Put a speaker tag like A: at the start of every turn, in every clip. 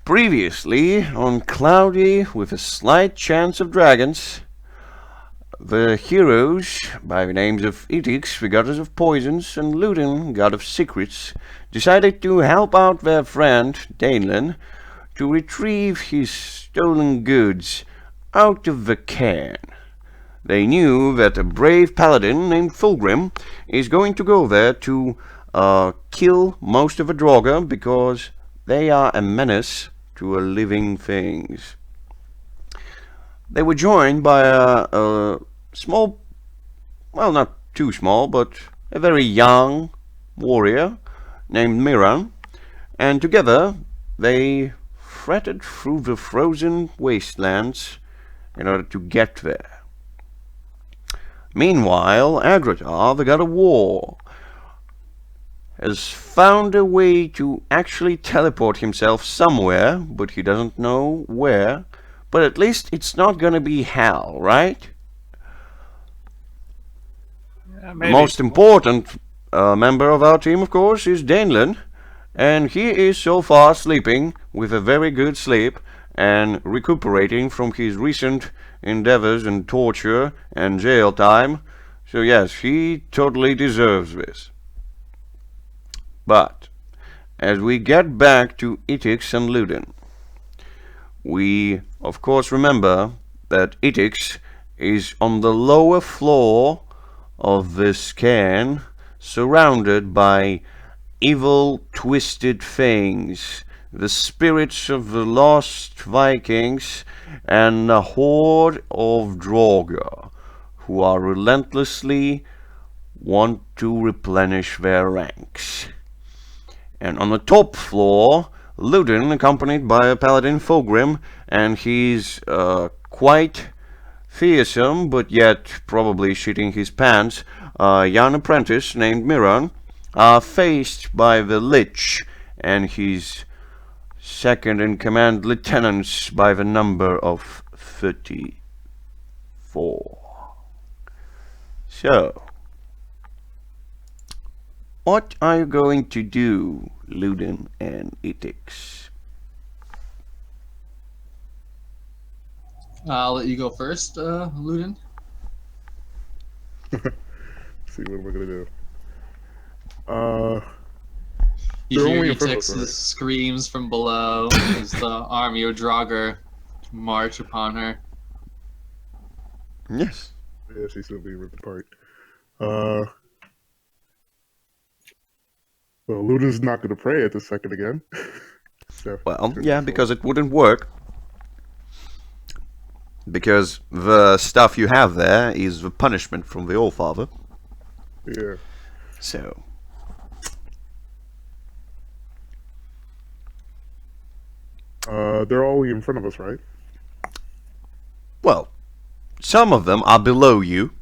A: Previously, on Cloudy with a slight chance of dragons, the heroes, by the names of Etix, the goddess of poisons, and Ludin, god of secrets, decided to help out their friend, Dainlin, to retrieve his stolen goods out of the cairn. They knew that a brave paladin named Fulgrim is going to go there to kill most of the Draugr because they are a menace to living things. They were joined by a small, well, not too small, but a very young warrior named Miran, and together they threaded through the frozen wastelands in order to get there. Meanwhile, Aghra-Taar, the god of war, has found a way to actually teleport himself somewhere, but he doesn't know where. But at least it's not gonna be hell, right?
B: Yeah,
A: The
B: maybe.
A: most important member of our team, of course, is Dainlin, and he is so far sleeping with a very good sleep and recuperating from his recent endeavors and torture and jail time. So yes, he totally deserves this. But as we get back to Etix and Ludin, we of course remember that Etix is on the lower floor of this cairn, surrounded by evil, twisted things, the spirits of the lost Vikings, and a horde of Draugr, who are relentlessly want to replenish their ranks. And on the top floor, Ludin, accompanied by a paladin Fulgrim, and he's quite fearsome, but yet probably shitting his pants, young apprentice named Miran, are faced by the Lich and his second-in-command lieutenants by the number of 34. So, what are you going to do, Ludin and Etix?
C: I'll let you go first, Ludin.
D: See what we're gonna do.
C: You
D: They're
C: hear
D: only in front of us,
C: Etix's
D: right?
C: screams from below as the army of Draugr march upon her.
A: Yes.
D: Yeah, she's still being ripped apart. Well, Luda's not gonna pray at this second again. So,
A: Well, yeah, because it wouldn't work. Because the stuff you have there is the punishment from the Allfather.
D: yeah.
A: So,
D: They're all in front of us, right?
A: well, some of them are below you.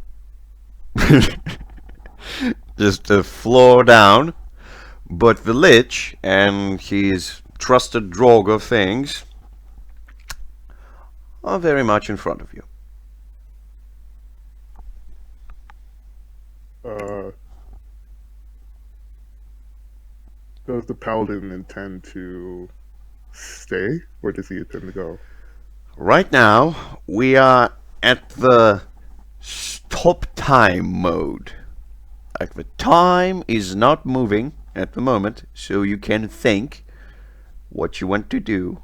A: Just a floor down. But the Lich and his trusted Draugr things are very much in front of you.
D: Does the paladin intend to stay, or does he intend to go?
A: Right now, we are at the stop time mode. Like the time is not moving at the moment, so you can think what you want to do.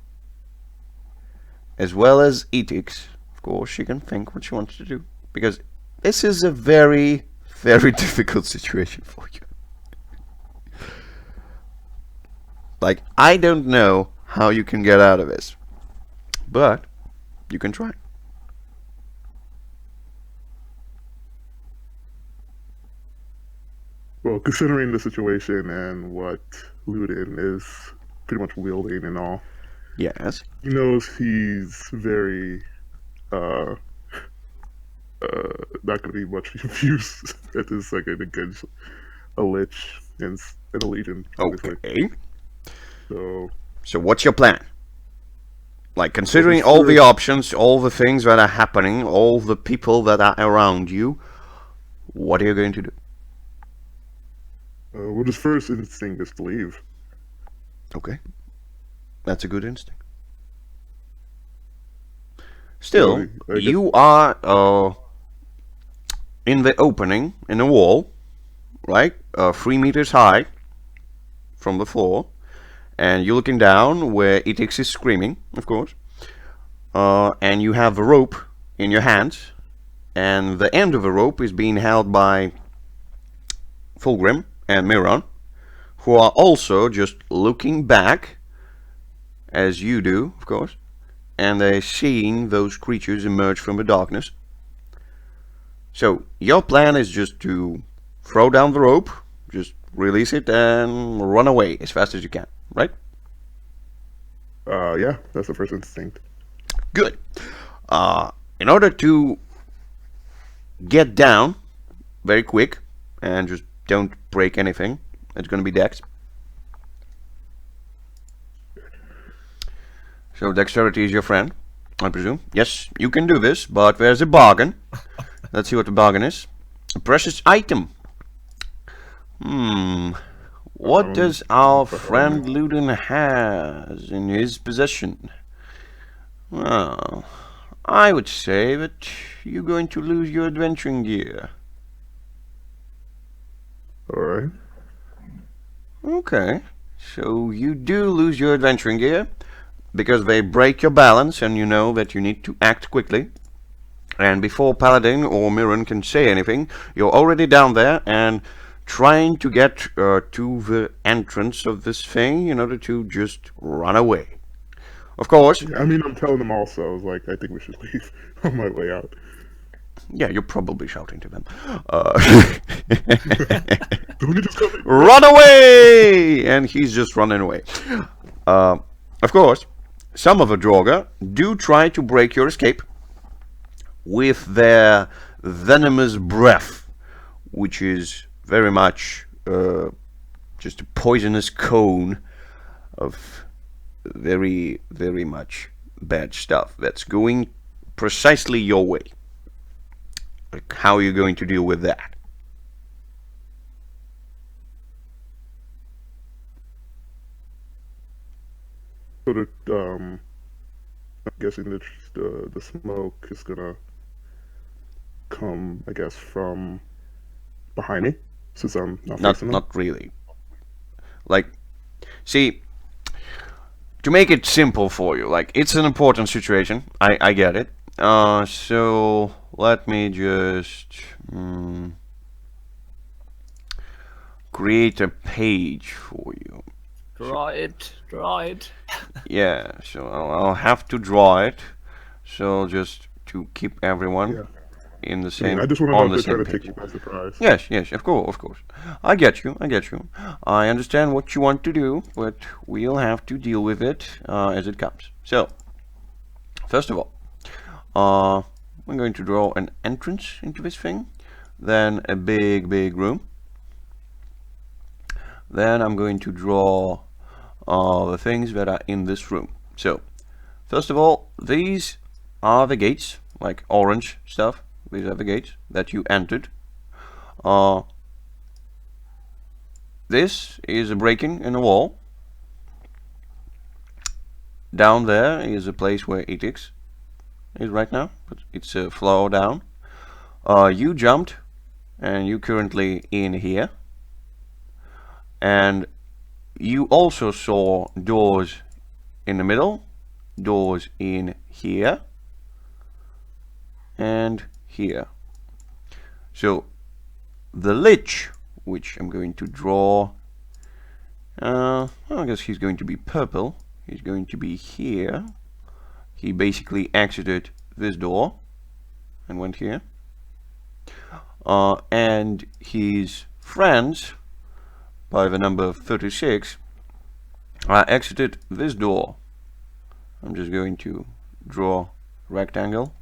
A: As well as Etix, of course, she can think what she wants to do. Because this is a very, very difficult situation for you. Like, I don't know how you can get out of this. But you can try.
D: Well, considering the situation and what Ludin is pretty much wielding and all,
A: Yes.
D: he knows he's very not going to be much confused at this second against a Lich and a Legion, obviously.
A: Okay.
D: So,
A: what's your plan? Like, considering all the options, all the things that are happening, all the people that are around you, what are you going to do?
D: well, his first instinct is to leave.
A: Okay. That's a good instinct. Still,
D: I guess,
A: you are in the opening in a wall, right? 3 meters high from the floor, and you're looking down where Itix is screaming, of course. And you have the rope in your hands, and the end of the rope is being held by Fulgrim and Miran, who are also just looking back, as you do, of course, and they're seeing those creatures emerge from the darkness. So, your plan is just to throw down the rope, just release it, and run away as fast as you can, right?
D: yeah, that's the first instinct.
A: Good. In order to get down very quick and just don't break anything, it's going to be Dex. So dexterity is your friend, I presume. Yes, you can do this, but there's a bargain. Let's see what the bargain is. A precious item. What does our friend Luden has in his possession? Well, I would say that you're going to lose your adventuring gear.
D: Alright.
A: Okay, so you do lose your adventuring gear because they break your balance and you know that you need to act quickly. And before Paladin or Mirren can say anything, you're already down there and trying to get to the entrance of this thing in order to just run away. Of course.
D: I mean, I'm telling them also. I was like, I think we should leave on my way out.
A: Yeah, you're probably shouting to them.
D: Don't you just come in?
A: Run away! And he's just running away. Of course, some of the Draugr do try to break your escape with their venomous breath, which is very much just a poisonous cone of very, very much bad stuff that's going precisely your way. Like, how are you going to deal with that?
D: So that, I'm guessing that the smoke is gonna come, I guess, from behind me, since I'm not facing them.
A: Not really. Like, see, to make it simple for you, like, it's an important situation. I get it. So let me just create a page for you.
B: Draw it.
A: Yeah, so I'll have to draw it. So just to keep everyone in the same
D: I just want to
A: on
D: know
A: the
D: if they're
A: same
D: trying to
A: page.
D: take you by surprise.
A: Yes, of course. I get you. I understand what you want to do, but we'll have to deal with it as it comes. So, first of all, I'm going to draw an entrance into this thing, then a big room. Then I'm going to draw the things that are in this room. So, first of all, these are the gates, like orange stuff. These are the gates that you entered. This is a break-in in a wall. Down there is a place where Itix is right now, but it's a floor down. You jumped, and you currently in here. And you also saw doors in the middle, doors in here, and here. So the Lich, which I'm going to draw, I guess he's going to be purple. He's going to be here. He basically exited this door and went here. And his friends, by the number 36, exited this door. I'm just going to draw a rectangle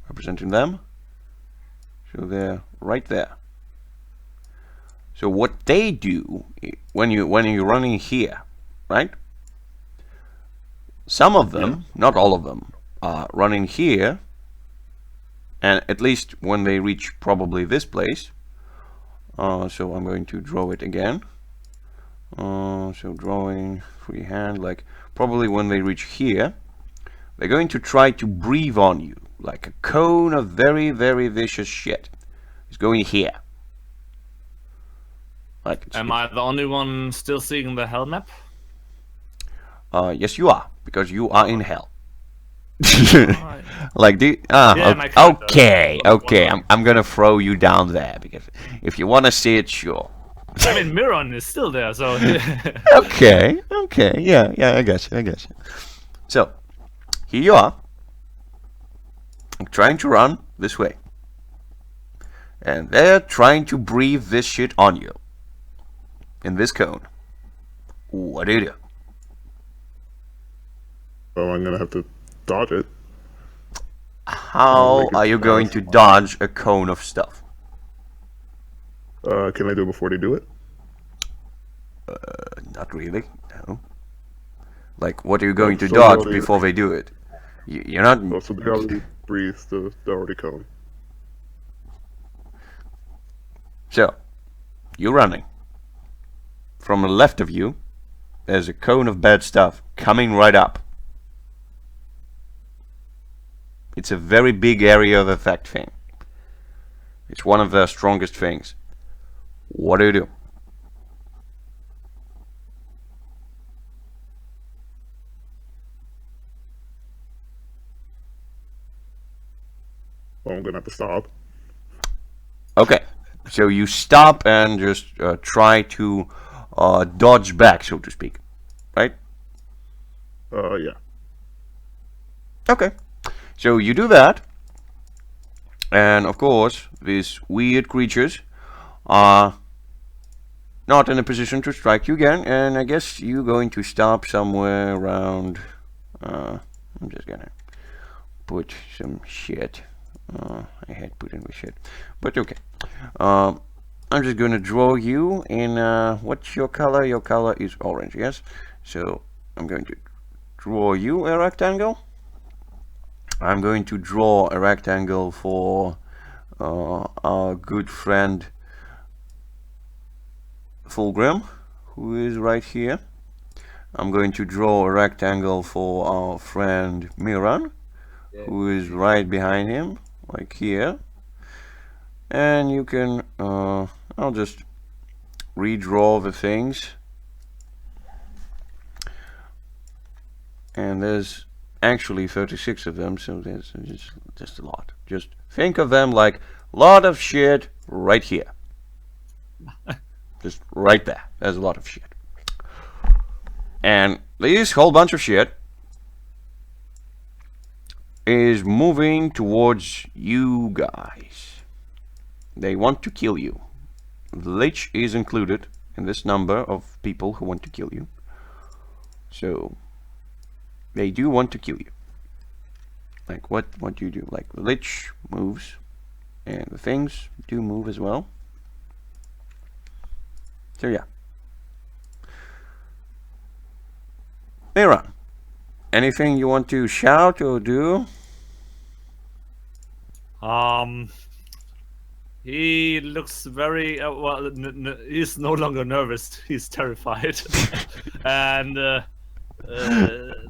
A: representing them. So they're right there. So what they do when you're running here, right? Some of them, not all of them, are running here, and at least when they reach probably this place. So I'm going to draw it again. So drawing freehand, like probably when they reach here, they're going to try to breathe on you like a cone of very, very vicious shit. It's going here. Like
B: Am I the only one still seeing the hell map?
A: yes, you are, because you are in hell.
B: Alright.
A: Like the
B: Yeah, my character.
A: okay, I'm gonna throw you down there because if you wanna see it, sure.
B: I mean, Miron is still there, so.
A: Okay, yeah, I got you. So, here you are. I'm trying to run this way. And they're trying to breathe this shit on you. In this cone. What do you do?
D: Oh, I'm gonna have to dodge it.
A: How are you going to dodge a cone of stuff?
D: Can I do it before they do it?
A: Not really, no. Like, what are you going to
D: So
A: dodge
D: what do you-
A: before they do it? You're not...
D: Oh, so they already breathed the already cone.
A: So, you're running. From the left of you, there's a cone of bad stuff coming right up. It's a very big area of effect thing. It's one of their strongest things. What do you do?
D: Well, I'm gonna have to stop.
A: Okay, so you stop and just try to dodge back, so to speak, right?
D: Yeah.
A: Okay, so you do that, and of course these weird creatures are not in a position to strike you again, and I guess you're going to stop somewhere around, I'm just gonna put some shit, I had put in the shit, but okay, I'm just gonna draw you in, what's your color? Your color is orange, yes? So I'm going to draw you a rectangle. I'm going to draw a rectangle for our good friend Fulgrim, who is right here. I'm going to draw a rectangle for our friend Miran, who is right behind him, like here. And you can, I'll just redraw the things. And there's actually 36 of them, so there's just a lot. Just think of them like a lot of shit right here. Just right there. There's a lot of shit. And this whole bunch of shit is moving towards you guys. They want to kill you. The Lich is included in this number of people who want to kill you. So they do want to kill you. Like what do you do? Like the Lich moves, and the things do move as well. So yeah. Mira, anything you want to shout or do?
B: He looks very well. He's no longer nervous. He's terrified, and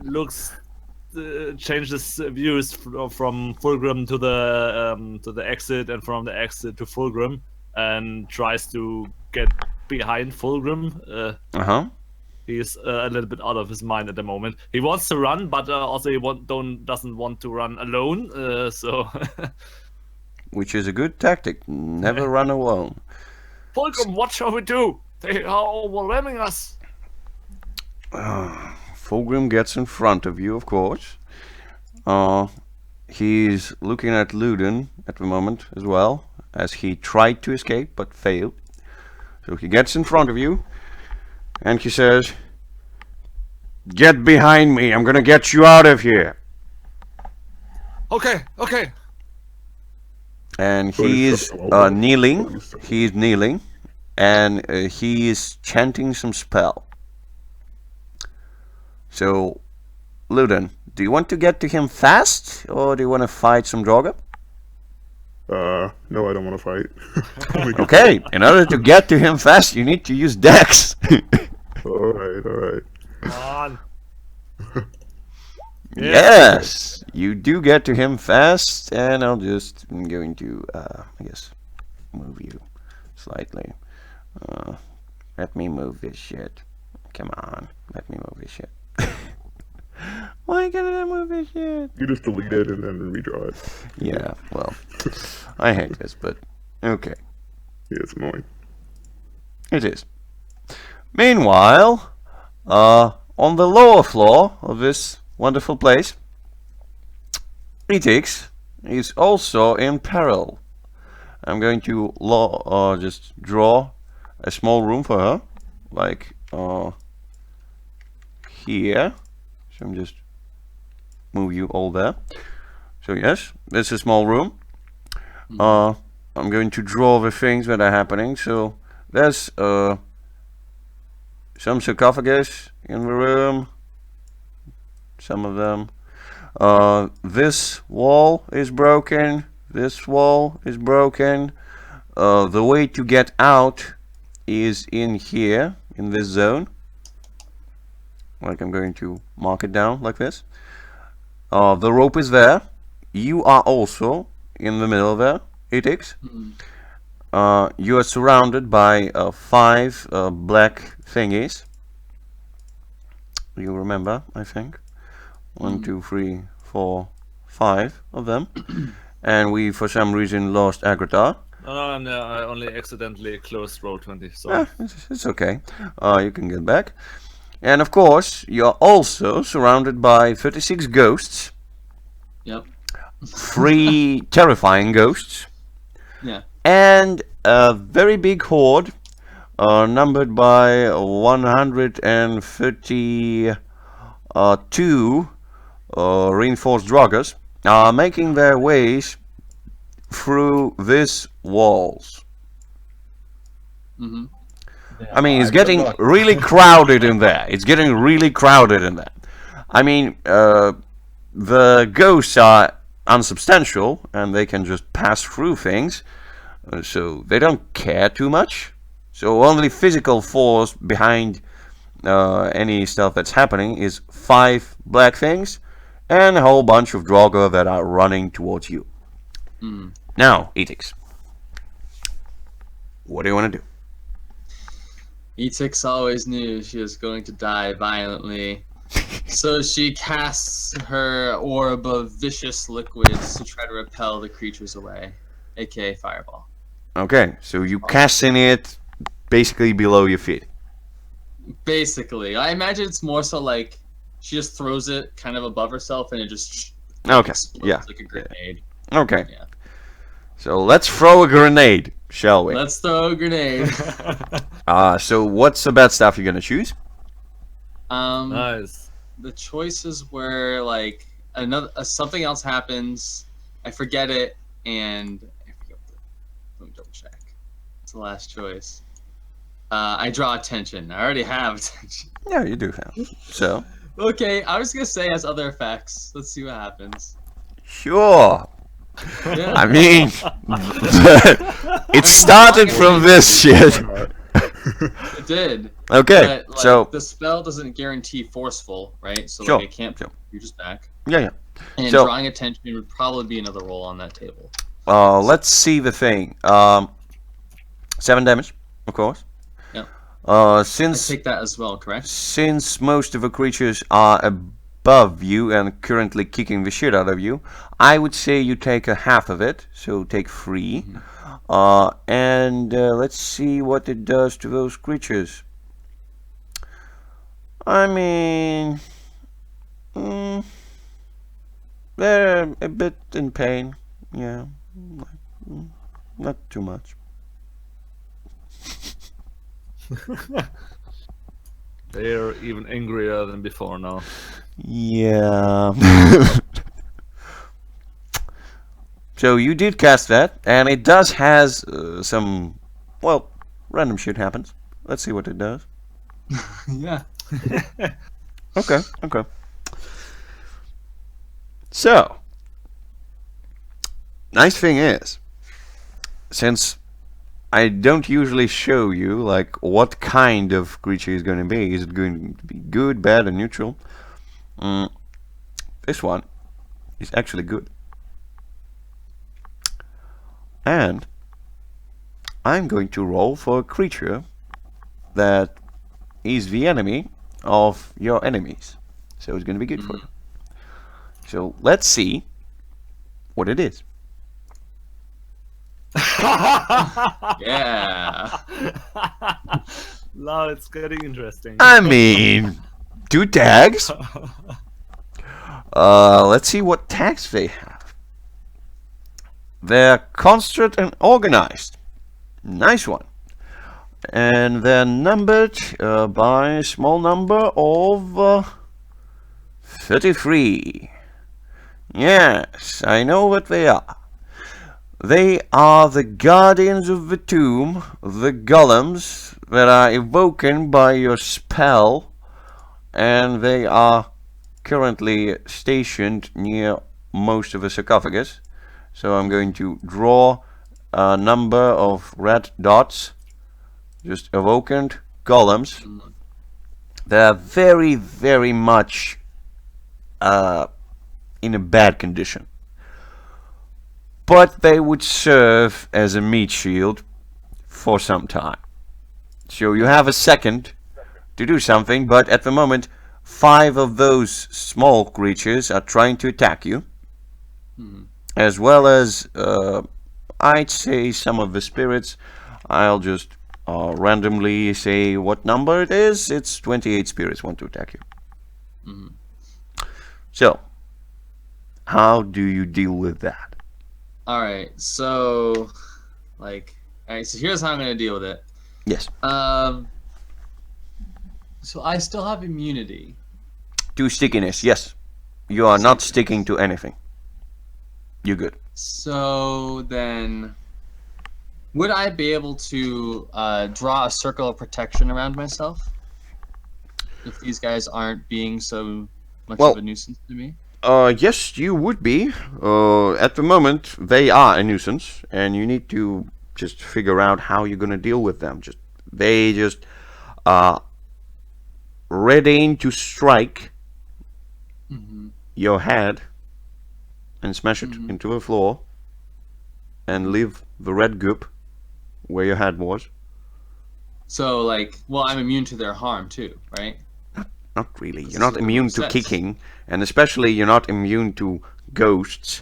B: looks changes views from Fulgrim to the exit, and from the exit to Fulgrim, and tries to get behind Fulgrim. He's a little bit out of his mind at the moment. He wants to run, but also he doesn't want to run alone. So.
A: Which is a good tactic. Never run alone.
B: Fulgrim, what shall we do? They are overwhelming us.
A: Fulgrim gets in front of you, of course. He's looking at Luden at the moment as well, as he tried to escape but failed. So he gets in front of you, and he says, "Get behind me, I'm gonna get you out of here."
B: Okay.
A: And he is kneeling. He is kneeling, and he is chanting some spell. So, Luden, do you want to get to him fast, or do you want to fight some Draugr?
D: No, I don't want to fight.
A: Okay, in order to get to him fast, you need to use Dex.
D: Alright.
B: Come on.
A: Yes, you do get to him fast, and I'm going to, I guess, move you slightly. Let me move this shit. Come on, let me move this shit. Why can't I move this shit?
D: You just delete it and then redraw it.
A: Yeah, well, I hate this, but okay.
D: Yeah, it's annoying.
A: It is. Meanwhile, on the lower floor of this wonderful place, Etix is also in peril. I'm going to just draw a small room for her, like here. So I'm just move you all there. So yes, this is a small room. I'm going to draw the things that are happening. So there's some sarcophagus in the room. Some of them. This wall is broken. This wall is broken. The way to get out is in here, in this zone. Like, I'm going to mark it down like this. The rope is there. You are also in the middle there, Etix. You are surrounded by 5 black thingies. You remember, I think. 1, 2, 3, 4, 5 of them. And we, for some reason, lost Aghra-Taar.
B: No, I only accidentally closed row 20. So
A: It's okay. You can get back. And of course, you're also surrounded by 36 ghosts.
C: Yep.
A: 3 terrifying ghosts.
C: Yeah.
A: And a very big horde, numbered by 132 reinforced druggers, are making their ways through these walls. I mean, it's getting really crowded in there. It's getting really crowded in there. I mean, the ghosts are unsubstantial, and they can just pass through things, so they don't care too much. So only physical force behind any stuff that's happening is 5 black things, and a whole bunch of Draugr that are running towards you. Now, Etix, what do you want to do?
C: Etix always knew she was going to die violently, so she casts her orb of vicious liquids to try to repel the creatures away, aka fireball.
A: Okay, so you casting it basically below your feet.
C: Basically, I imagine it's more so like she just throws it kind of above herself and it just explodes like a grenade.
A: Okay.
C: Yeah.
A: So let's throw a grenade, shall we?
C: Let's throw a grenade.
A: So what's the bad stuff you're gonna choose?
B: nice.
C: The choices were like something else happens, I forget it, and let me double check. It's the last choice. I draw attention. I already have attention.
A: Yeah, you do have. So.
C: Okay, I was gonna say as other effects. Let's see what happens.
A: Sure.
C: Yeah.
A: I mean, it started from this shit.
C: It did.
A: Okay,
C: But, like,
A: so
C: the spell doesn't guarantee forceful, right? So
A: Sure,
C: like, it can't
A: sure.
C: put you just back.
A: yeah.
C: And
A: So-
C: drawing attention would probably be another roll on that table.
A: Let's see the thing. 7 damage, of course.
C: Yep.
A: Uh,
C: I
A: since
C: take that as well, correct?
A: since most of the creatures are above you and currently kicking the shit out of you, I would say you take a half of it. So take 3. And let's see what it does to those creatures. I mean, they're a bit in pain. Yeah, not too much.
B: They're even angrier than before now.
A: Yeah. So you did cast that, and it does has some, well, random shit happens. Let's see what it does.
C: Yeah.
A: Okay. So, nice thing is, since I don't usually show you like what kind of creature is going to be. Is it going to be good, bad, or neutral? this one is actually good. And I'm going to roll for a creature that is the enemy of your enemies. So it's going to be good for you. So let's see what it is.
C: Yeah.
B: Now it's getting interesting.
A: I mean, 2 tags. Let's see what tags they have. They're constant and organized. Nice one. And they're numbered by a small number of 33. Yes, I know what they are. They are the guardians of the tomb, the golems that are evoken by your spell, and they are currently stationed near most of the sarcophagus. So I'm going to draw a number of red dots, just evoken golems. They're very, very much in a bad condition. But they would serve as a meat shield for some time. So you have a second to do something, but at the moment 5 of those small creatures are trying to attack you. As well as, I'd say, some of the spirits. I'll just randomly say what number it is. It's 28 spirits want to attack you. So, how do you deal with that?
C: Alright, so so here's how I'm gonna deal with it.
A: Yes.
C: So I still have immunity.
A: To stickiness, yes. You are not sticking to anything. You're good.
C: So then, would I be able to draw a circle of protection around myself if these guys aren't being so much of a nuisance to me?
A: Yes, you would be. At the moment, they are a nuisance, and you need to just figure out how you're gonna deal with them. They just ready to strike your head and smash it into the floor and leave the red goop where your head was.
C: So, well, I'm immune to their harm too, right?
A: Not really. You're not immune to kicking, and especially you're not immune to ghosts.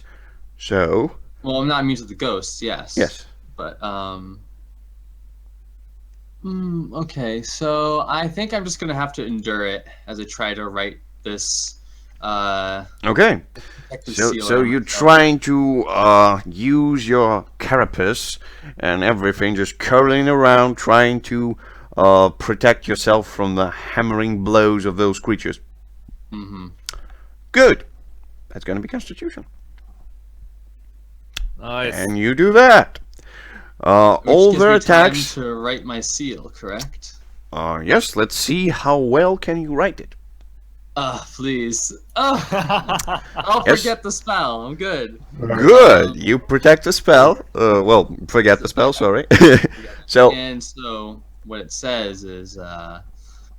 A: So.
C: Well, I'm not immune to the ghosts. Yes.
A: Yes.
C: But okay. So I think I'm just gonna have to endure it as I try to write this.
A: Okay. So you're trying to use your carapace and everything, just curling around, trying to protect yourself from the hammering blows of those creatures. Good. That's going to be Constitution.
B: Nice.
A: And you do that. All their attacks.
C: Time to write my seal, correct?
A: Yes. Let's see how well can you write it.
C: Please. I'll forget the spell. I'm good.
A: Good. You protect the spell. Well, forget the spell. Sorry.
C: So what it says is,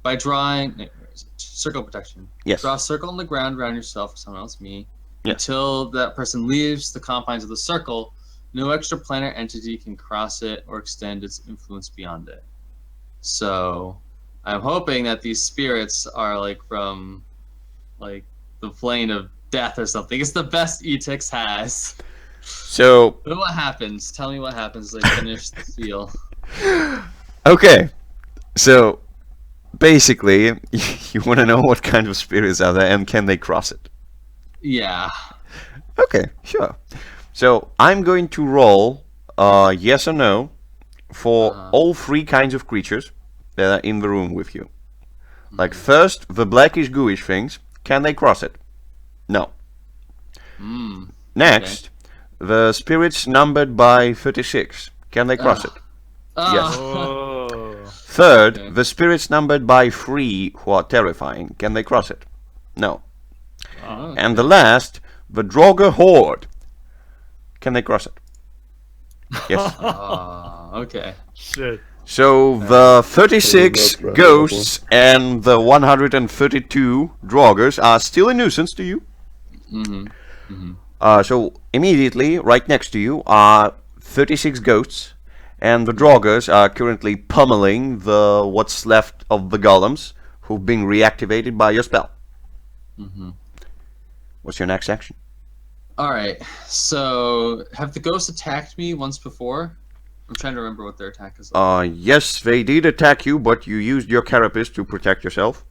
C: by drawing circle protection.
A: Yes.
C: Draw a circle on the ground around yourself or someone else, me.
A: Yes.
C: Until that person leaves the confines of the circle, no extraplanar entity can cross it or extend its influence beyond it. So, I'm hoping that these spirits are from the plane of death or something. It's the best Etix has.
A: So.
C: But what happens? Tell me what happens as I finish the seal.
A: Okay. So, basically, you want to know what kind of spirits are there and can they cross it?
C: Yeah.
A: Okay, sure. So, I'm going to roll yes or no for all 3 kinds of creatures that are in the room with you. First, the blackish gooish things. Can they cross it? No. Next, the spirits numbered by 36. Can they cross it? Yes. Third, the spirits numbered by 3 who are terrifying. Can they cross it? No. And the last, the Draugr Horde. Can they cross it? Yes.
C: Okay.
B: Shit.
A: So the 36 ghosts and the 132 Draugrs are still a nuisance to you.
C: Mm-hmm. Mm-hmm.
A: So immediately, right next to you, are 36 ghosts, and the Draugrs are currently pummeling the what's left of the golems who've been reactivated by your spell.
C: Mm-hmm.
A: What's your next action?
C: All right. So, have the ghosts attacked me once before? I'm trying to remember what their attack is like.
A: Yes, they did attack you, but you used your carapace to protect yourself.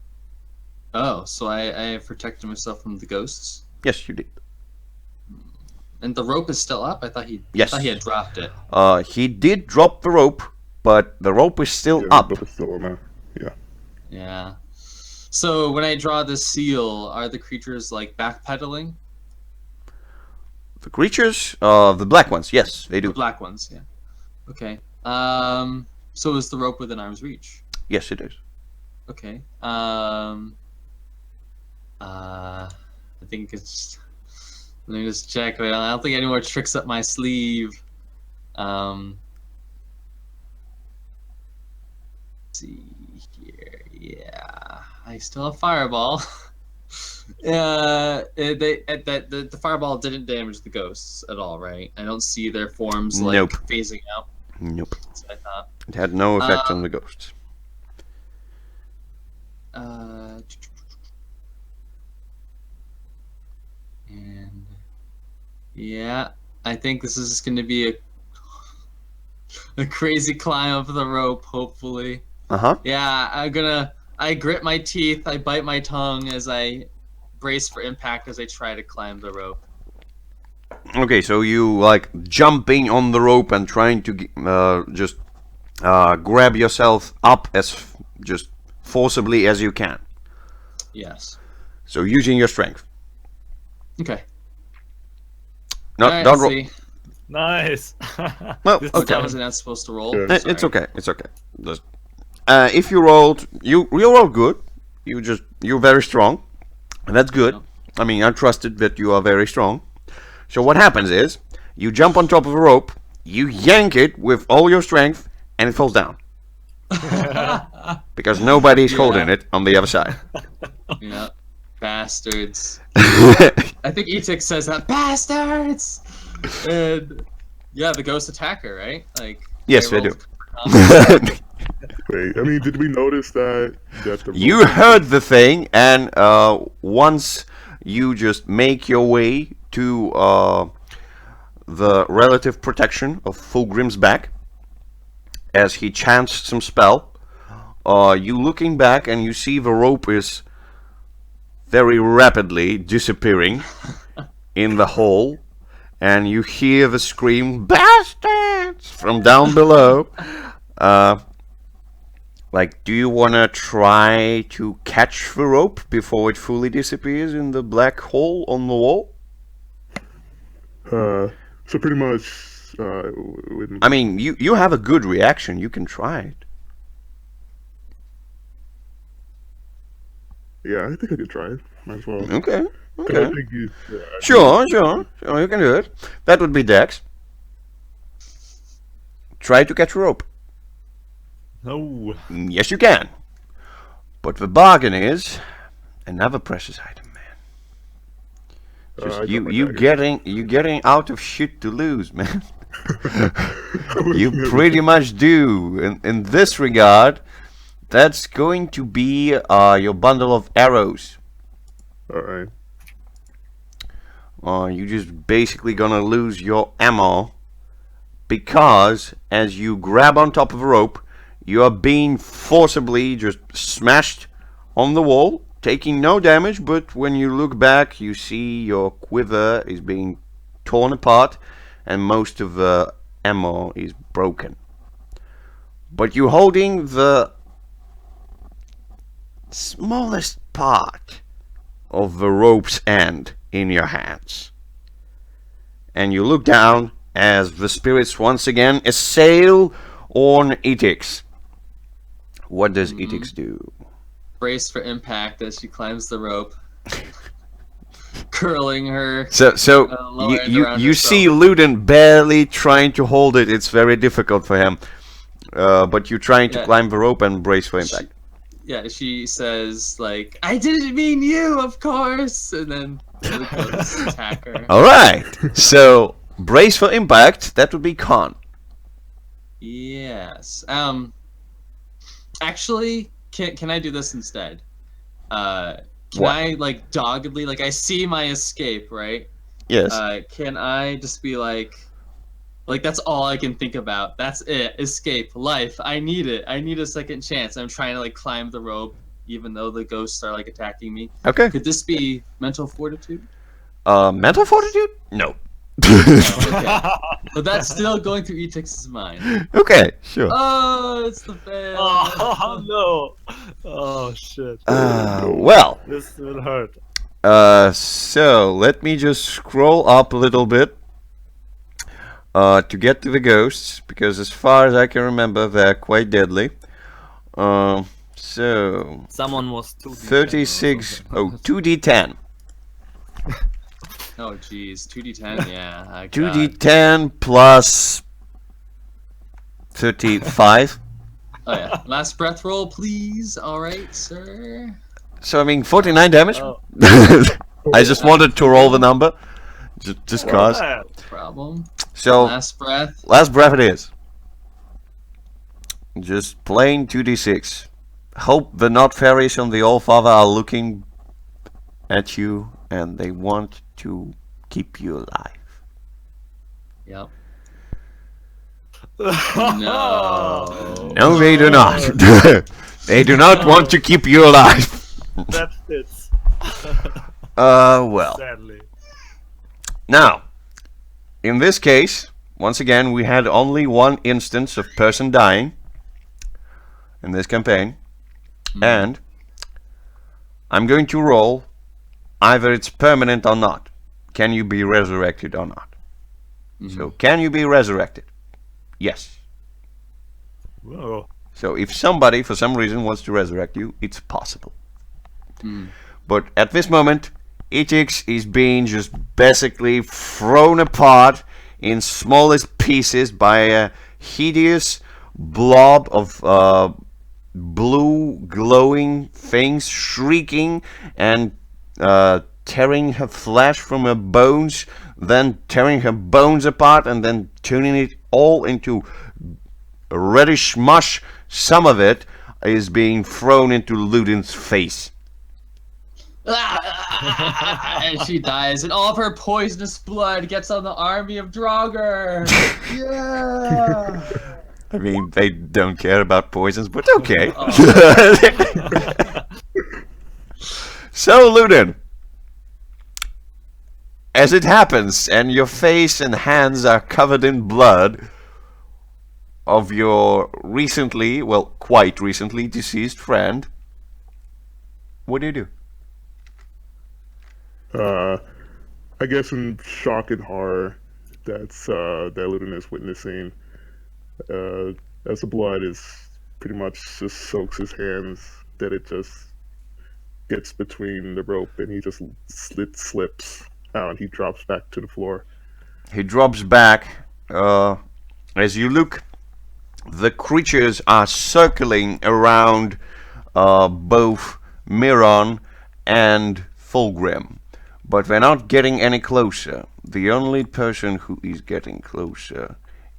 C: Oh, so I protected myself from the ghosts.
A: Yes, you did.
C: And the rope is still up. I thought he had dropped it.
A: He did drop the rope, but the rope is still
D: Yeah,
A: up.
D: but it's still on there. Yeah.
C: Yeah. So when I draw this seal, are the creatures like backpedaling?
A: The creatures, the black ones, yes, they
C: The
A: do.
C: black ones, yeah. Okay. So is the rope within arm's reach?
A: Yes, it is.
C: Okay. I think it's. Let me just check. I don't think any more tricks up my sleeve. Let's see here. Yeah, I still have fireball. The fireball didn't damage the ghosts at all, right? I don't see their forms like
A: Nope.
C: phasing out.
A: Nope.
C: That's what I thought.
A: It had no effect on the ghosts.
C: And yeah, I think this is going to be a crazy climb up the rope. Hopefully,
A: Uh-huh.
C: yeah. I grit my teeth. I bite my tongue as I brace for impact as I try to climb the rope.
A: Okay, so you like jumping on the rope and trying to just grab yourself up as just forcibly as you can.
C: Yes.
A: So using your strength.
C: Okay.
A: No,
C: Alright,
A: don't roll.
C: see.
B: Nice.
A: Well,
B: This is
A: okay.
C: That was not supposed to roll.
D: Yeah.
A: It's
C: Sorry.
A: okay. It's okay. Just, if you rolled, you rolled good. You're very strong, and that's good. I mean, I trusted that you are very strong. So what happens is, you jump on top of a rope, you yank it with all your strength, and it falls down because nobody's holding it on the other side.
C: Yeah. Bastards. I think Etik says that. Bastards! And yeah, the ghost attacker, right? Like
A: Yes, they do.
D: Wait, I mean, did we notice that the
A: You
D: rope-
A: heard the thing, and once you just make your way to the relative protection of Fulgrim's back, as he chants some spell, you looking back and you see the rope is very rapidly disappearing in the hole, and you hear the scream, "Bastards!" from down below. Like, do you want to try to catch the rope before it fully disappears in the black hole on the wall?
D: So pretty much, when,
A: I mean, you have a good reaction. You can try it.
D: yeah, I think I could try it. Might as well.
A: Okay.
D: 'Cause I
A: Okay.
D: think you,
A: Sure, you can do it. That would be Dex. Try to catch a rope.
B: No.
A: Yes, you can. But the bargain is another precious item, man. Just
D: I got my
A: you
D: dagger.
A: getting out of shit to lose, man. You
D: Yeah.
A: pretty much do. In this regard, that's going to be your bundle of arrows.
D: Alright.
A: You're just basically gonna lose your ammo because as you grab on top of a rope, you are being forcibly just smashed on the wall, taking no damage, but when you look back, you see your quiver is being torn apart and most of the ammo is broken. But you're holding the smallest part of the rope's end in your hands. And you look down as the spirits once again assail on Etix. What does Etix do?
C: Brace for impact as she climbs the rope, curling her.
A: So
C: lower end around
A: you
C: herself.
A: see Luden barely trying to hold it. It's very difficult for him. But you're trying to
C: Yeah.
A: climb the rope and brace for impact.
C: Yeah, she says like, "I didn't mean you, of course," and then You're the closest attacker.
A: Alright, so brace for impact, that would be con.
C: Yes. Actually, can I do this instead? Can
A: What?
C: I like doggedly I see my escape, right?
A: Yes.
C: Can I just be like that's all I can think about. That's it. Escape. Life. I need it. I need a second chance. I'm trying to climb the rope even though the ghosts are attacking me.
A: Okay.
C: Could this be mental fortitude?
A: Mental fortitude? No.
C: Okay. But that's still going through Etix's mind.
A: Okay, sure.
C: Oh, it's the fail.
B: Oh no! Oh shit!
A: Well,
B: This will hurt.
A: so let me just scroll up a little bit to get to the ghosts, because as far as I can remember, they're quite deadly. So
B: Someone was too
A: 36. Oh, 2d10.
C: Oh, geez. 2d10, yeah. I got-
A: 2d10 plus 35.
C: Oh, yeah. Last breath roll, please. All right, sir.
A: So I mean 49 damage.
B: Oh.
A: I just wanted to roll the number, just cause.
B: Yeah.
C: No problem.
A: So
C: Last breath.
A: last breath it is. Just plain 2d6. Hope the not fairies on the All-Father are looking at you and they want to keep you alive.
C: Yep. No.
A: No, they do not. They do not want to keep you alive.
B: That fits.
A: Well.
B: Sadly.
A: Now, in this case, once again, we had only one instance of person dying in this campaign, and I'm going to roll either it's permanent or not. Can you be resurrected or not? So, can you be resurrected? Yes.
B: Whoa.
A: So, if somebody, for some reason, wants to resurrect you, it's possible. But at this moment, Etix is being just basically thrown apart in smallest pieces by a hideous blob of blue glowing things shrieking and tearing her flesh from her bones, then tearing her bones apart and then turning it all into reddish mush. Some of it is being thrown into Ludin's face.
C: And she dies, and all of her poisonous blood gets on the army of Draugr. Yeah.
A: I mean, they don't care about poisons, but okay. So, Ludin, as it happens, and your face and hands are covered in blood of your recently, well, quite recently deceased friend, what do you do?
D: I guess in shock and horror that Ludin is witnessing, as the blood is pretty much just soaks his hands, that it just gets between the rope and he just slips out and he drops back to the floor.
A: He drops back. As you look, the creatures are circling around both Miron and Fulgrim, but they're not getting any closer. The only person who is getting closer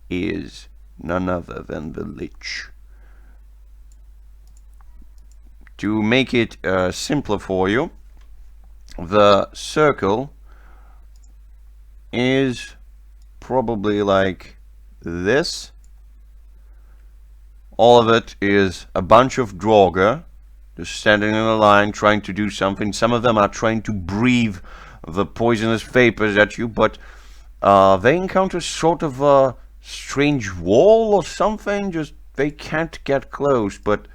A: is none other than the Lich. To make it simpler for you, the circle is probably like this. All of it is a bunch of Draugr just standing in a line trying to do something. Some of them are trying to breathe the poisonous vapors at you, but they encounter sort of a strange wall or something. Just they can't get close, but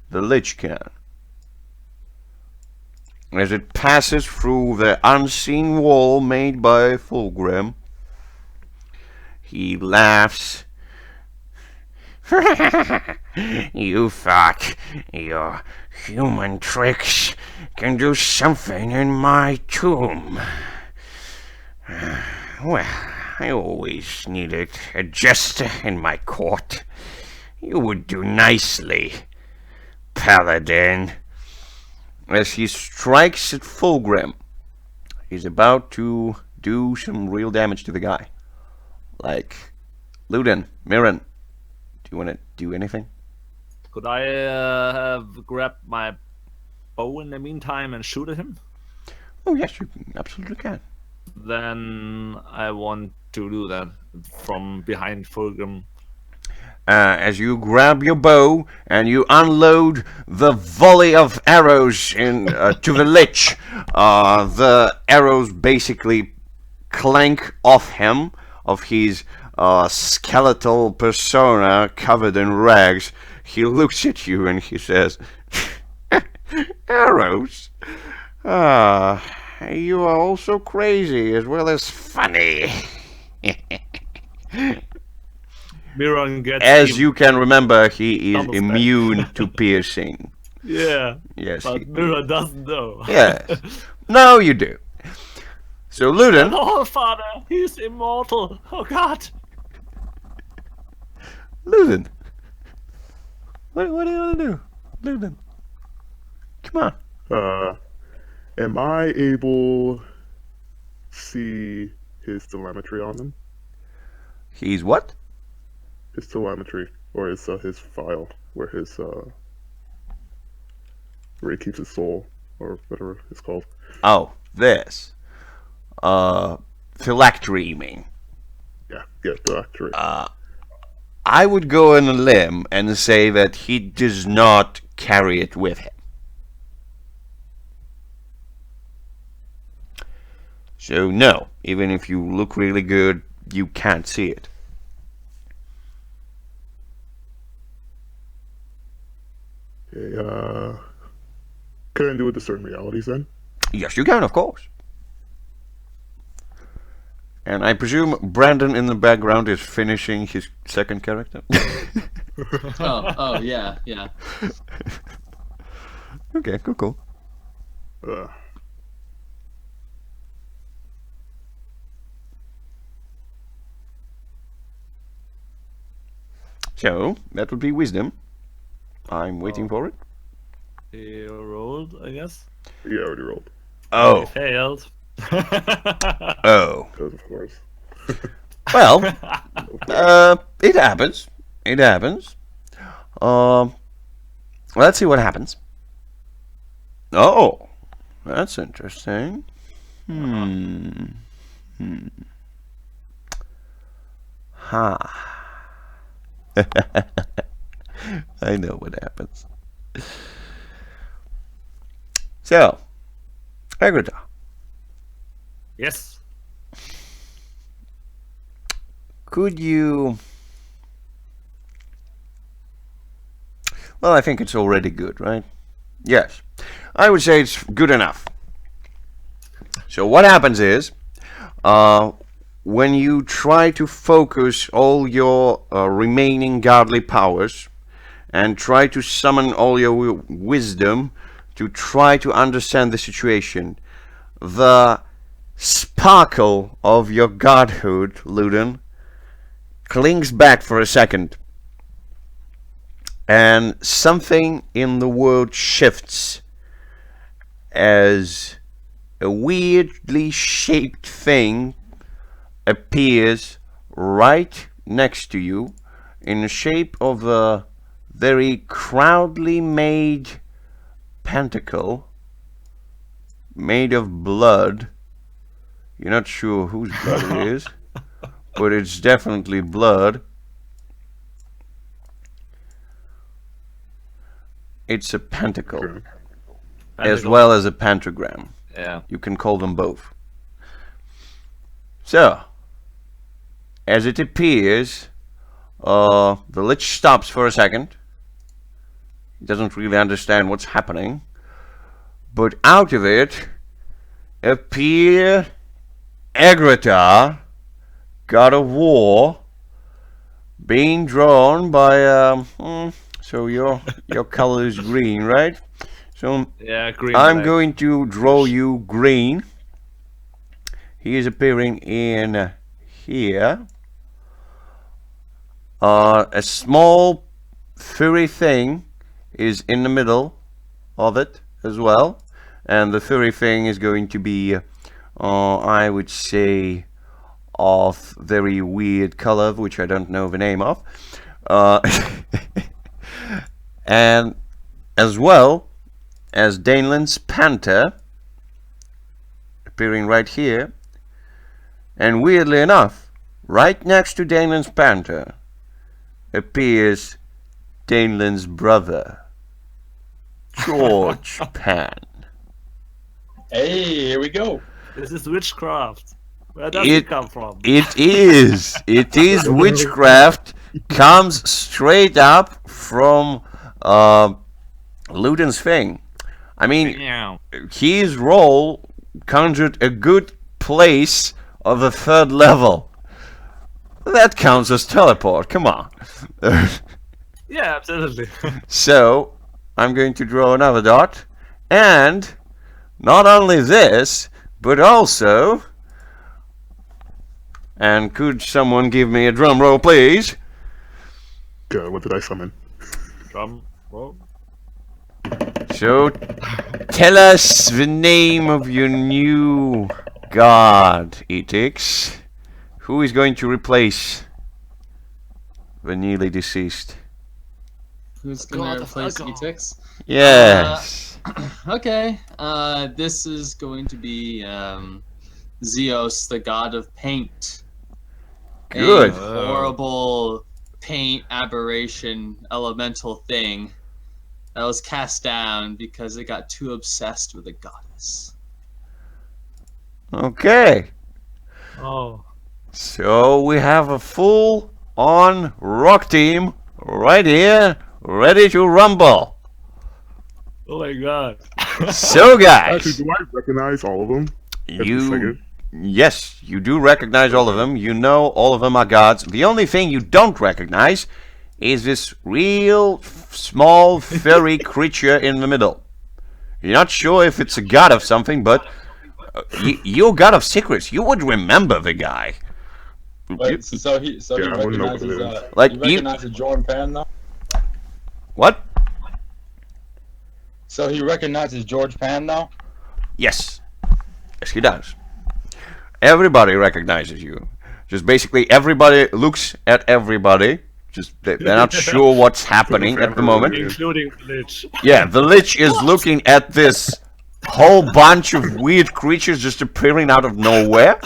A: the Lich can. As it passes through the unseen wall made by Fulgrim, he laughs. You thought your human tricks can do something in my tomb. Well, I always needed a jester in my court. You would do nicely, Paladin. As he strikes at Fulgrim, is about to do some real damage to the guy. Like, Luden, Mirren, do you want to do anything?
B: Could I have grabbed my bow in the meantime and shoot at him?
A: Oh yes, you absolutely can.
B: Then I want to do that from behind Fulgrim.
A: As you grab your bow and you unload the volley of arrows in to the lich, the arrows basically clank off him, of his skeletal persona covered in rags. He looks at you and he says, "Arrows? Ah, you are also crazy as well as funny."
B: Miron gets
A: As you can remember, he is
B: Double
A: immune to piercing.
B: Yeah,
A: Yes.
B: but Miron doesn't know.
A: Yes. Now you do. So Luden,
B: Oh, father, he's immortal. Oh God.
A: Luden, what do you want to do, Luden? Come on.
D: Am I able see his telemetry on him?
A: He's what?
D: His telemetry, or his file, where he keeps his soul, or whatever it's called.
A: Oh, this. Phylactery, you mean?
D: Yeah, the actuary.
A: I would go on a limb and say that he does not carry it with him. So no, even if you look really good, you can't see it.
D: Okay, can I do a discern realities then?
A: Yes, you can, of course. And I presume Brandon in the background is finishing his second character.
C: Oh, yeah.
A: Okay, cool.
D: Uh,
A: So, that would be wisdom. I'm waiting for it.
B: He rolled, I guess.
D: yeah, I already rolled.
A: Oh,
B: Failed.
A: oh.
D: Because of course.
A: Well, it happens. It happens. Let's see what happens. Oh, that's interesting. Ha. I know what happens. So, Aghra-Taar,
B: Yes.
A: could you... Well, I think it's already good, right? Yes. I would say it's good enough. So what happens is, when you try to focus all your remaining godly powers and try to summon all your wisdom to try to understand the situation, the sparkle of your godhood, Luden, clings back for a second, and something in the world shifts as a weirdly shaped thing appears right next to you in the shape of a very crowdly made pentacle made of blood. You're not sure whose blood it is, but it's definitely blood. It's a pentacle,
D: Sure.
A: as well as a pentagram.
B: Yeah.
A: You can call them both. So, as it appears, the lich stops for a second. He doesn't really understand what's happening. But out of it appear Aghra-Taar, god of war, being drawn by so your color is green, right? So
B: Yeah, green.
A: I'm
B: black.
A: going to draw you green. He is appearing in here. A small furry thing is in the middle of it as well, and the furry thing is going to be I would say, of very weird color, which I don't know the name of. And as well as Daneland's panther, appearing right here. And weirdly enough, right next to Daneland's panther appears Daneland's brother, George Pan.
E: Hey, here we go.
B: This is witchcraft. Where does it come from?
A: It is. It is witchcraft. Comes straight up from Luden's thing. I mean,
B: Yeah.
A: his role conjured a good place of the 3rd level. That counts as teleport. Come on.
B: Yeah, absolutely.
A: So, I'm going to draw another dot. And not only this, but also... And could someone give me a drum roll, please?
D: God, what did I summon?
B: Drum roll.
A: So, tell us the name of your new god, Etix. Who is going to replace the nearly deceased?
C: Who's
B: God
C: gonna
B: of
C: replace
B: Aghra.
C: Etix?
A: Yes.
C: Okay. This is going to be Zeus, the god of paint.
A: Good.
C: A horrible paint aberration elemental thing that was cast down because it got too obsessed with a goddess.
A: Okay.
B: Oh.
A: So we have a full-on rock team right here, ready to rumble.
B: Oh my god.
A: So,
D: Actually,
A: guys,
D: do I recognize all of them?
A: yes, you do recognize all of them. You know all of them are gods. The only thing you don't recognize is this real small furry creature in the middle. You're not sure if it's a god of something, but you're god of secrets. You would remember the guy.
E: Wait, so he
D: Yeah, I wouldn't know what
E: recognizes
D: it is.
A: Like,
E: he
A: you-
E: recognizes Jordan Pan though.
A: What?
E: So he recognizes George Pan though.
A: Yes. Yes, he does. Everybody recognizes you. Just basically everybody looks at everybody. Just they're not sure what's happening at the moment.
B: Including Lich.
A: Yeah, the Lich is looking at this whole bunch of weird creatures just appearing out of nowhere.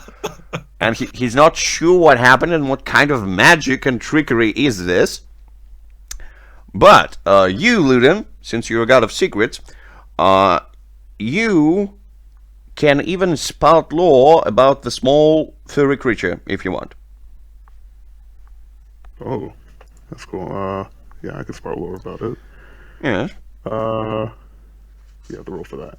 A: And he's not sure what happened and what kind of magic and trickery is this. But you, Luden, since you're a god of secrets, you can even spout lore about the small furry creature if you want.
D: Oh, that's cool. Yeah, I can spark lore about it.
A: Yes.
D: Yeah, the roll for that.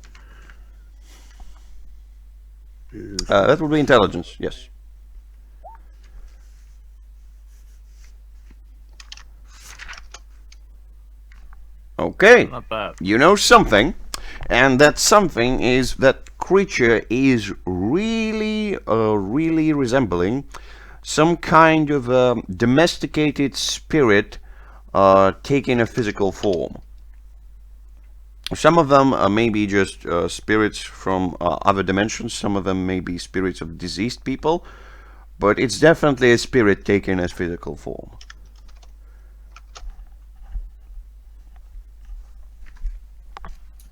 D: Is
A: That would be intelligence, yes. Okay.
B: Not bad.
A: You know something, and that something is that creature is really resembling some kind of domesticated spirit taking a physical form. Some of them may be just spirits from other dimensions, some of them may be spirits of deceased people, but it's definitely a spirit taken as physical form.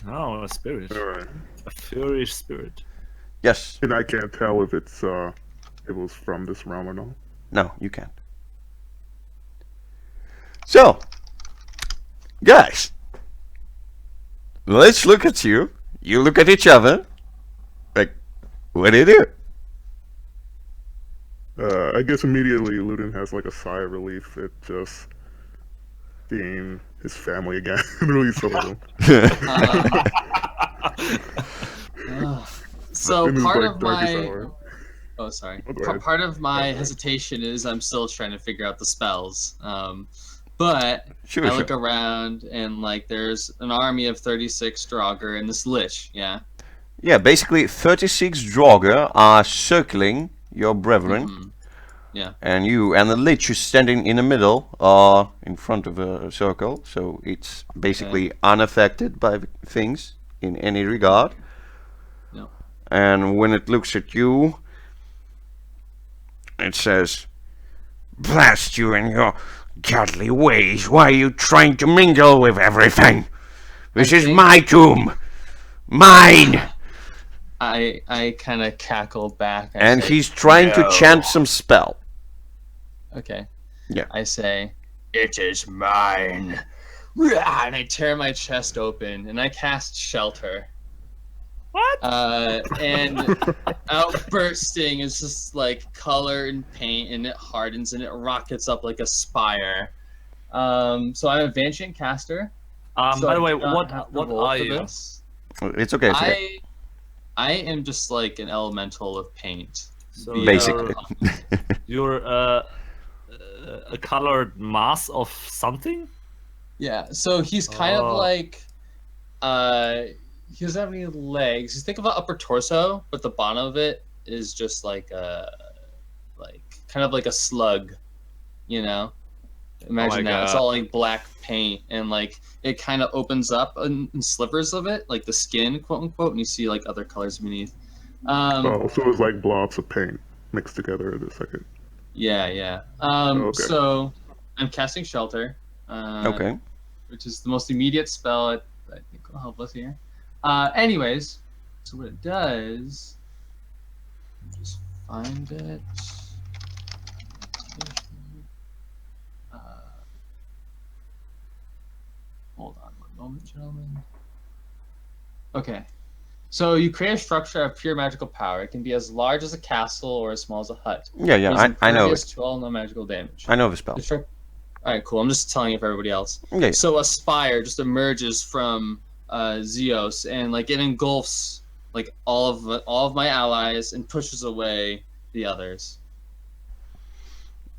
B: Oh, a spirit.
D: alright.
B: A furious spirit.
A: Yes.
D: And I can't tell if it's it was from this realm or not.
A: No, you can't. So, guys, let's look at you. You look at each other. Like, what do you do?
D: I guess immediately Luden has like a sigh of relief at just seeing his family again. Really, some of them.
C: So
D: In his,
C: part
D: like,
C: of
D: darkest
C: my
D: hour.
C: oh sorry,
D: Oh, go ahead.
C: part of my hesitation is I'm still trying to figure out the spells. But
A: Sure,
C: I look
A: sure.
C: around and like there's an army of 36 Draugr and this Lich, yeah.
A: Yeah, basically 36 Draugr are circling your brethren,
C: Mhm. Yeah.
A: and the Lich is standing in the middle, in front of a circle, so it's basically unaffected by things in any regard.
C: No.
A: and when it looks at you, it says, "Blast you and your godly ways. Why are you trying to mingle with everything? This is my tomb. Mine!"
C: I kind of cackle back.
A: And he's trying to chant some spell.
C: Okay.
A: Yeah.
C: I say, "It is mine." And I tear my chest open and I cast Shelter.
B: What?
C: And outbursting is just like color and paint, and it hardens and it rockets up like a spire. So I'm a Vanchian caster. So
B: By the
C: I
B: way,
C: do not have to
B: what
C: roll
B: are
C: for
B: you?
C: this.
A: It's okay. It's okay.
C: I am just like an elemental of paint.
B: So
A: Basically.
B: you're a colored mass of something.
C: Yeah, so he's kind of like, he doesn't have any legs. You think of an upper torso, but the bottom of it is just like kind of like a slug, you know? Imagine that. It's all like black paint, and like it kind of opens up in slivers of it, like the skin, quote unquote, and you see like other colors beneath.
D: Oh, so it's like blobs of paint mixed together in a second.
C: Yeah.
D: Okay.
C: So I'm casting Shelter.
A: Okay.
C: Which is the most immediate spell I think will help us here. Anyways, so what it does, just find it. Hold on one moment, gentlemen. Okay. So you create a structure of pure magical power. It can be as large as a castle or as small as a hut.
A: Yeah,
C: It is
A: I know
C: impervious
A: it.
C: to all no magical damage.
A: I know the spell.
C: All right, cool. I'm just telling it for everybody else.
A: Yeah.
C: So a spire just emerges from Zeos, and like it engulfs like all of my allies and pushes away the others.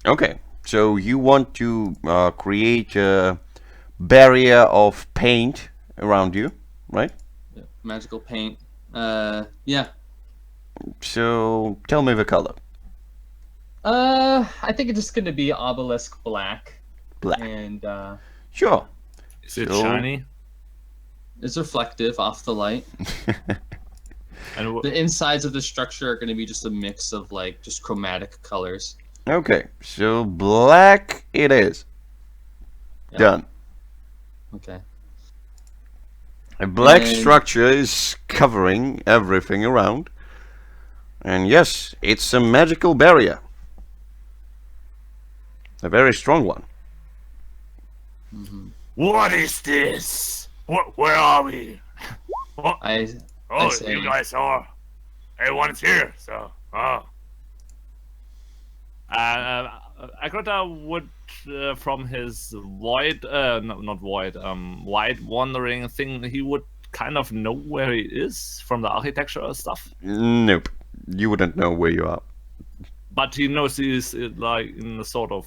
A: Okay. So you want to create a barrier of paint around you, right?
C: Yeah, magical paint. Yeah.
A: So tell me the color.
C: I think it's just gonna be obelisk black.
A: Black.
C: And
A: Sure.
B: Is it
A: So-
B: shiny?
C: it's reflective off the light.
B: And
C: The insides of the structure are going to be just a mix of like just chromatic colors.
A: Okay. So black it is.
C: Yeah.
A: Done.
C: Okay.
A: A black
C: And-
A: structure is covering everything around. And yes, it's a magical barrier. A very strong one.
F: What is this? Where are we?
C: I
F: Oh,
C: say-
F: you guys are. Everyone's here, so. Oh.
B: Aghra-Taar would, from his void, not void, wide wandering thing, he would kind of know where he is from the architecture stuff.
A: Nope. You wouldn't know where you are.
B: But he knows he's like in a sort of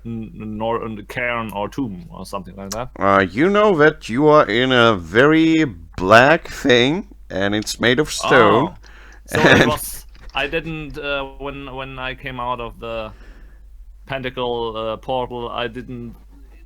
B: in the cairn or tomb or something like that.
A: You know that you are in a very black thing, and it's made of stone.
B: Oh. So it was. I didn't when I came out of the pentacle portal. I didn't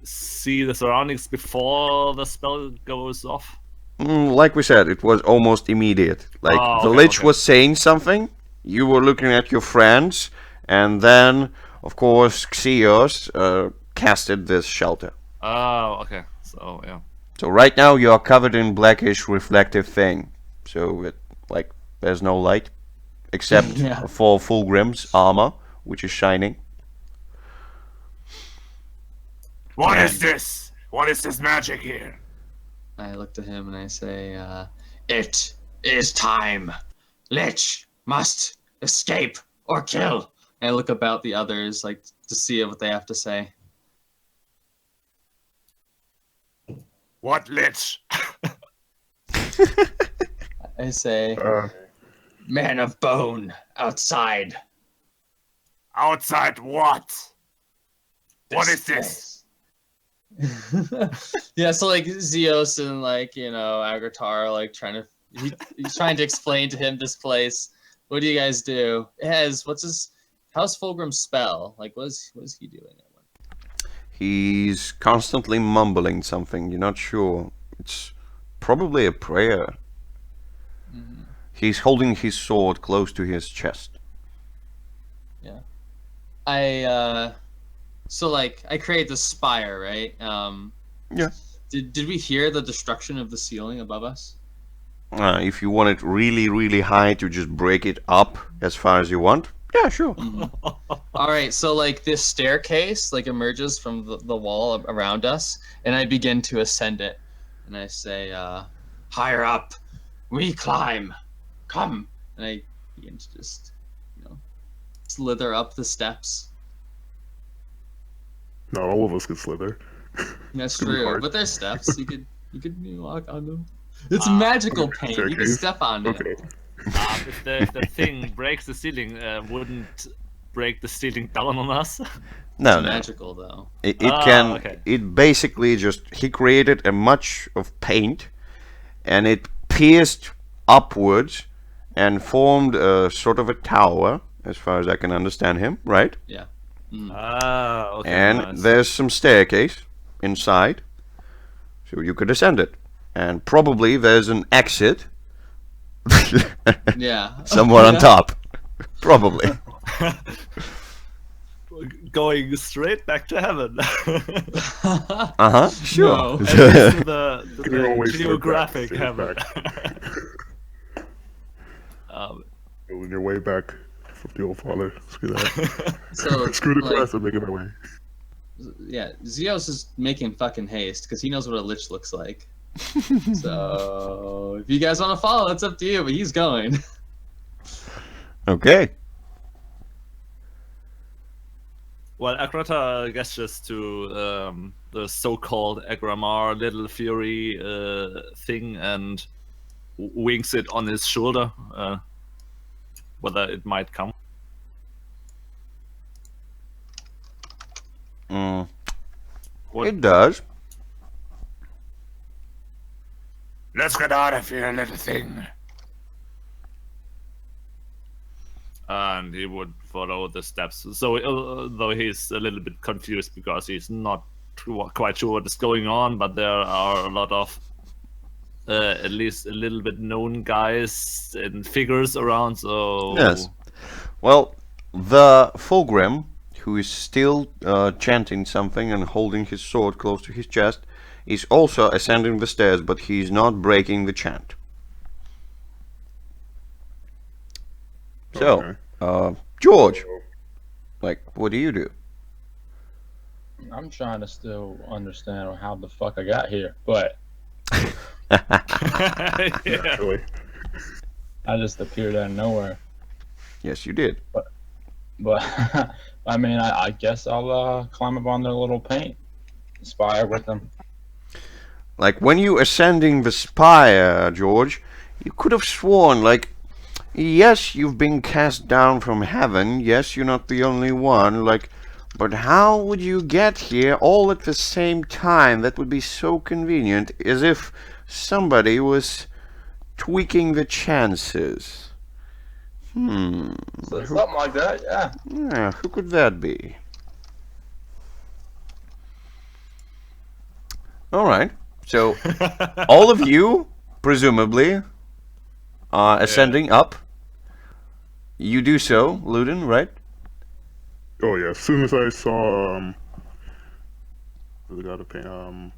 B: see the surroundings before the spell goes off.
A: Like we said, it was almost immediate. Like
B: Oh,
A: the
B: okay,
A: Lich
B: okay.
A: was saying something, you were looking at your friends, and then, of course, Xeos casted this shelter.
B: Oh, okay. So yeah.
A: So right now you are covered in blackish reflective thing. So it, like there's no light, except
C: Yeah.
A: for Fulgrim's armor, which is shining.
F: What is this? What is this magic here?
C: I look to him and I say, "It is time. Lich must escape or kill." And I look about the others, like to see what they have to say.
F: What lich?
C: I say, "Man of bone, outside."
F: Outside what? What is this?
C: Yeah, so like Zeos and like Aghra-Taar are like trying to he's trying to explain to him this place. What do you guys do? It has how's Fulgrim's spell? Like what is he doing?
A: He's constantly mumbling something. You're not sure. It's probably a prayer. He's holding his sword close to his chest.
C: So like I create the spire, right?
A: Yeah.
C: Did we hear the destruction of the ceiling above us?
A: If you want it really, really high to just break it up as far as you want, yeah, sure.
C: All right, so like this staircase like emerges from the wall around us, and I begin to ascend it, and I say, "Higher up, we climb. Come!" And I begin to just, slither up the steps.
D: No, all of us could slither.
C: That's
D: Pretty
C: true,
D: hard.
C: but there's steps. You could walk on them. It's magical paint. You can
D: Staircase?
C: step on it.
D: Okay.
B: If the thing breaks the ceiling, wouldn't break the ceiling down on us?
A: No,
C: It's
A: no.
C: magical though.
A: It
B: Ah,
A: can.
B: okay.
A: It basically just he created a much of paint, and it pierced upwards and formed a sort of a tower, as far as I can understand him, right?
C: Yeah.
B: Ah, okay.
A: And
B: nice.
A: there's some staircase inside, so you could ascend it. And probably there's an exit
C: Yeah.
A: somewhere on top. Probably.
B: Going straight back to heaven.
A: Uh-huh. Sure.
C: No.
B: At least to the
D: You're always
B: geographic
D: back,
B: heaven.
D: back. On your way back from the old father. Screw that.
C: So
D: Screw the
C: like,
D: quest. I'm making my way.
C: yeah, Zeos is making fucking haste because he knows what a lich looks like. So if you guys want to follow, it's up to you. But he's going.
A: Okay.
B: Well, Aghra-Taar gestures to the so-called Aghra-Taar little fury thing and winks it on his shoulder, whether it might come. What?
A: It does.
F: Let's get out of here, little thing.
B: And he would follow the steps. So, though he's a little bit confused because he's not quite sure what is going on, but there are a lot of at least a little bit known guys and figures around. So
A: Yes. Well, the Fulgrim, who is still chanting something and holding his sword close to his chest, is also ascending the stairs, but he's not breaking the chant. So,
D: Okay.
A: George, like, what do you do?
E: I'm trying to still understand how the fuck I got here, but
B: yeah.
D: Really?
E: I just appeared out of nowhere.
A: Yes, you did.
E: But I mean, I guess I'll climb up on their little paint spire with them.
A: Like, when you ascending the spire, George, you could have sworn, like, yes, you've been cast down from heaven, yes, you're not the only one, like, but how would you get here all at the same time? That would be so convenient, as if somebody was tweaking the chances.
E: So something like that, yeah.
A: Yeah, who could that be? Alright, so all of you, presumably, are ascending up. You do so, Ludin, right?
D: Oh yeah. As soon as I saw the guy to paint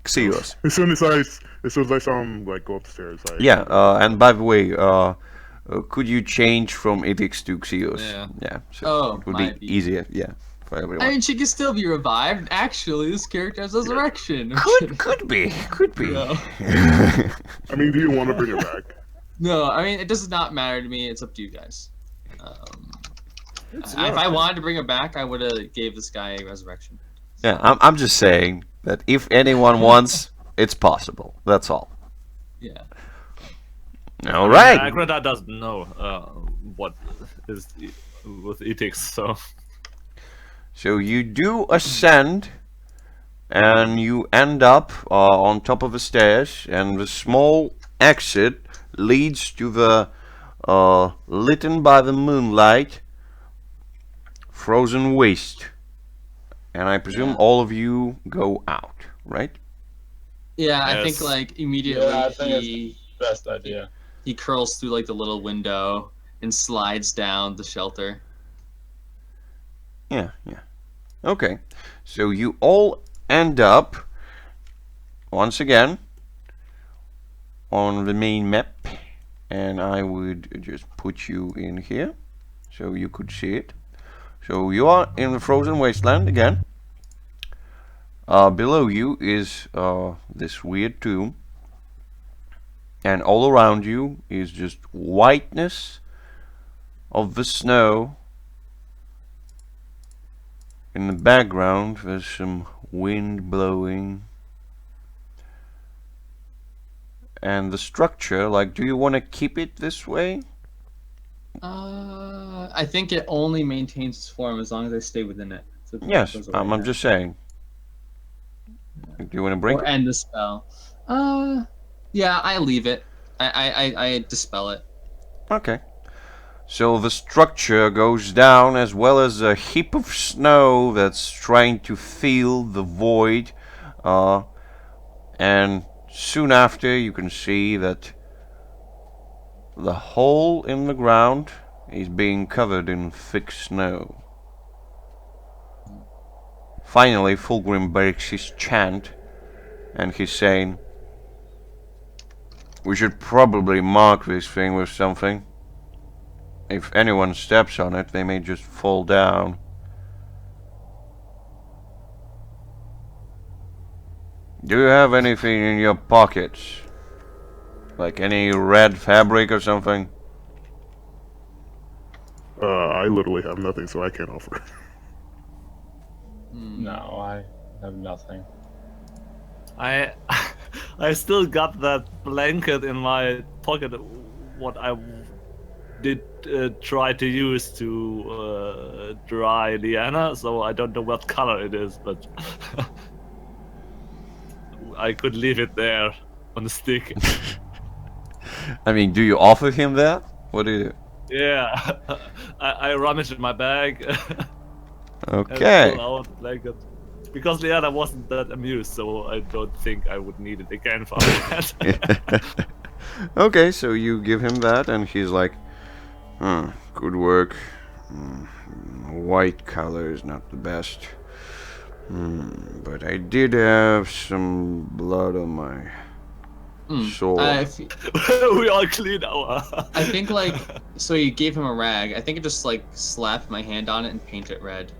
A: Xios.
D: as soon as I saw him like go upstairs,
A: Yeah, and by the way, could you change from Itix to Xios?
B: Yeah.
A: So
C: Oh,
A: it would be
C: might be.
A: easier, yeah, for everyone.
C: I mean, she can still be revived. Actually, this character has resurrection.
A: Could be.
C: No.
D: I mean, do you want to bring her back?
C: No, I mean, it does not matter to me. It's up to you guys. If I wanted to bring her back, I would have gave this guy a resurrection.
A: Yeah, I'm just saying that if anyone wants, it's possible. That's all.
C: Yeah.
A: All right.
B: Aghra-Taar doesn't know what is with ethics, so
A: So you do ascend, and you end up on top of the stairs, and the small exit leads to the lit by the moonlight frozen waste. And I presume
C: Yeah.
A: all of you go out, right?
C: Yeah, I think
B: Yes.
C: like immediately
E: Yeah, I think
C: he.
E: Best idea.
C: He curls through like the little window and slides down the shelter.
A: Yeah. Okay. So you all end up once again on the main map, and I would just put you in here so you could see it. So you are in the frozen wasteland again. Below you is this weird tomb, and all around you is just whiteness of the snow. In the background there's some wind blowing. And the structure, like, do you want to keep it this way?
C: I think it only maintains its form as long as I stay within it. So
A: Yes,
C: goes away
A: I'm
C: now.
A: just saying. Do you want to break
C: Or
A: it?
C: end the spell. Yeah, I leave it. I dispel it.
A: Okay. So the structure goes down, as well as a heap of snow that's trying to fill the void. And soon after you can see that the hole in the ground is being covered in thick snow. Finally, Fulgrim breaks his chant, and he's saying, "We should probably mark this thing with something. If anyone steps on it, they may just fall down." Do you have anything in your pockets? Like any red fabric or something?
D: I literally have nothing, so I can't offer.
E: No, I have nothing.
B: I I still got that blanket in my pocket. What I did try to use to dry Liana, so I don't know what color it is, but I could leave it there on the stick.
A: I mean, do you offer him that? What do you do?
B: Yeah, I rummaged in my bag and
A: Okay.
B: pulled out the blanket. Because Liana wasn't that amused, so I don't think I would need it again for that.
A: Okay, so you give him that, and he's like, good work. White color is not the best. But I did have some blood on my sword.
B: We all clean our.
C: I think like so you gave him a rag. I think it just like slapped my hand on it and paint it red.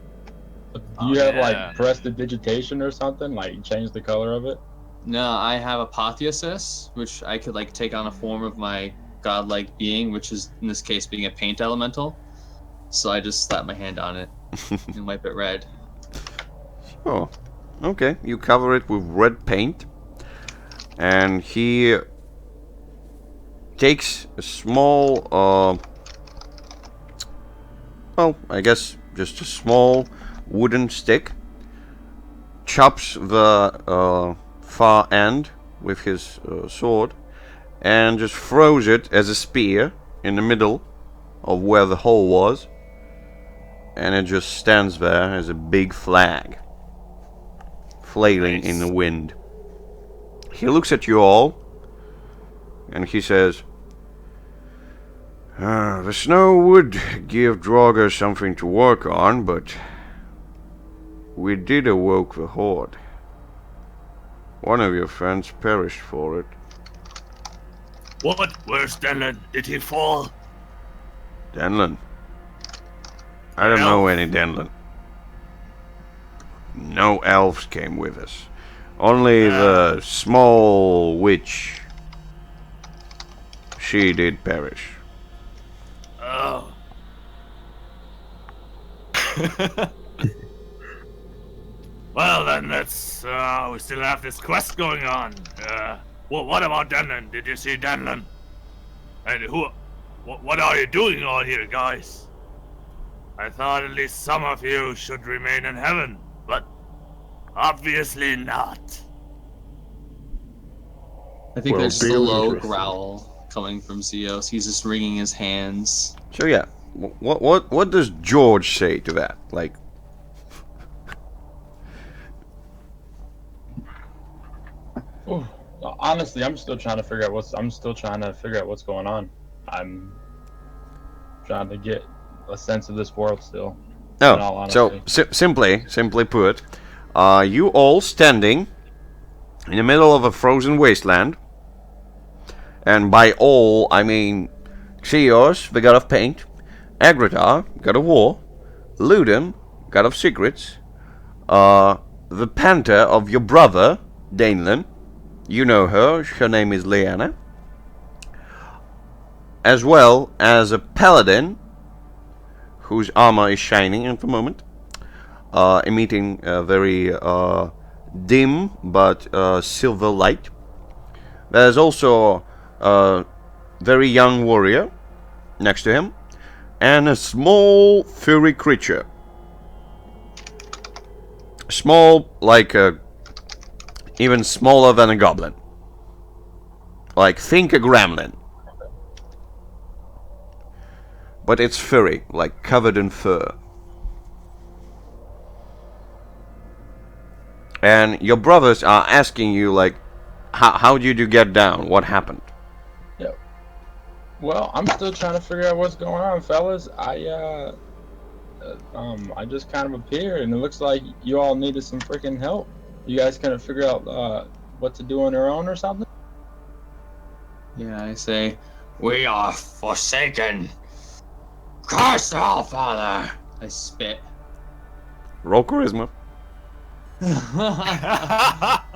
E: Do you have
B: yeah.
E: like prestidigitation or something? Like change the color of it?
C: No, I have apotheosis, which I could like take on a form of my godlike being, which is in this case being a paint elemental. So I just slap my hand on it and wipe it red.
A: Oh, okay. You cover it with red paint, and he takes a small, well, I guess just a small wooden stick, chops the far end with his sword, and just throws it as a spear in the middle of where the hole was, and it just stands there as a big flag, flailing in the wind. He looks at you all, and he says, "The snow would give Draugr something to work on, but we did awoke the horde. One of your friends perished for it."
F: What? Where's Denlin? Did he fall?
A: Denlin? I don't know any Denlin. No elves came with us. Only the small witch. She did perish.
F: Oh. Well then, let's. We still have this quest going on. What about Denlin? Did you see Denlin? And who? What are you doing all here, guys? I thought at least some of you should remain in heaven, but obviously not.
C: I think
D: Well,
C: there's just a
D: barely
C: low
D: interested.
C: growl coming from Zeos. He's just wringing his hands.
A: So yeah, what does George say to that? Like,
E: Oh, Honestly, I'm still trying to figure out what's going on. I'm trying to get a sense of this world still. In all
A: Oh,
E: honesty.
A: so simply put, you all standing in the middle of a frozen wasteland, and by all I mean Xios, the god of paint, Aghra-Taar, god of war, Luden, god of secrets, the panther of your brother, Danelan. You know her, her name is Leanna. As well as a paladin, whose armor is shining at the moment, emitting a very dim but silver light. There's also a very young warrior next to him, and a small furry creature. Small, like even smaller than a goblin. Like, think a gremlin. But it's furry, like covered in fur. And your brothers are asking you, like, how did you get down? What happened?
E: Yeah. Well, I'm still trying to figure out what's going on, fellas. I just kind of appeared, and it looks like you all needed some freaking help. You guys couldn't figure out what to do on your own or something?
C: Yeah, I say, we are forsaken. Curse all, Father! I spit.
A: Roll charisma.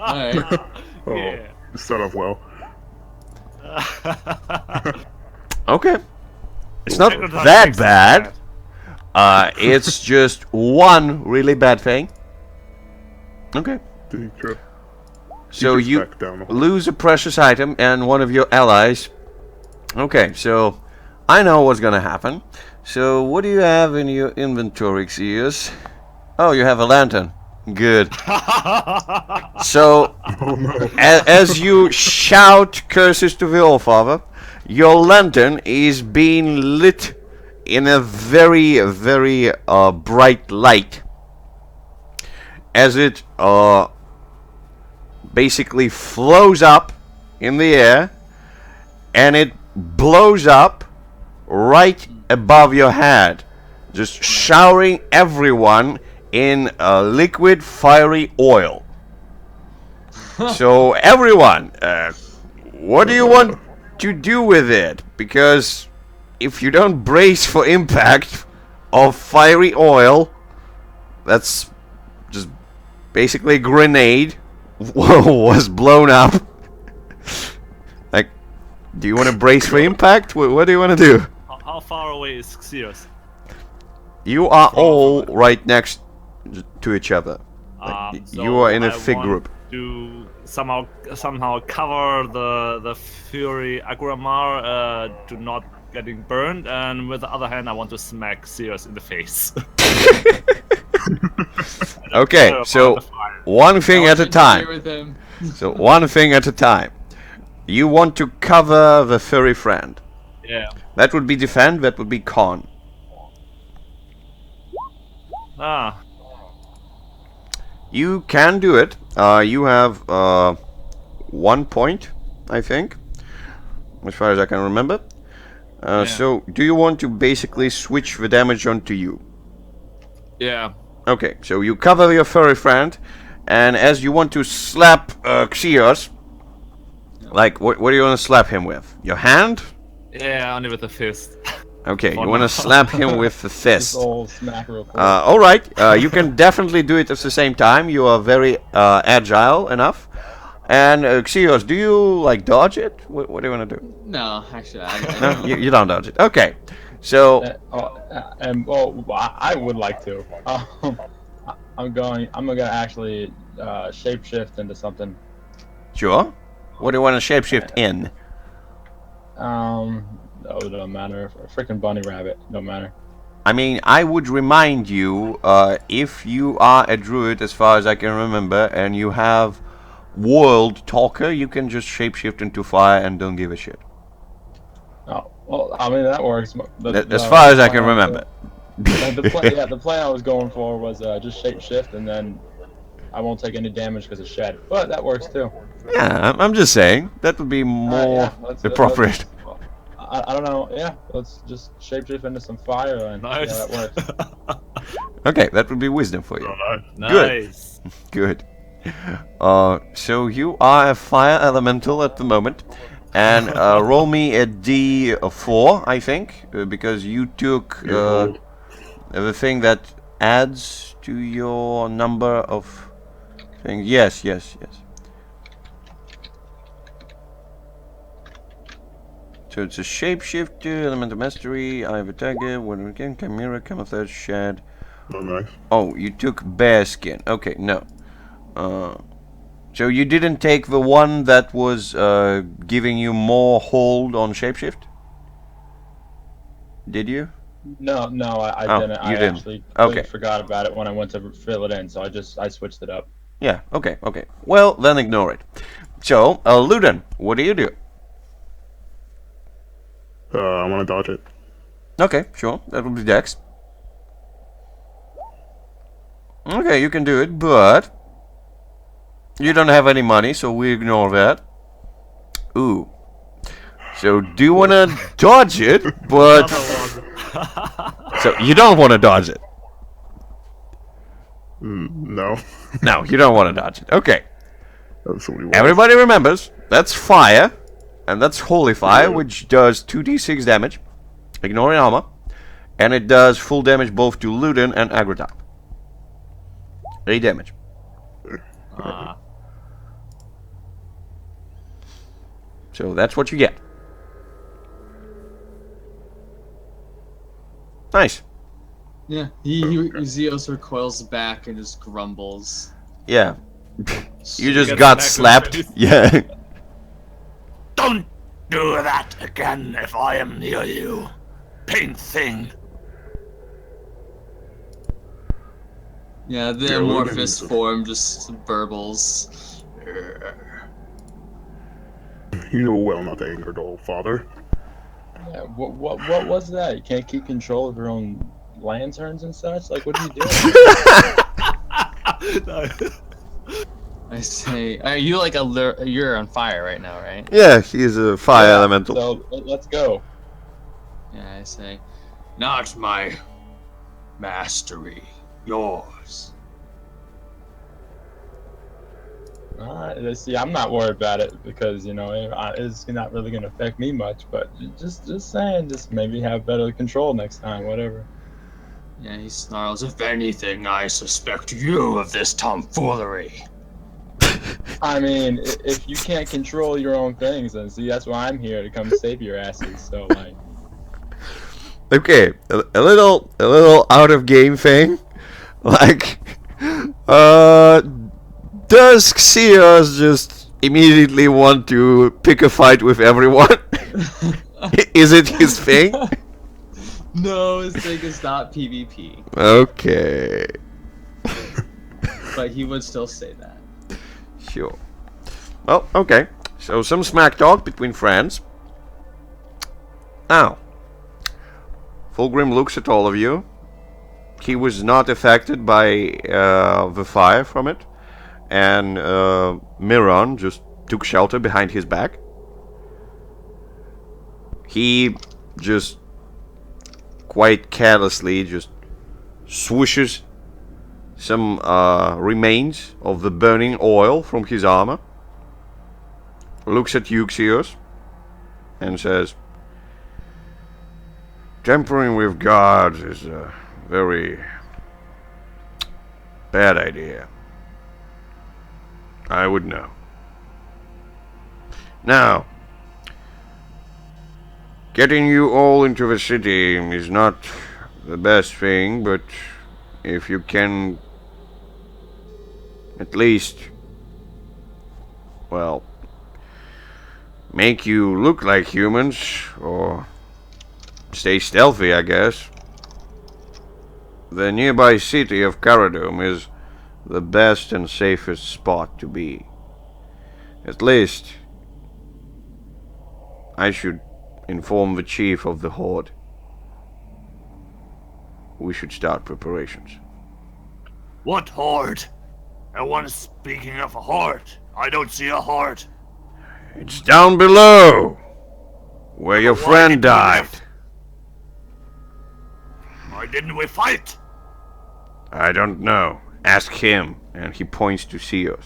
C: Alright.
D: Oh,
B: Yeah.
D: you start off well.
A: Okay. It's not
F: Aghra-Taar
A: that
F: fixes
A: bad. It's just one really bad thing. Okay.
D: True.
A: So
D: He
A: you
D: gets back down the hole.
A: lose a precious item and one of your allies. Okay, so I know what's gonna happen. So what do you have in your inventory, Xios? Oh, you have a lantern. Good. So,
D: Oh no.
A: as you shout curses to the Allfather, your lantern is being lit in a very, very bright light. As it basically flows up in the air, and it blows up right above your head, just showering everyone in liquid fiery oil. So everyone, what do you want to do with it? Because if you don't brace for impact of fiery oil, that's just basically a grenade was blown up. Like, do you want to brace for impact? What do you want to do?
B: How far away is Xios?
A: You are all right next to each other. Like,
B: So
A: you are in a
B: I
A: fig
B: want
A: group.
B: To somehow cover the fury Aghra-Taar to not getting burned, and with the other hand, I want to smack Xios in the face.
A: Okay, so one thing at a time.
C: With him.
A: So one thing at a time. You want to cover the furry friend.
B: Yeah.
A: That would be defend, that would be con.
B: Ah.
A: You can do it. You have 1 point, I think, as far as I can remember.
B: Yeah.
A: So, do you want to basically switch the damage onto you?
B: Yeah.
A: Okay, so you cover your furry friend, and as you want to slap Xios, like, what do you want to slap him with? Your hand?
B: Yeah, only with the fist.
A: Okay,
B: Oh,
A: you want
B: no.
A: to slap him with the
E: Just
A: fist.
E: old smack real quick.
A: Alright, you can definitely do it at the same time. You are very agile enough. And Xios, do you like dodge it? What do you want to do?
C: No, actually, I
A: No, you don't dodge it. Okay, so
E: I would like to. I'm gonna actually shapeshift into something.
A: sure. What do you want to shapeshift in?
E: Oh, it don't matter. A freaking bunny rabbit, don't matter.
A: I mean, I would remind you, if you are a druid, as far as I can remember, and you have world talker, you can just shapeshift into fire and don't give a shit.
E: Oh, well, I mean that works.
A: As far as I can remember.
E: The plan I was going for was just shapeshift and then I won't take any damage because of shed. But that works too.
A: Yeah, I'm just saying that would be more
E: yeah, let's-
A: appropriate.
E: I don't know. Yeah, let's just shapeshift into some fire and
B: Nice.
E: yeah, that works.
A: Okay, that would be wisdom for you.
D: Oh, nice.
B: Nice.
A: Good. So you are a fire elemental at the moment, and roll me a D4, I think, because you took the thing that adds to your number of things. Yes. So it's a shapeshifter, elemental mastery. I have a tagger. When again, chimera, camouflage, shed.
D: Oh, nice.
A: Oh, you took bear skin. Okay, no. So you didn't take the one that was giving you more hold on shapeshift? Did you?
E: No, I
A: Oh,
E: didn't.
A: you
E: I
A: didn't.
E: actually
A: Okay.
E: forgot about it when I went to fill it in, so I switched it up.
A: Yeah, okay. Well, then ignore it. So, Luden, what do you do?
D: I want to dodge it.
A: Okay, sure. That will be Dex. Okay, you can do it, but you don't have any money, so we ignore that. Ooh. So, do you want to dodge it, but... So, you don't want to dodge it.
D: No.
A: No, you don't want to dodge it. Okay.
D: That's what he wants.
A: Everybody remembers, that's fire, and that's holy fire, which does 2d6 damage, ignoring armor, and it does full damage both to Luden and Aghra-Taar. 8 damage. So that's what you get. Nice.
C: Yeah, Zeus recoils back and just grumbles.
A: Yeah. You just
B: get
A: got
B: smacked in the
A: slapped. Yeah.
F: Don't do that again if I am near you. Paint thing.
C: Yeah, the
D: Yeah,
C: amorphous
D: Logan-
C: form just burbles.
D: You know well not to anger the old father.
E: Yeah, what was that? You can't keep control of your own lanterns and such? Like, what are you doing?
C: I say, are you like you're on fire right now, right?
A: Yeah, he's a fire
E: Yeah,
A: elemental.
E: So, let's go.
C: Yeah, I say, not my mastery, yours.
E: See, I'm not worried about it because, you know, it's not really going to affect me much, but just saying, just maybe have better control next time, whatever.
C: Yeah, he snarls, if anything, I suspect you of this tomfoolery.
E: I mean, if you can't control your own things, then see, that's why I'm here to come save your asses. So, like,
A: Okay, a little out of game thing. Like, does Xeos just immediately want to pick a fight with everyone? Is it his thing?
C: No, his thing is not PvP,
A: Okay,
C: but he would still say that.
A: sure. Well, okay. So some smack talk between friends. Now, Fulgrim looks at all of you. He was not affected by the fire from it. And Miron just took shelter behind his back. He just quite carelessly just swooshes some remains of the burning oil from his armor. Looks at Euxios and says, "Tampering with gods is a very bad idea. I would know. Now, getting you all into the city is not the best thing, but if you can at least, well, make you look like humans, or stay stealthy, I guess, the nearby city of Caradum is the best and safest spot to be. At least, I should inform the chief of the Horde. We should start preparations."
F: What horde? And one speaking of a heart, I don't see a heart.
A: It's down below, where your
F: Why
A: friend
F: didn't we
A: died.
F: lift? Why didn't we fight?
A: I don't know. Ask him. And he points to Seos.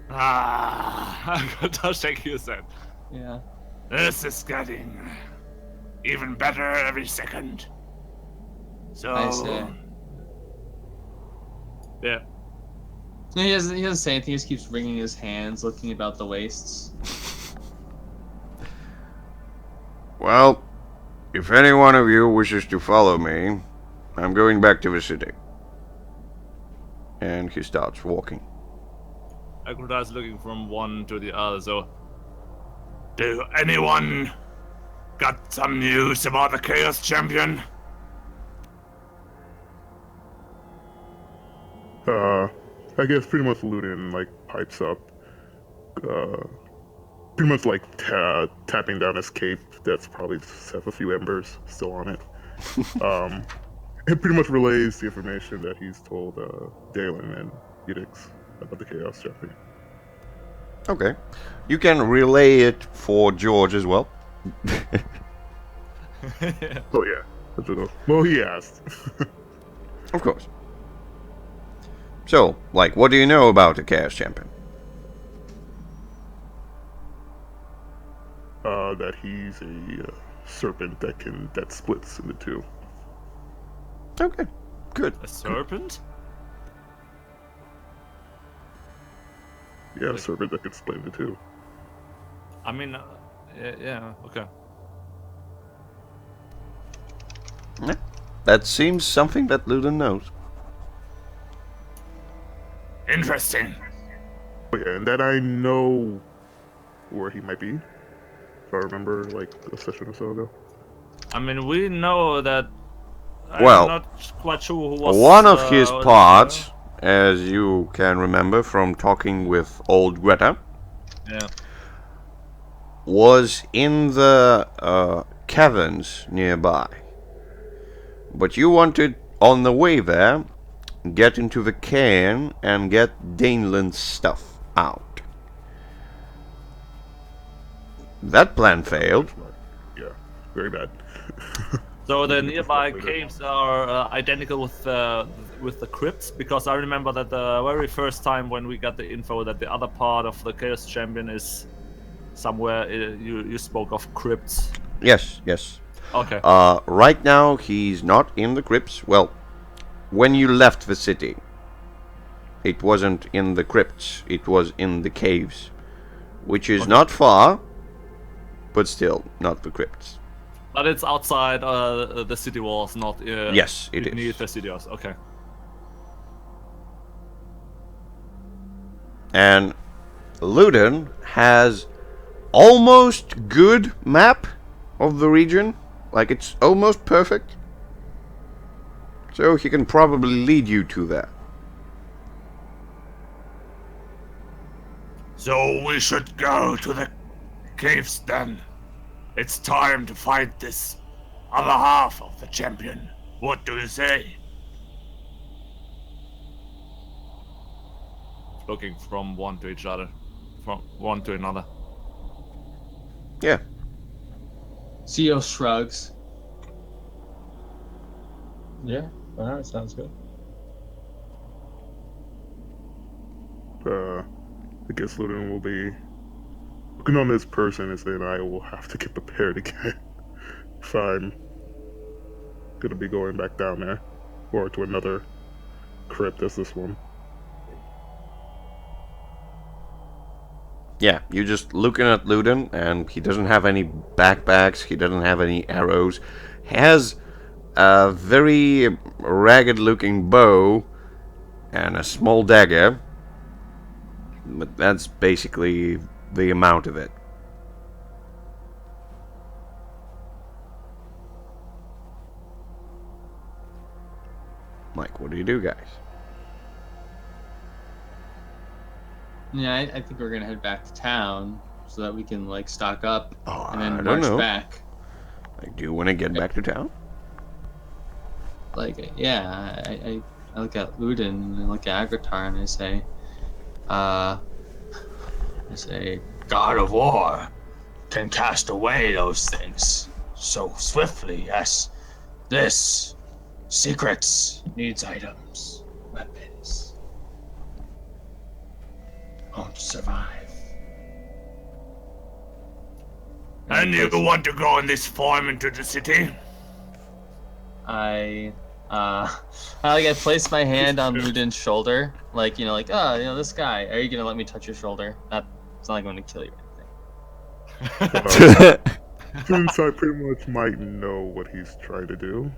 B: I'm gonna shake his head.
C: Yeah.
F: This is getting even better every second. So,
C: I see.
B: Yeah.
C: No, he doesn't say anything. He just keeps wringing his hands, looking about the wastes.
A: Well, if any one of you wishes to follow me, I'm going back to the city. And he starts walking.
B: Aghra-Taar is looking from one to the other, so
F: do anyone got some news about the Chaos Champion?
D: I guess pretty much Ludin like pipes up, pretty much like tapping down his cape. That's probably just have a few embers still on it. It pretty much relays the information that he's told Dalen and Edix about the Chaos Champion.
A: Okay. You can relay it for George as well.
D: Oh yeah, that's enough. Well, he asked.
A: Of course. So, like, what do you know about the Chaos Champion?
D: That he's a serpent that splits into two.
A: Okay, good.
B: a serpent?
D: Yeah, a serpent that can split into two.
B: I mean, yeah, okay.
A: Yeah, that seems something that Ludin knows.
F: Interesting.
D: Oh yeah, and that I know where he might be. If I remember, like a session or so ago.
B: I mean, we know that.
A: Well,
B: I'm not quite sure who was.
A: One of his
B: was-
A: parts, as you can remember from talking with old Greta,
B: Yeah.
A: was in the caverns nearby. But you wanted, on the way there, get into the cairn and get Danelin's stuff out. That plan failed.
D: Yeah, very bad.
B: So the nearby caves are identical with the crypts, because I remember that the very first time when we got the info that the other part of the Chaos Champion is somewhere, you spoke of crypts.
A: Yes, yes.
B: Okay.
A: Right now, he's not in the crypts. Well, when you left the city, it wasn't in the crypts, it was in the caves. Which is not far, but still not the crypts.
B: But it's outside the city walls, not
A: Yes, it
B: beneath
A: is.
B: the city walls. Okay.
A: And Ludin has almost good map of the region. Like, it's almost perfect. So he can probably lead you to that.
F: So we should go to the caves then. It's time to fight this other half of the champion. What do you say?
B: Looking from one to each other, from one to another.
A: Yeah.
C: Theo shrugs.
E: Yeah, alright, sounds good.
D: I guess Ludin will be looking on this person and saying, I will have to get prepared again if I'm gonna be going back down there or to another crypt as this one.
A: Yeah, you're just looking at Ludin, and he doesn't have any backpacks, he doesn't have any arrows. He has a very ragged looking bow and a small dagger, but that's basically the amount of it. Like, what do you do, guys?
C: Yeah, I think we're gonna head back to town so that we can like stock up
A: Oh,
C: and
A: I
C: then
A: don't
C: march
A: know.
C: back.
A: Like, do you want to get back to town?
C: Like, yeah, I I look at Ludin and I look at Aghra-Taar and I say,
F: God of War can cast away those things so swiftly. Yes, this secrets needs items, weapons. Won't survive. And you want to go in this form into the city?
C: I place my hand on Ludin's shoulder, like this guy. Are you gonna let me touch your shoulder? It's not going to kill you or anything.
D: Since I pretty much might know what he's trying to do.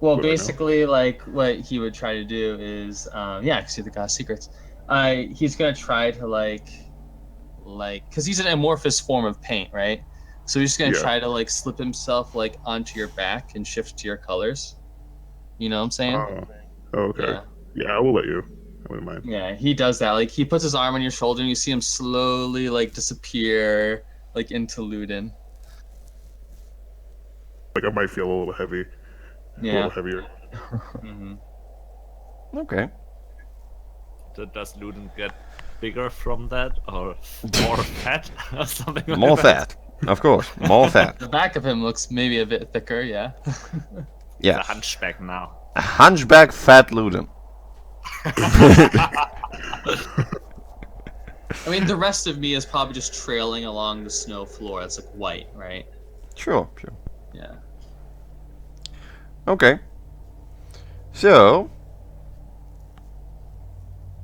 C: Well,
D: What I know.
C: basically, like what he would try to do is, because you're the god of secrets. He's gonna try to like, because he's an amorphous form of paint, right? So he's just gonna
D: Yeah.
C: try to like slip himself like onto your back and shift to your colors. You know what I'm saying?
D: Okay.
C: Yeah.
D: Yeah, I will let you. I wouldn't mind.
C: Yeah, he does that. Like he puts his arm on your shoulder and you see him slowly like disappear like into Ludin.
D: Like I might feel a little heavy. A
C: Yeah.
D: little heavier.
C: hmm
A: Okay.
B: Does Ludin get bigger from that, or more fat, or something like
A: More
B: that?
A: fat. Of course. More fat.
C: The back of him looks maybe a bit thicker. Yeah.
B: The
A: Yeah.
B: hunchback now.
A: A hunchback fat Ludin.
C: I mean, the rest of me is probably just trailing along the snow floor. That's like white, right?
A: Sure.
C: Yeah.
A: Okay. So,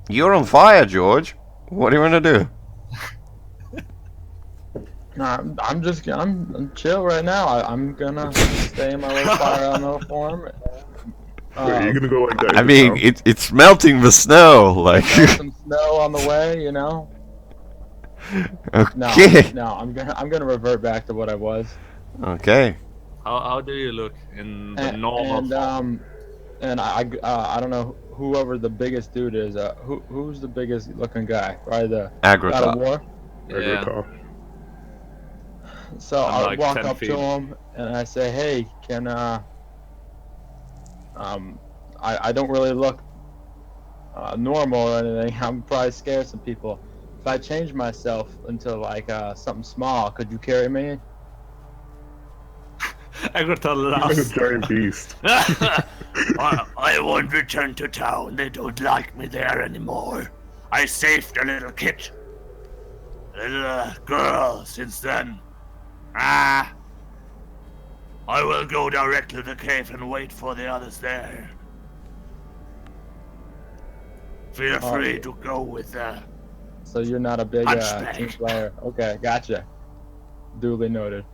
A: you're on fire, George. What do you want to do?
E: Nah, I'm chill right now. I'm gonna stay in my little fire on form.
D: Wait, you're gonna go like that?
A: I mean, it's melting the snow, like.
E: Some snow on the way, you know. No,
A: Okay.
E: no, I'm gonna revert back to what I was.
A: Okay.
B: How do you look in the normal
E: And
B: form?
E: and I don't know whoever the biggest dude is. Who's the biggest looking guy? Probably the God of
A: Aghra-Taar.
E: War.
B: Yeah.
E: So
B: I'm
E: I
B: like
E: walk
B: 10
E: up
B: feet.
E: to him and I say, "Hey, can I don't really look normal or anything. I'm probably scared some people. If I change myself into like something small, could you carry me?"
B: Aghra-Taar
D: He's like a
B: laughs.
D: giant beast.
F: I won't return to town. They don't like me there anymore. I saved a little kid. A little girl since then. I will go directly to the cave and wait for the others there. Feel free to go with
E: So you're not a big
F: Hunchback.
E: team player. Okay, gotcha. Duly noted.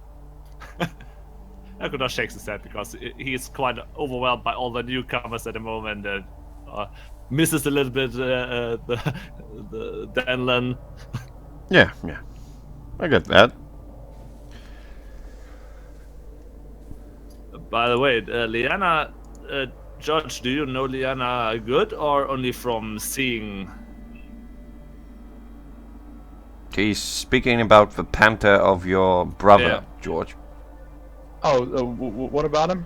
B: Aghra-Taar shakes his head because he is quite overwhelmed by all the newcomers at the moment and misses a little bit the Danlan.
A: Yeah. I get that.
B: By the way, Liana, Judge, do you know Liana good or only from seeing?
A: He's speaking about the panther of your brother,
B: Yeah.
A: George.
E: Oh, what about him?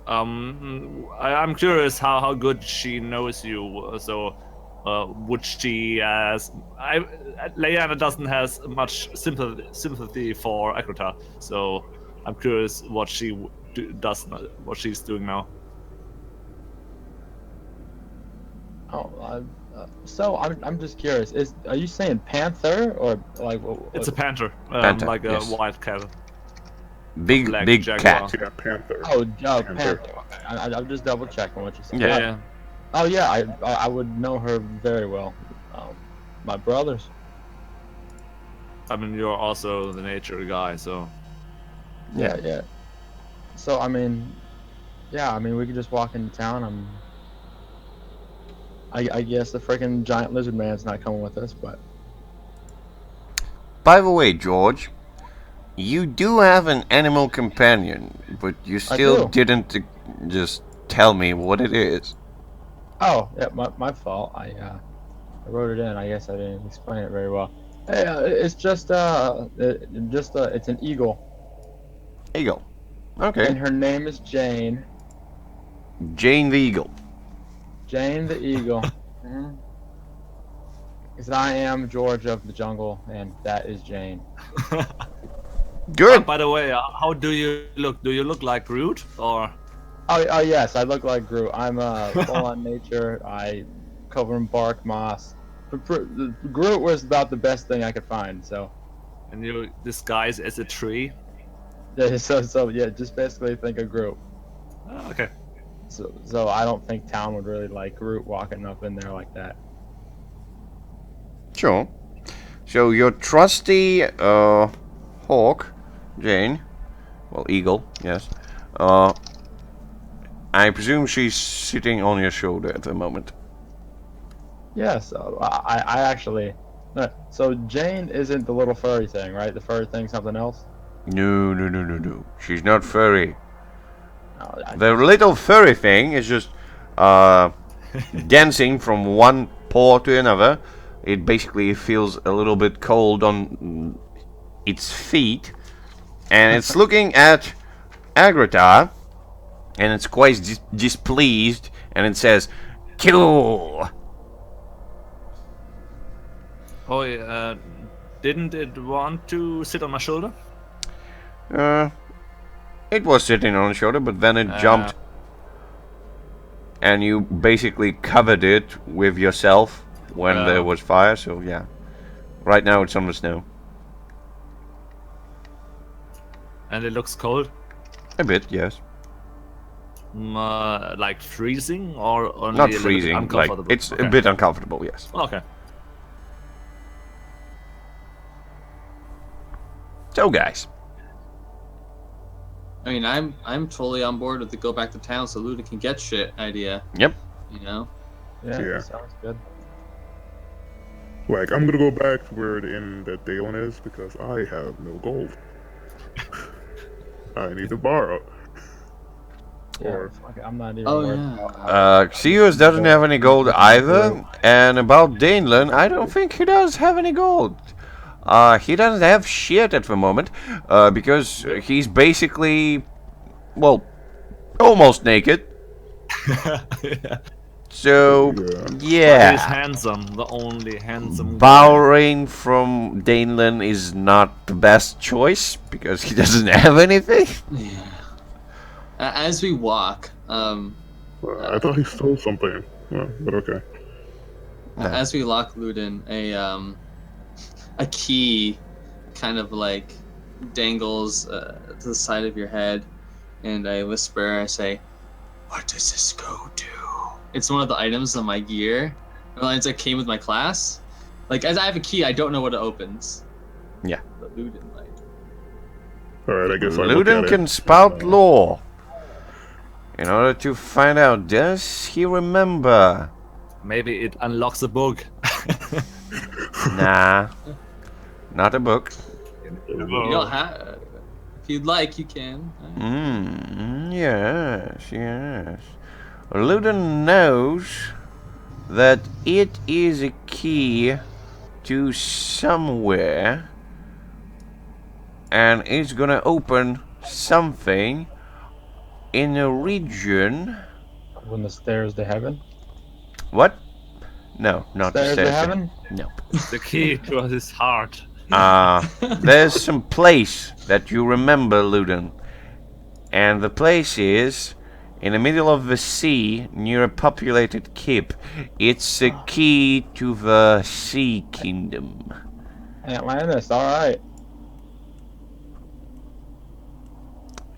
B: I'm curious how good she knows you. So, would she? Liana doesn't has much sympathy for Aghra-Taar, so I'm curious what she what she's doing now.
E: Oh, so I'm just curious. Are you saying panther or like?
B: It's a panther,
A: Panther,
B: like a
A: yes.
B: wild cat.
A: Big
B: Black
A: big
B: jaguar.
A: cat.
D: Yeah, panther.
E: Oh,
D: Panther.
E: panther. Okay. I'm just double checking what you said.
A: Yeah.
B: Yeah.
E: Oh yeah, I would know her very well. My brothers.
B: I mean, you're also the nature guy, so
E: Yeah. So I mean, we could just walk into town. I guess the freaking giant lizard man's not coming with us, but
A: By the way, George, you do have an animal companion, but you still
E: do.
A: didn't just tell me what it is.
E: oh yeah, my fault. I wrote it in. I guess I didn't explain it very well. Hey, it's just it's an eagle,
A: Eagle.
E: and
A: Okay.
E: her name is Jane.
A: Jane the Eagle.
E: Jane the Eagle. Because I am George of the jungle, and that is Jane.
A: Good.
B: By the way, how do you look? Do you look like Groot or?
E: Oh yes, I look like Groot. I'm full on nature. I cover in bark, moss. Groot was about the best thing I could find. So.
B: And you disguise as a tree.
E: Yeah. So yeah, just basically think of Groot.
B: Oh, okay.
E: So I don't think Town would really like Groot walking up in there like that.
A: Sure. So your trusty hawk, Jane, well, eagle, yes. I presume she's sitting on your shoulder at the moment.
E: Yeah. So I actually. So Jane isn't the little furry thing, right? The furry thing's something else.
A: No. She's not furry.
E: No,
A: The little furry thing is just dancing from one paw to another. It basically feels a little bit cold on its feet, and it's looking at Aghra-Taar, and it's quite displeased, and it says, "Kill."
B: Oh, didn't it want to sit on my shoulder?
A: It was sitting on the shoulder, but then it jumped, and you basically covered it with yourself when there was fire. So yeah, right now it's on the snow.
B: And it looks cold.
A: A bit, yes.
B: Like freezing or only
A: Not
B: a little bit
A: freezing. Like
B: uncomfortable?
A: it's
B: Okay.
A: a bit uncomfortable. Yes.
B: Okay.
A: So guys,
C: I mean, I'm totally on board with the go back to town so Luda can get shit idea.
A: yep.
C: You know?
D: Yeah.
E: Sounds good.
D: Like, I'm gonna go back to where the inn that Dalen is because I have no gold. I need to borrow.
E: Yeah,
D: Or
E: fuck it, I'm not even
C: Oh,
E: worried
C: yeah.
E: about how-
A: Sears doesn't have any gold either, and about Danelan, I don't think he does have any gold. He doesn't have shit at the moment, because he's basically, well, almost naked.
B: Yeah.
A: So,
D: Yeah.
B: He's
A: yeah.
B: handsome, the only handsome guy.
A: Borrowing from Danelan is not the best choice, because he doesn't have anything.
C: Yeah. As we walk,
D: I thought he stole something. Well, but okay.
C: as we lock Ludin, a key kind of like dangles to the side of your head, and I whisper, I say, "What does this go to?" It's one of the items on my gear. It came with my class. Like, as I have a key, I don't know what it opens.
A: Yeah.
C: But Ludin might.
D: Alright, I guess I look
A: Luden
D: at
A: can
D: it.
A: spout lore in order to find out, does he remember?
B: Maybe it unlocks a book.
A: Nah. Not a book.
C: You don't have. If you'd like, you can.
A: Yes. Luden knows that it is a key to somewhere, and it's gonna open something in a region.
E: When the stairs to heaven.
A: What? No, not the
E: Stairs to
A: stairs.
E: heaven.
A: No.
B: The key to his heart.
A: There's some place that you remember, Luden. And the place is in the middle of the sea near a populated keep. It's a key to the Sea Kingdom.
E: Atlantis. All right.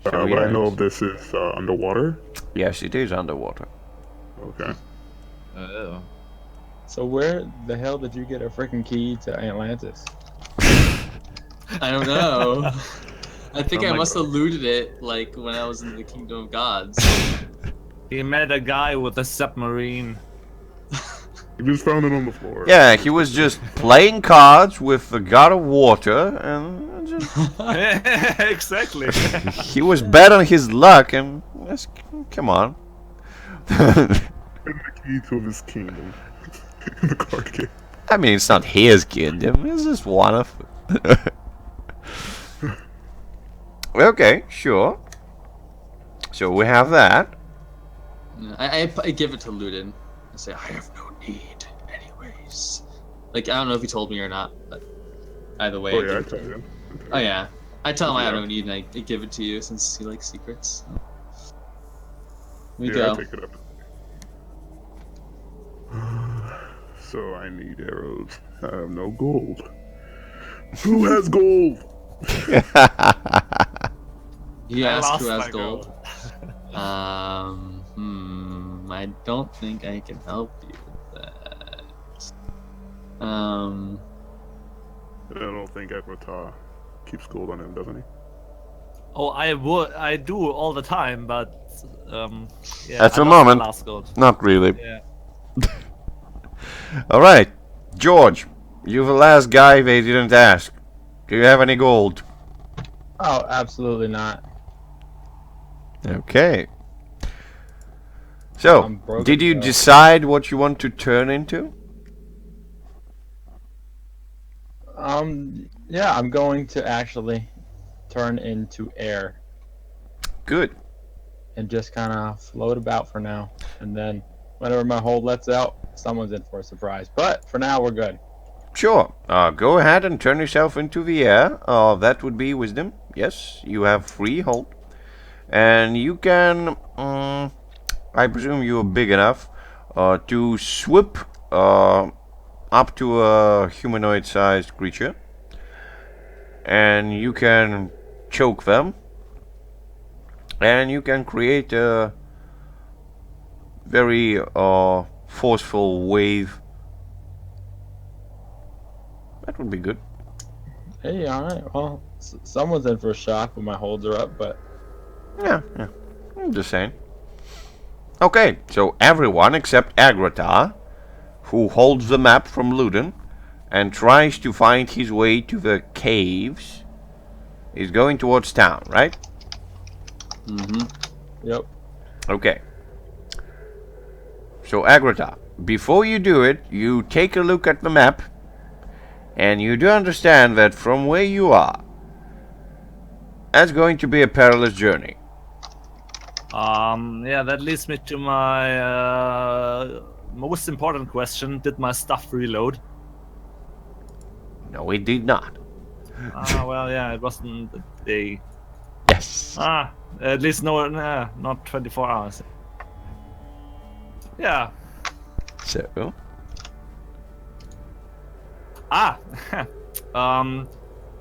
A: So,
D: But I
A: yes.
D: know if this is underwater.
A: Yes, it is underwater.
D: Okay.
B: Oh.
E: So where the hell did you get a freaking key to Atlantis?
C: I don't know. I think
B: Oh
C: I
B: my
C: must have looted it, like, when I was in the Kingdom of Gods.
B: He met a guy with a submarine.
D: You just found it on the floor.
A: Yeah, he was just playing cards with the god of water, and just
B: Exactly.
A: he was bad on his luck, and come on.
D: And the key to his kingdom. In the card game.
A: I mean, it's not his kingdom, it's just one of. Okay, sure. So we have that.
C: I give it to Ludin. I say, I have no need, anyways. Like, I don't know if he told me or not, but either way.
D: Oh yeah, I tell him.
C: Oh yeah. I tell him I have
D: Yeah.
C: no need, and I give it to you since he likes secrets. So. We
D: Yeah,
C: go.
D: I take it up. So I need arrows. I have no gold. Who has gold?
C: You
B: I
C: ask
B: lost
C: who has
B: my
C: gold. I don't think I can help you with that.
D: I don't think Aghra-Taar keeps gold on him, doesn't he?
B: Oh, I do all the time, but yeah.
A: At
B: I
A: the
B: lost my
A: moment.
B: last gold.
A: Not really.
B: Yeah.
A: All right, George, you're the last guy they didn't ask. Do you have any gold?
E: Oh, absolutely not.
A: Okay. So,
E: I'm broke
A: did
E: as
A: you
E: hell.
A: decide what you want to turn into?
E: Yeah, I'm going to actually turn into air
A: Good.
E: and just kind of float about for now. And then whenever my hold lets out, someone's in for a surprise. But for now, we're good.
A: Sure. Go ahead and turn yourself into the air. That would be wisdom. Yes, you have free hold. And you can, I presume you're big enough to swoop up to a humanoid-sized creature. And you can choke them. And you can create a very forceful wave. That would be good.
E: Hey, alright. Well, someone's in for a shock when my holds are up, but
A: Yeah. I'm just saying. Okay, so everyone except Aghra-Taar, who holds the map from Ludin and tries to find his way to the caves, is going towards town, right?
E: yep.
A: Okay. So Aghra-Taar, before you do it, you take a look at the map, and you do understand that from where you are, that's going to be a perilous journey.
B: Yeah, that leads me to my most important question: did my stuff reload?
A: No, it did not.
B: Well, yeah, it wasn't a day.
A: Yes.
B: At least not 24 hours. Yeah.
A: So,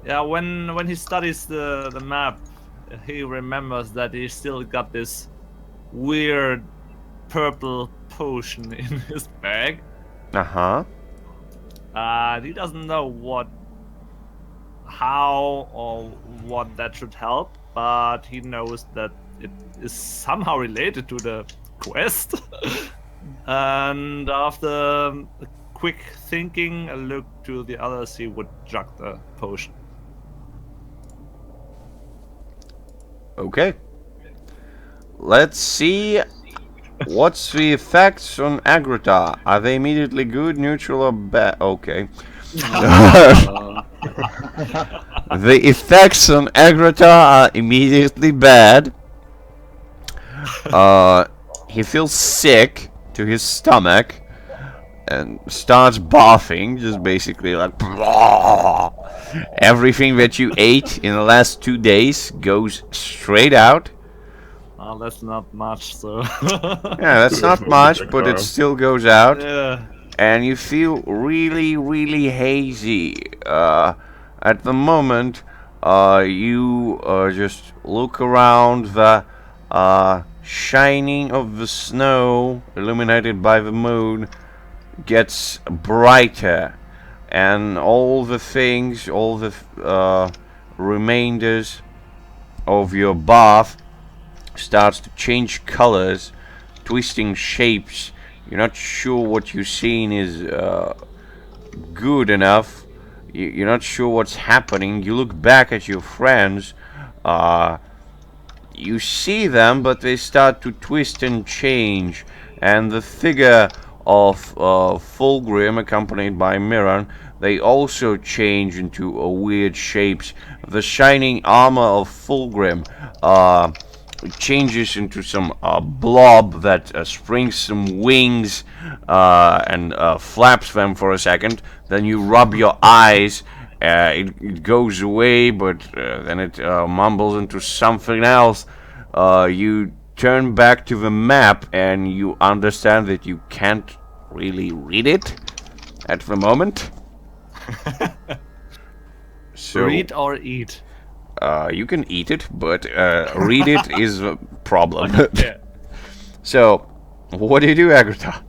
B: Yeah. When he studies the map, he remembers that he still got this weird purple potion in his bag.
A: uh-huh.
B: He doesn't know how or what that should help, but he knows that it is somehow related to the quest. And after a quick thinking, a look to the others, he would chug the potion.
A: Okay. Let's see. What's the effects on Aghra-Taar? Are they immediately good, neutral, or bad? Okay. The effects on Aghra-Taar are immediately bad. He feels sick to his stomach and starts barfing, just basically like everything that you ate in the last 2 days goes straight out.
B: Well, that's not much, so.
A: Yeah, that's not much, but it still goes out.
B: Yeah.
A: And you feel really, really hazy. At the moment, you just look around. The shining of the snow, illuminated by the moon, gets brighter, and all the things, all the remainders of your bath starts to change colors, twisting shapes. You're not sure what you're seeing is good enough. You're not sure what's happening. You look back at your friends. You see them, but they start to twist and change. And the figure of Fulgrim, accompanied by Miran, they also change into weird shapes. The shining armor of Fulgrim it changes into some blob that springs some wings and flaps them for a second. Then you rub your eyes. It goes away, but then it mumbles into something else. You turn back to the map and you understand that you can't really read it at the moment. So,
B: Read or eat?
A: you can eat it, but read it is a problem.
B: Yeah.
A: So, what do you do, Aghra-Taar?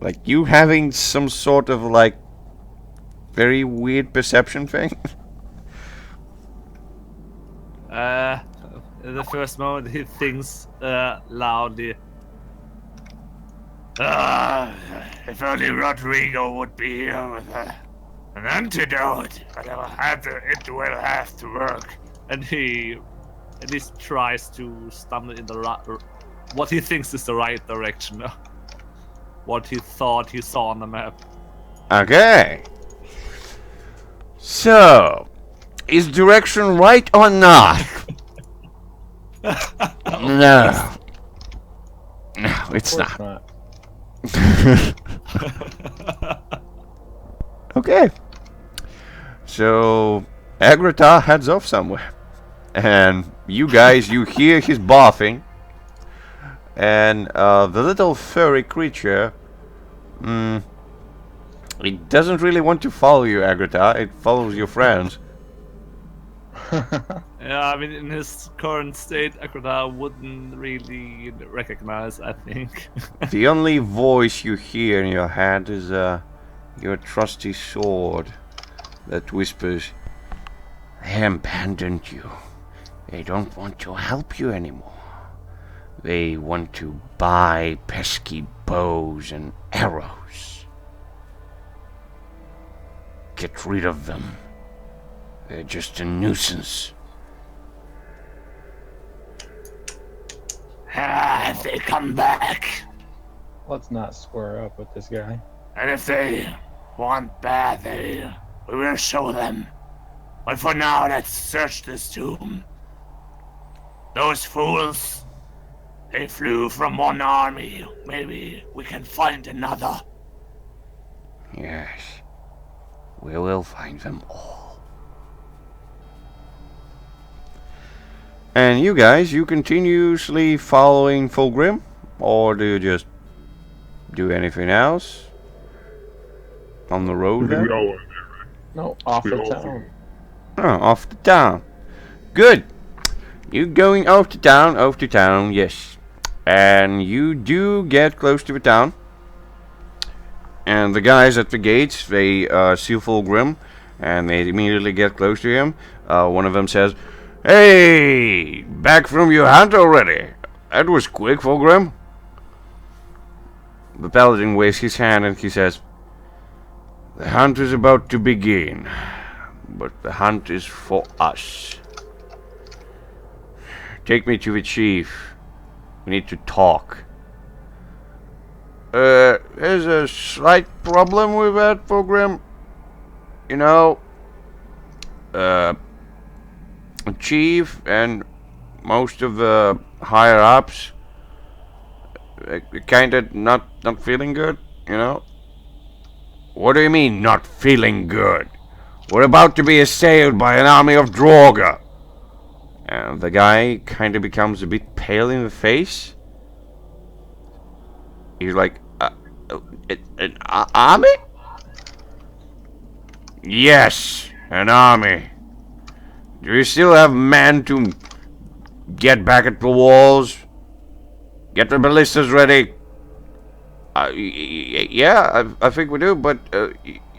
A: Like, you having some sort of, like, very weird perception thing?
B: In the first moment, he thinks loudly.
F: If only Rodrigo would be here with an antidote, but it will have to work.
B: And he at least tries to stumble in the what he thinks is the right direction. What he thought he saw on the map.
A: Okay. So, is direction right or not? No. No, it's
E: Of course
A: not.
E: not.
A: Okay. So, Aghra-Taar heads off somewhere. And you guys, you hear his barfing. And the little furry creature, it doesn't really want to follow you, Aghra-Taar. It follows your friends.
B: Yeah, I mean, in his current state, Aghra-Taar wouldn't really recognize, I think.
A: The only voice you hear in your head is your trusty sword that whispers, "They abandoned you. They don't want to help you anymore. They want to buy pesky bows and arrows. Get rid of them. They're just a nuisance."
F: If they come back,
E: Let's not square up with this guy.
F: and if they want bad, we will show them. But for now, let's search this tomb. Those fools, they flew from one army. Maybe we can find another.
A: Yes, we will find them all. And you guys, you continuously following Fulgrim? Or do you just do anything else? On the road
D: We
A: there?
D: all went there, right?
E: No, off
D: We
E: the
D: all
E: town.
A: Oh, off the town. Good. You going off to town, yes. And you do get close to the town. And the guys at the gates, they see Fulgrim, and they immediately get close to him. One of them says, "Hey, back from your hunt already? That was quick, Fulgrim." The paladin waves his hand and he says, "The hunt is about to begin, but the hunt is for us. Take me to the chief. We need to talk." There's a slight problem with that program. You know, chief and most of the higher ups kinda not feeling good, you know? What do you mean, not feeling good? We're about to be assailed by an army of Draugr. And the guy kinda becomes a bit pale in the face. He's like, an army? Yes, an army. Do you still have men to get back at the walls? Get the ballistas ready. Yeah, I think we do, but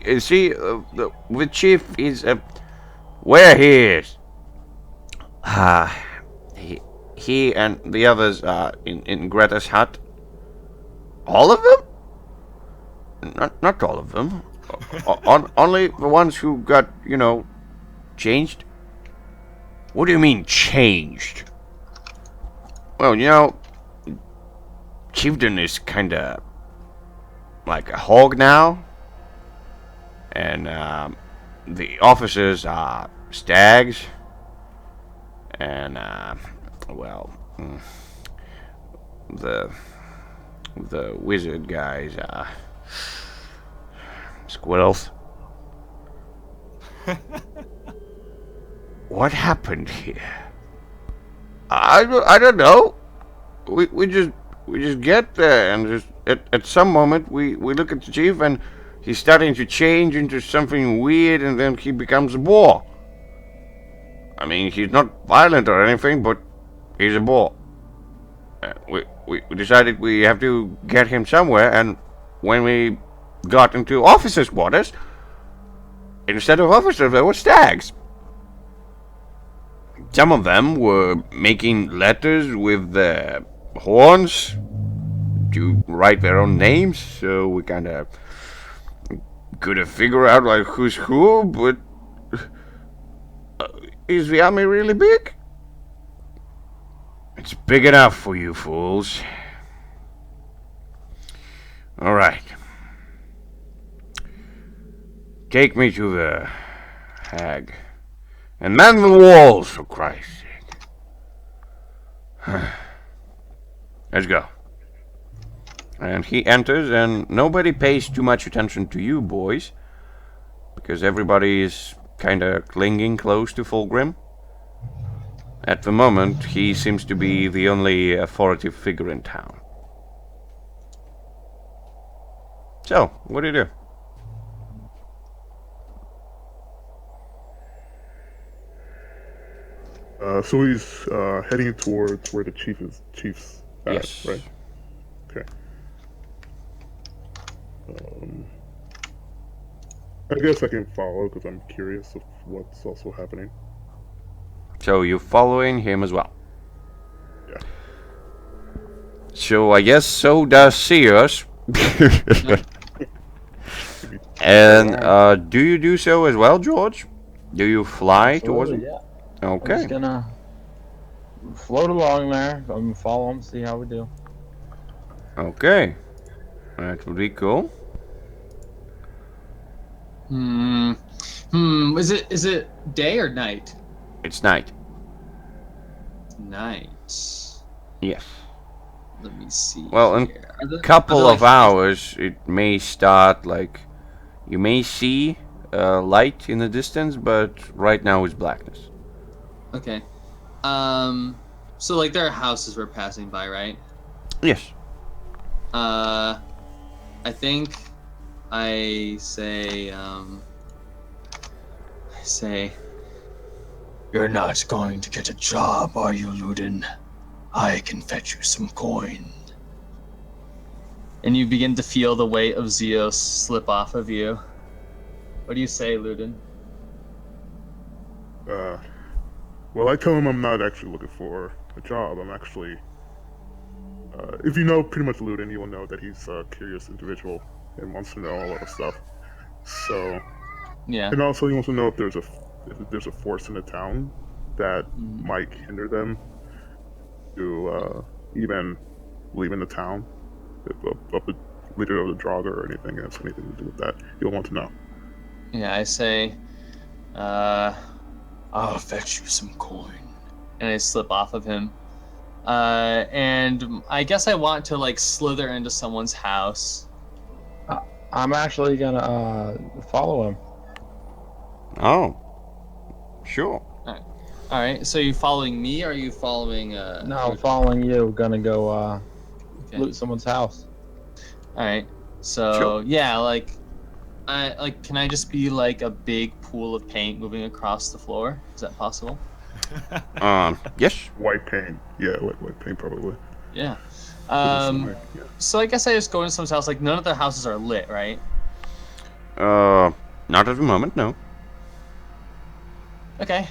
A: you see, the chief is where he is. He and the others are in Greta's hut. All of them? Not all of them. Only the ones who got, you know, changed. What do you mean changed? Well, you know, Chieftain is kinda like a hog now, and the officers are stags, and well, the wizard guys, squirrels. What happened here? I don't know. We just get there and just at some moment we look at the chief and he's starting to change into something weird and then he becomes a boar. I mean, he's not violent or anything, but he's a boar. We decided we have to get him somewhere, and when we got into officers' quarters, instead of officers there were stags. Some of them were making letters with their horns to write their own names, so we kind of couldn't figure out like who's who. But is the army really big? It's big enough for you fools. All right, take me to the hag. And man the walls, for Christ's sake. Let's go. And he enters, and nobody pays too much attention to you boys, because everybody is kind of clinging close to Fulgrim. At the moment, he seems to be the only authoritative figure in town. So, what do you do?
D: So he's heading towards where the chief's at,
A: Yes.
D: right? Okay. I guess I can follow because I'm curious of what's also happening.
A: So you're following him as well.
D: Yeah.
A: So I guess so does Sears. And do you do so as well, George? Do you fly towards him?
E: Yeah. I'm
A: Okay.
E: just gonna float along there. I'm gonna follow him, see how we do.
A: Okay. That would be cool.
C: Is it day or night?
A: It's night.
C: Night.
A: Yes.
C: Let me see.
A: Well, in
C: here.
A: a couple
C: are there,
A: of hours, it may start like you may see light in the distance, but right now it's blackness.
C: Okay. So like there are houses we're passing by, right?
A: Yes.
C: I think I say
G: You're not going to get a job, are you, Ludin? I can fetch you some coin.
C: and you begin to feel the weight of Zeos slip off of you. What do you say, Ludin?
D: Well, I tell him I'm not actually looking for a job. I'm actually, if you know pretty much Ludin, you will know that he's a curious individual and wants to know a lot of stuff. So,
C: Yeah.
D: and also he wants to know if there's a force in the town that might hinder them to even leaving the town. Of the leader of the Draugr or anything that has anything to do with that. You'll want to know.
C: Yeah, I say,
G: I'll fetch you some coin.
C: and I slip off of him. And I guess I want to like slither into someone's house.
E: I'm actually gonna follow him.
A: Oh. Sure.
C: All right. So you following me, or are you following?
E: No, I'm following you. Gonna go
C: Okay.
E: loot someone's house.
C: All right. So
A: Sure.
C: yeah, like, can I just be like a big pool of paint moving across the floor? Is that possible?
A: Yes.
D: White paint. Yeah, white paint probably.
C: Yeah.
D: Yeah.
C: So I guess I just go into someone's house. Like none of their houses are lit, right?
A: Not at the moment, no.
C: Okay.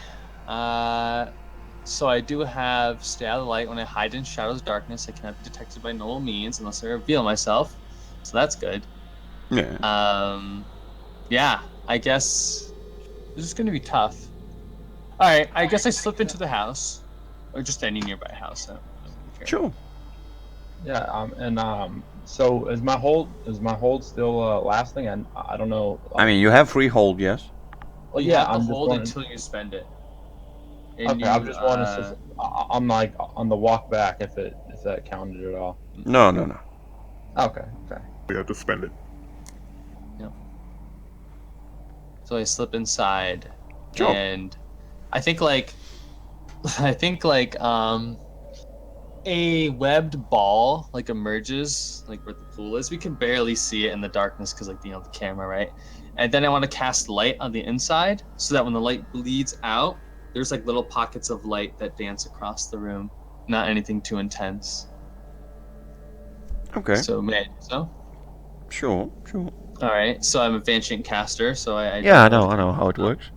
C: So I do have stay out of the light. When I hide in shadows, darkness, I cannot be detected by normal means unless I reveal myself. So that's good.
A: Yeah.
C: Yeah. I guess this is gonna be tough. All right. I guess I slip into the house, or just any nearby house. I don't really care.
A: Sure.
E: Yeah. So is my hold still lasting? And I don't know.
A: I mean, you have free hold, yes.
E: Well,
C: You
E: yeah.
C: have to
E: I'm just
C: hold
E: wondering-
C: until you spend it. And
E: Okay, I just wanted to. I'm like on the walk back if that counted at all.
A: No, no, no.
E: Okay.
D: We have to spend it.
C: So I slip inside,
A: Sure.
C: and I think like a webbed ball like emerges like where the pool is. We can barely see it in the darkness because like the camera, right? And then I want to cast light on the inside so that when the light bleeds out, there's like little pockets of light that dance across the room. Not anything too intense.
A: Okay.
C: So may I do so?
A: Sure.
C: All right. So I'm a Vanchant caster, so I
A: Yeah, I
C: don't
A: know how it works.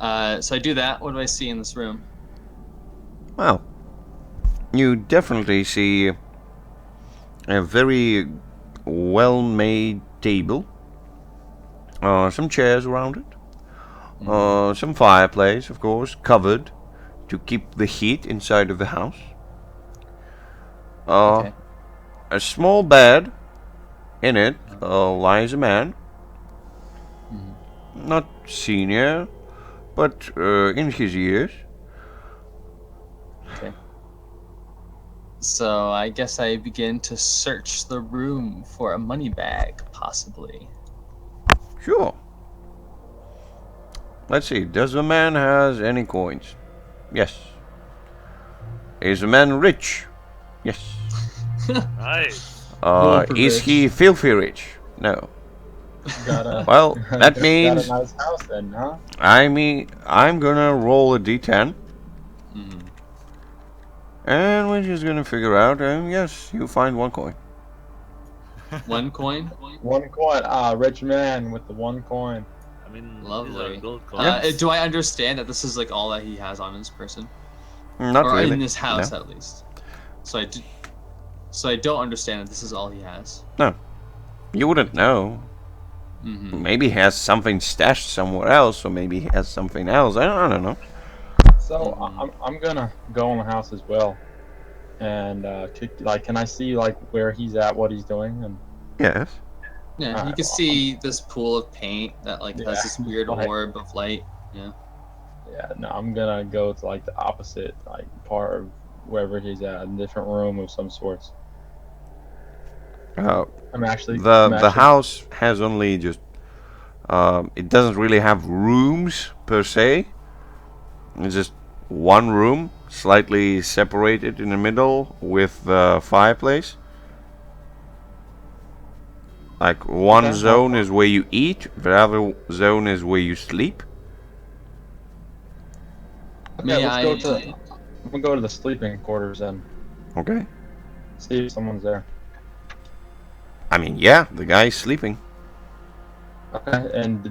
C: So I do that. What do I see in this room?
A: Well, you definitely see a very well-made table. Some chairs around it. Some fireplace, of course, covered to keep the heat inside of the house.
C: Okay.
A: A small bed. In it lies a man. Not senior, but in his years.
C: Okay. So I guess I begin to search the room for a money bag, possibly.
A: Sure. Let's see. Does the man has any coins? Yes. Is the man rich? Yes.
F: Nice.
E: Super
A: Is
E: rich.
A: he filthy rich? No.
E: Got a,
A: Well, that
E: got
A: means
E: a nice house then, huh?
A: I'm gonna roll a d10,
C: Mhm.
A: and we're just gonna figure out. Yes, you find one coin.
C: One coin.
E: One coin. Rich man with the one coin.
B: I mean, these
C: Lovely.
B: are gold coins.
C: Do I understand that this is like all that he has on his person,
A: Not
C: or
A: really.
C: in this house
A: No.
C: at least? So I do. So I don't understand that this is all he has.
A: You wouldn't know.
C: Mm-hmm.
A: Maybe he has something stashed somewhere else, or maybe he has something else. I don't know.
E: So I'm gonna go in the house as well, and can I see like where he's at, what he's doing, and
A: Yes.
C: Yeah, you
E: Alright,
C: can see this pool of paint that like
E: Yeah,
C: has this weird
E: like-
C: orb of light.
E: yeah, no, I'm gonna go to like the opposite like part of wherever he's at, a different room of some sorts. I'm actually
A: The house has only just. It doesn't really have rooms per se. It's just one room, slightly separated in the middle with the fireplace. Like one
E: Okay.
A: zone is where you eat, the other zone is where you sleep.
E: Okay,
C: May
E: let's
C: I-
E: go to. I'm gonna go to the sleeping quarters and
A: Okay.
E: see if someone's there.
A: I mean, yeah, the guy's sleeping.
E: Okay, and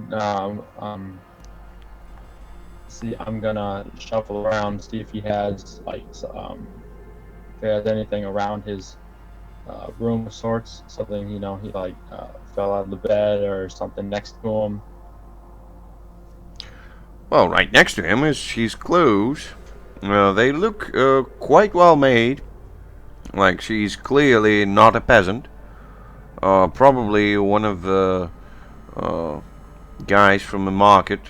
E: see, I'm gonna shuffle around, see if he has like if he has anything around his room of sorts, something he like fell out of the bed or something next to him.
A: Well, right next to him is his clothes. They look quite well made. Like she's clearly not a peasant. Probably one of the guys from the market.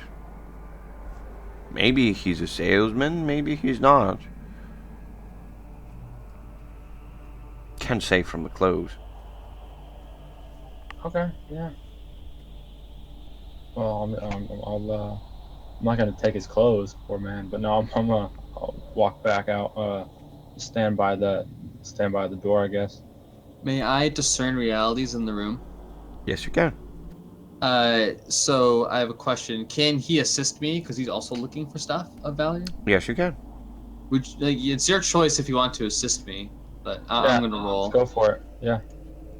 A: Maybe he's a salesman, maybe he's not. Can't say from the clothes.
E: Okay, yeah. Well, I'm not gonna take his clothes, poor man. But no, I'll walk back out. Stand by the door, I guess.
C: May I discern realities in the room?
A: Yes, you can.
C: So I have a question. Can he assist me? Because he's also looking for stuff of value.
A: Yes, you can.
C: It's your choice if you want to assist me, but
E: Yeah,
C: I'm gonna roll.
E: Let's go for it. Yeah.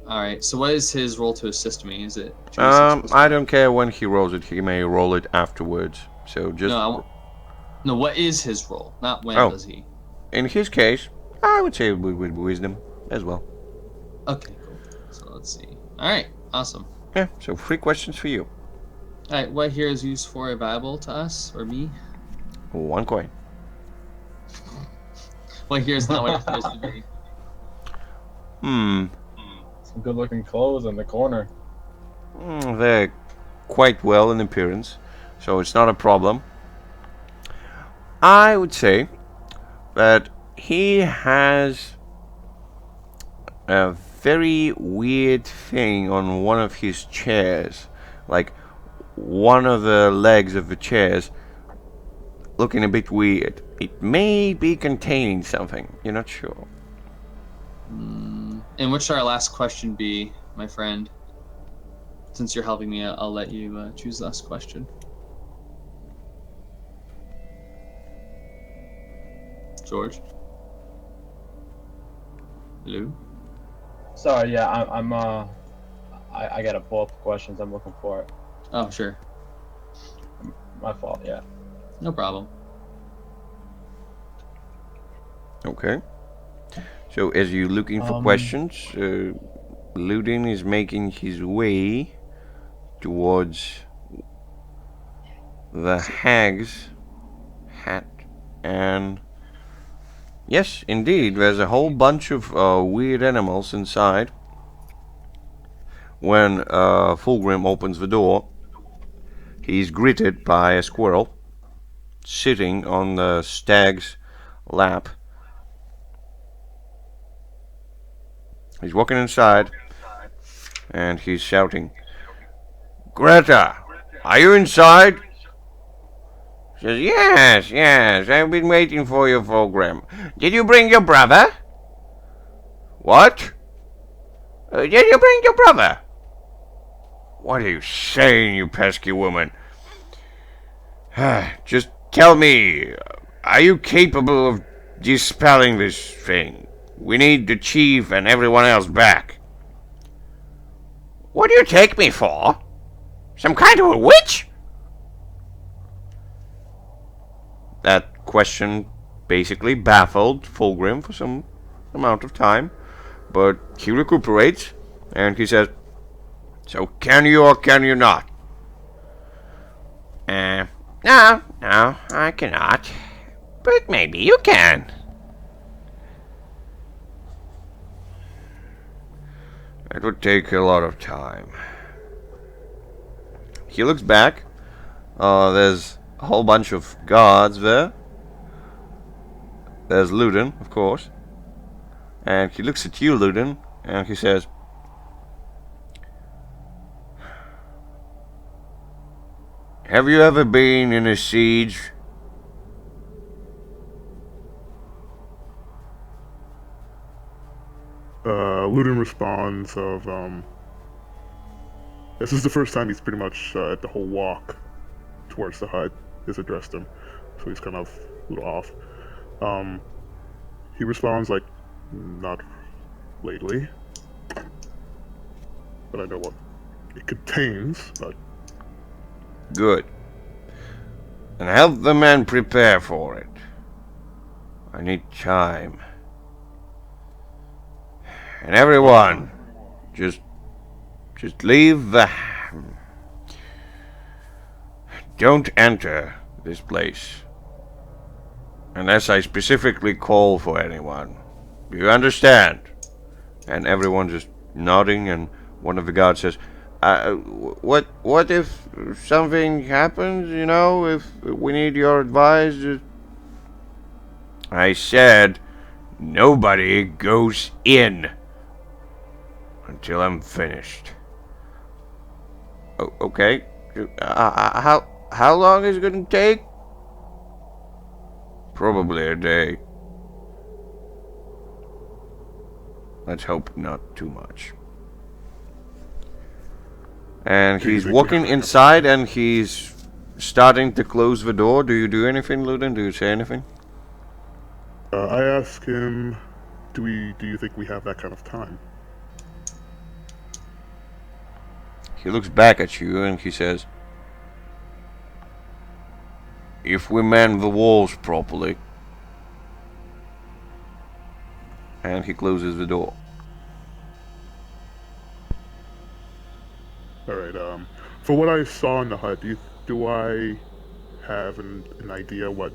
C: All right. So what is his roll to assist me? Is it? 2d6 plus
A: I don't care when he rolls it. He may roll it afterwards. So just
C: No, what is his role? Not when
A: Oh.
C: does he?
A: in his case, I would say with wisdom as well.
C: Okay, cool. So let's see. All right, awesome.
A: Yeah. So 3 questions for you.
C: All right, what here is used for a valuable to us or me?
A: 1 coin.
C: What here is not what it's supposed to be.
E: Some good-looking clothes in the corner.
A: They're quite well in appearance, so it's not a problem. I would say that he has a very weird thing on one of his chairs. Like, one of the legs of the chairs looking a bit weird. It may be containing something. You're not sure.
C: And what should our last question be, my friend? Since you're helping me, I'll let you choose the last question. George? Hello?
E: Sorry, yeah, I gotta pull up the questions. I'm looking for it.
C: Oh, sure.
E: My fault, yeah.
C: No problem.
A: Okay. So as you're looking for questions, Ludin is making his way towards the hag's hat, and yes, indeed, there's a whole bunch of weird animals inside. When Fulgrim opens the door, he's greeted by a squirrel sitting on the stag's lap. He's walking inside, and he's shouting, "Greta, are you inside?" She says, "Yes, yes, I've been waiting for you, Fulgrim. Did you bring your brother?" "What? Did you bring your brother?" "What are you saying, you pesky woman? Just tell me, are you capable of dispelling this thing? We need the chief and everyone else back." "What do you take me for? Some kind of a witch?" That question basically baffled Fulgrim for some amount of time, but he recuperates and he says, "So can you or can you not?" No, I cannot. But maybe you can." "It would take a lot of time." He looks back. There's a whole bunch of guards there. There's Ludin, of course. And he looks at you, Ludin, and he says, "Have you ever been in a siege?"
D: Ludin responds of, this is the first time he's pretty much at the whole walk towards the hut has addressed him, so he's kind of a little off. He responds like, "Not lately, but I know what it contains, but..."
A: "Good. And help the men prepare for it. I need time. And everyone, just leave the... Don't enter this place unless I specifically call for anyone. Do you understand?" And everyone just nodding, and one of the guards says, what if something happens, you know, if we need your advice?" "I said nobody goes in until I'm finished." Okay. How long is it going to take?" "Probably a day. Let's hope not too much." And he's walking inside and he's starting to close the door. Do you do anything, Ludin? Do you say anything?
D: I ask him, do you think we have that kind of time?
A: He looks back at you and he says, "If we man the walls properly." And he closes the door.
D: Alright, for what I saw in the hut, do I have an idea what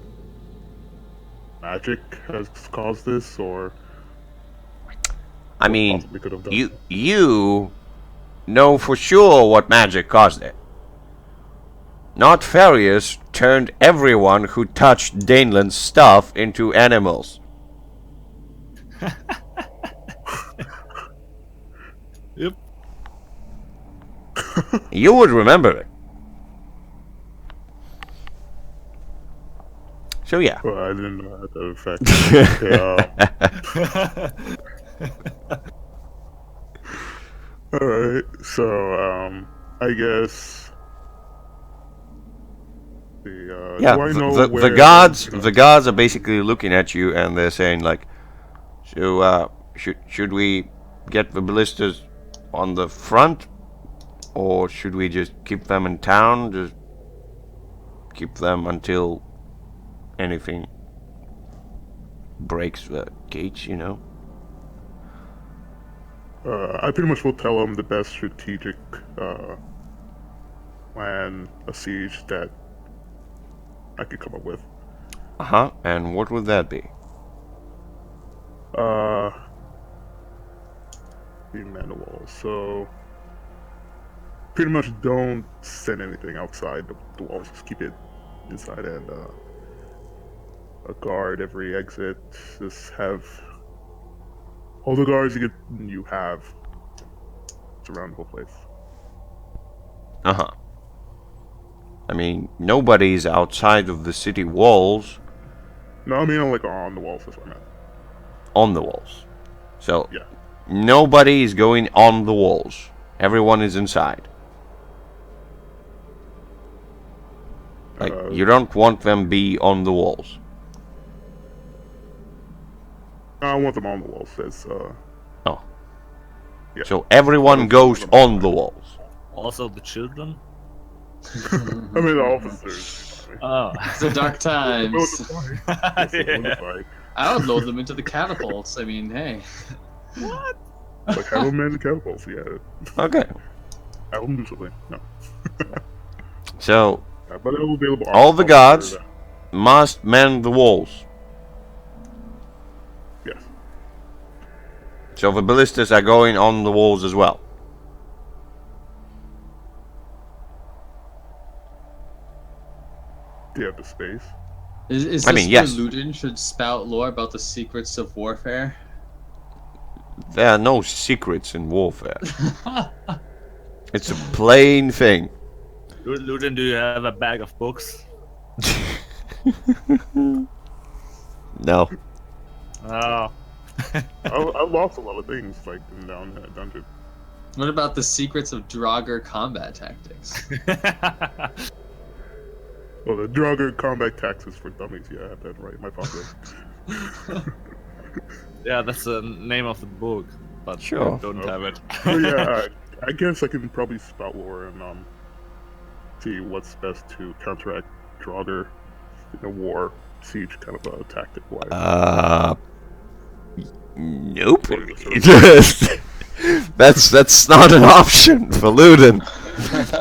D: magic has caused this, or...
A: I mean,
D: possibly could have done?
A: you know for sure what magic caused it. Not Farius turned everyone who touched Daneland's stuff into animals.
B: Yep.
A: You would remember it. So yeah.
D: Well, I didn't know that affect. All right, so I guess
A: Yeah,
D: do I know
A: the
D: where
A: the gods are basically looking at you and they're saying like, so should we get the ballistas on the front, or should we just keep them in town? Just keep them until anything breaks the gates, you know?
D: I pretty much will tell them the best strategic plan, a siege that I could come up with.
A: Uh-huh, and what would that be?
D: The man wall. So pretty much don't send anything outside the walls. Just keep it inside, and a guard every exit. Just have all the guards you have surround the whole place.
A: Uh-huh. I mean, nobody's outside of the city walls.
D: No, I mean like on the walls. That's what I meant.
A: On the walls. So,
D: Yeah.
A: nobody is going on the walls. Everyone is inside. Like, you don't want them be on the walls.
D: I want them on the walls. That's
A: Oh.
D: Yeah.
A: So everyone goes on the walls.
B: Also the children.
D: I mean the officers.
B: Oh.
C: The dark times.
B: Yeah.
C: I would load them into the catapults. I mean, hey.
B: What?
D: Like have them man the catapults. Yeah.
A: Okay.
D: Have them do something. No.
A: So,
D: But they're available.
A: all the gods must man the walls.
D: Yes.
A: So the ballistas are going on the walls as well.
D: Do you have the space?
C: Is
A: I
C: this
A: mean,
C: where
A: yes.
C: Ludin should spout lore about the secrets of warfare?
A: There are no secrets in warfare. It's a plain thing.
B: Ludin, do you have a bag of books?
A: No.
B: Oh.
D: I lost a lot of things like down that dungeon.
C: What about the secrets of Draugr combat tactics?
D: Well, the Draugr combat taxes for dummies. Yeah, I have that right in my pocket.
B: Yeah, that's the name of the book, but
A: Sure.
B: I don't have it.
D: So yeah, I guess I can probably spout lore and see what's best to counteract Draugr in a war siege kind of a tactic wise.
A: Nope. That's not an option for Ludin.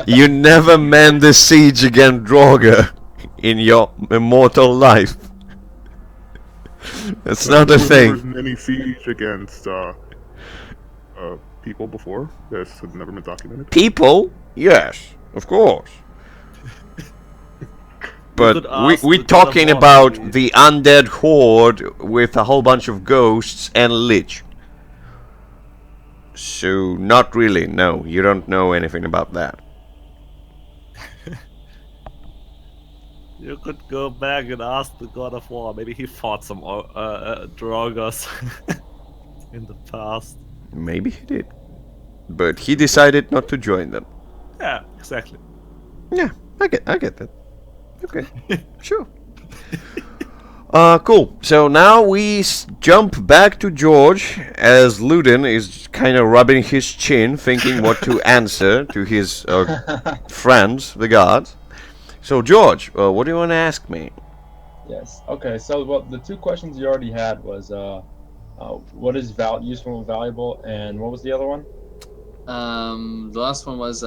A: You never man the siege against Draugr in your immortal life. That's not a
D: There
A: thing.
D: was any siege against people before. That's never been documented.
A: People, yes, of course. But
B: could ask
A: we're
B: the
A: talking
B: God of
A: about
B: War.
A: the undead horde with a whole bunch of ghosts and lich. So, not really, no. You don't know anything about that.
B: You could go back and ask the God of War. Maybe he fought some Draugrs in the past.
A: Maybe he did. But he decided not to join them.
B: Yeah, exactly.
A: Yeah, I get that. Okay, sure. Cool. So now we jump back to George as Ludin is kind of rubbing his chin, thinking what to answer to his friends, the gods. So George, what do you want to ask me?
E: Yes. Okay. So, well, the two questions you already had was, what is useful and valuable, and what was the other one?
C: The last one was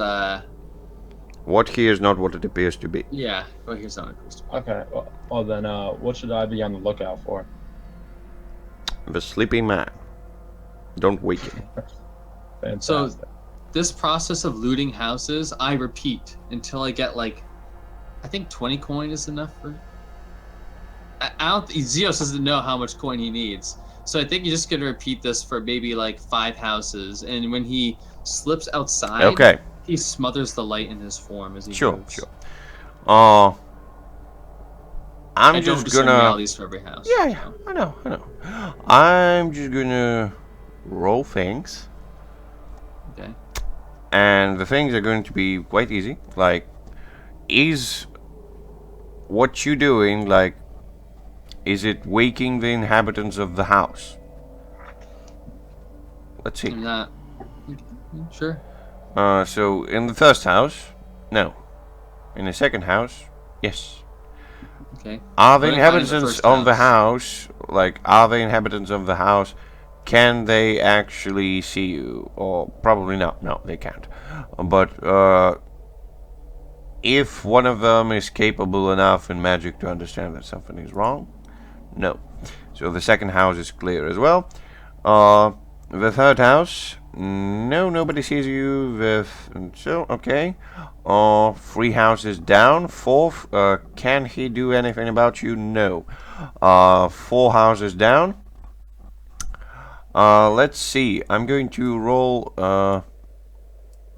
A: What here is not what it appears to be.
C: yeah. Well, here's not a question.
E: Okay. Well then, what should I be on the lookout for?
A: The sleeping man. Don't wake him.
E: Fantastic.
C: This process of looting houses, I repeat until I get like I think 20 coin is enough for. I don't. Zeos doesn't know how much coin he needs, so I think you're just gonna repeat this for maybe like 5 houses, and when he slips outside,
A: Okay.
C: he smothers the light in his form as he
A: Sure,
C: moves.
A: sure.
C: I
A: I'm
C: don't
A: just
C: discern
A: gonna.
C: realities for every house.
A: Yeah, yeah.
C: so.
A: I know. I'm just gonna roll things,
C: Okay.
A: and the things are going to be quite easy. Like, is what you doing like? Is it waking the inhabitants of the house? Let's see.
C: I'm not. Sure.
A: So in the first house, no. In the second house, yes.
C: Okay.
A: Are the
C: What if I find the
A: inhabitants
C: first
A: of the
C: house?
A: house, like, are the inhabitants of the house, can they actually see you? Or probably not. No, they can't. But if one of them is capable enough in magic to understand that something is wrong, no. So the second house is clear as well. The third house, no, nobody sees you. So okay. 3 houses down. Fourth, can he do anything about you? No. 4 houses down. Let's see. I'm going to roll.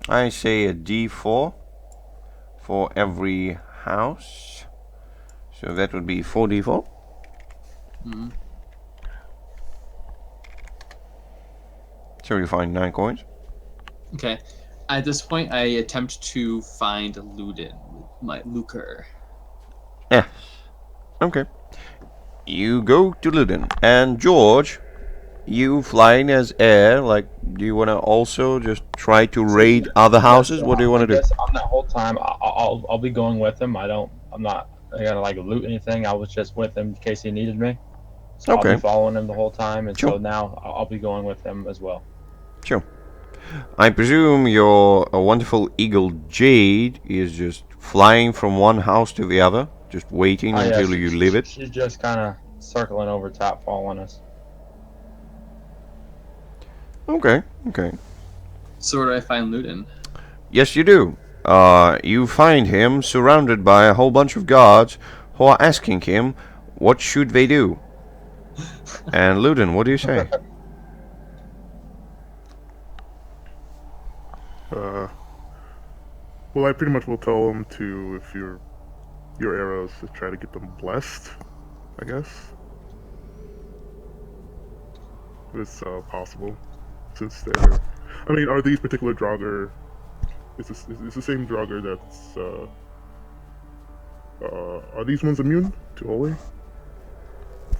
A: I say a D4 for every house. So that would be 4d4.
C: Mm-hmm.
A: So you find 9 coins.
C: Okay. At this point, I attempt to find Ludin with my Lucre.
A: Yes. Okay. You go to Luden. And George, you flying as air, like, do you want to also just try to raid other houses? What do you want to do?
E: Yes, on that whole time, I'll be going with him. I'm not gonna like loot anything. I was just with him in case he needed me. So I'll
A: Okay.
E: be following him the whole time, and so
A: Sure.
E: now I'll be going with him as well.
A: Sure. I presume your wonderful eagle Jade is just flying from one house to the other, just waiting
E: Oh, yeah,
A: until you leave it.
E: She's just kind of circling over top, following us.
A: Okay, okay.
C: So where do I find Ludin?
A: Yes, you do. You find him surrounded by a whole bunch of guards who are asking him, what should they do? And Luden, what do you say?
D: Well, I pretty much will tell them to, if your arrows, to try to get them blessed, I guess. If it's possible, since they're. I mean, are these particular Draugr? Is the same Draugr that's? Are these ones immune to holy?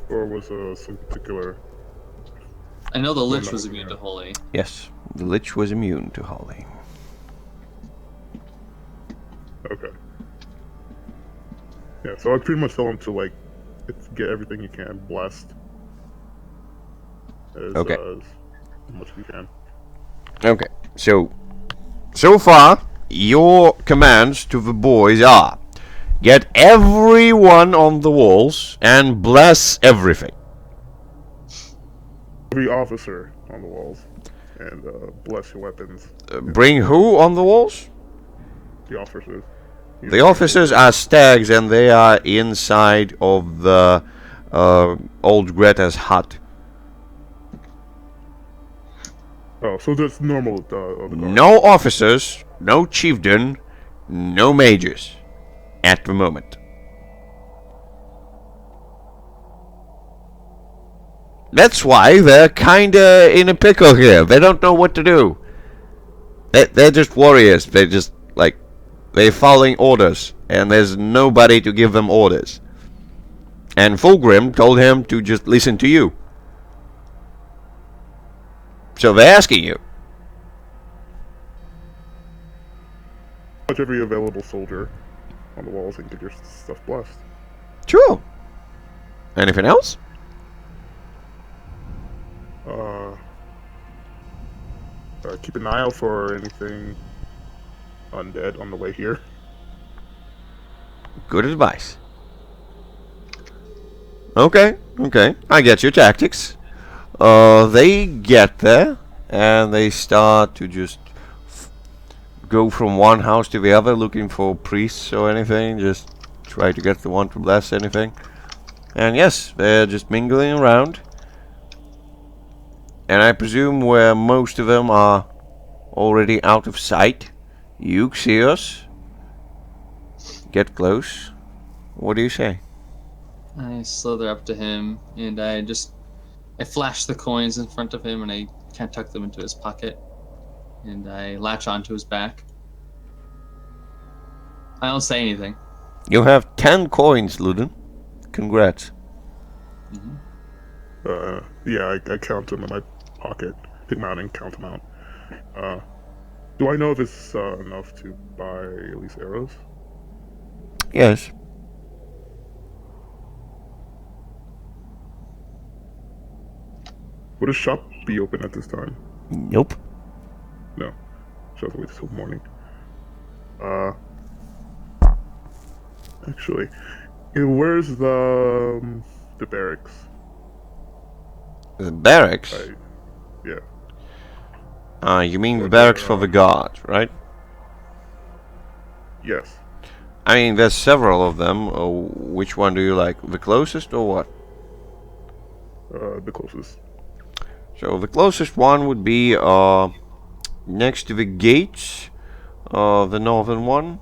D: Or was some particular?
C: I know the Lich
D: no,
C: was immune
D: yeah.
C: to Holy.
A: Yes, the Lich was immune to holy.
D: Okay. Yeah, so I'd pretty much tell him to like get everything you can blessed.
A: Okay.
D: As much as you can.
A: Okay, so far, your commands to the boys are, get everyone on the walls and bless everything.
D: Every officer on the walls, and bless your weapons.
A: Bring who on the walls?
D: The officers.
A: The officers are stags and they are inside of the old Greta's hut.
D: Oh, so that's normal. Of the guard.
A: No officers, no chieftain, no mages at the moment. That's why they're kinda in a pickle here. They don't know what to do. They're just warriors. They're just like, they're following orders, and there's nobody to give them orders. And Fulgrim told him to just listen to you. So they're asking you.
D: Touch every available soldier on the walls and get your stuff blessed.
A: Sure. Anything else?
D: Keep an eye out for anything undead on the way here.
A: Good advice. Okay, I get your tactics. They get there, and they start to just go from one house to the other looking for priests or anything, just try to get the one to bless anything. And yes, they're just mingling around. And I presume where most of them are already out of sight. You see us. Get close. What do you say?
C: I slither up to him and I flash the coins in front of him and I kind of tuck them into his pocket and I latch onto his back. I don't say anything.
A: You have 10 coins, Luden. Congrats.
D: Yeah, I count them in my pocket. Pick them out and count them out. Do I know if it's enough to buy at least arrows?
A: Yes.
D: Would a shop be open at this time?
A: Nope.
D: No. Shop's wait till morning. Actually, where's the barracks?
A: The barracks?
D: Yeah.
A: You mean the barracks for the guards, right?
D: Yes.
A: I mean, there's several of them. Which one do you like? The closest or what?
D: The closest.
A: So the closest one would be next to the gates, the northern one.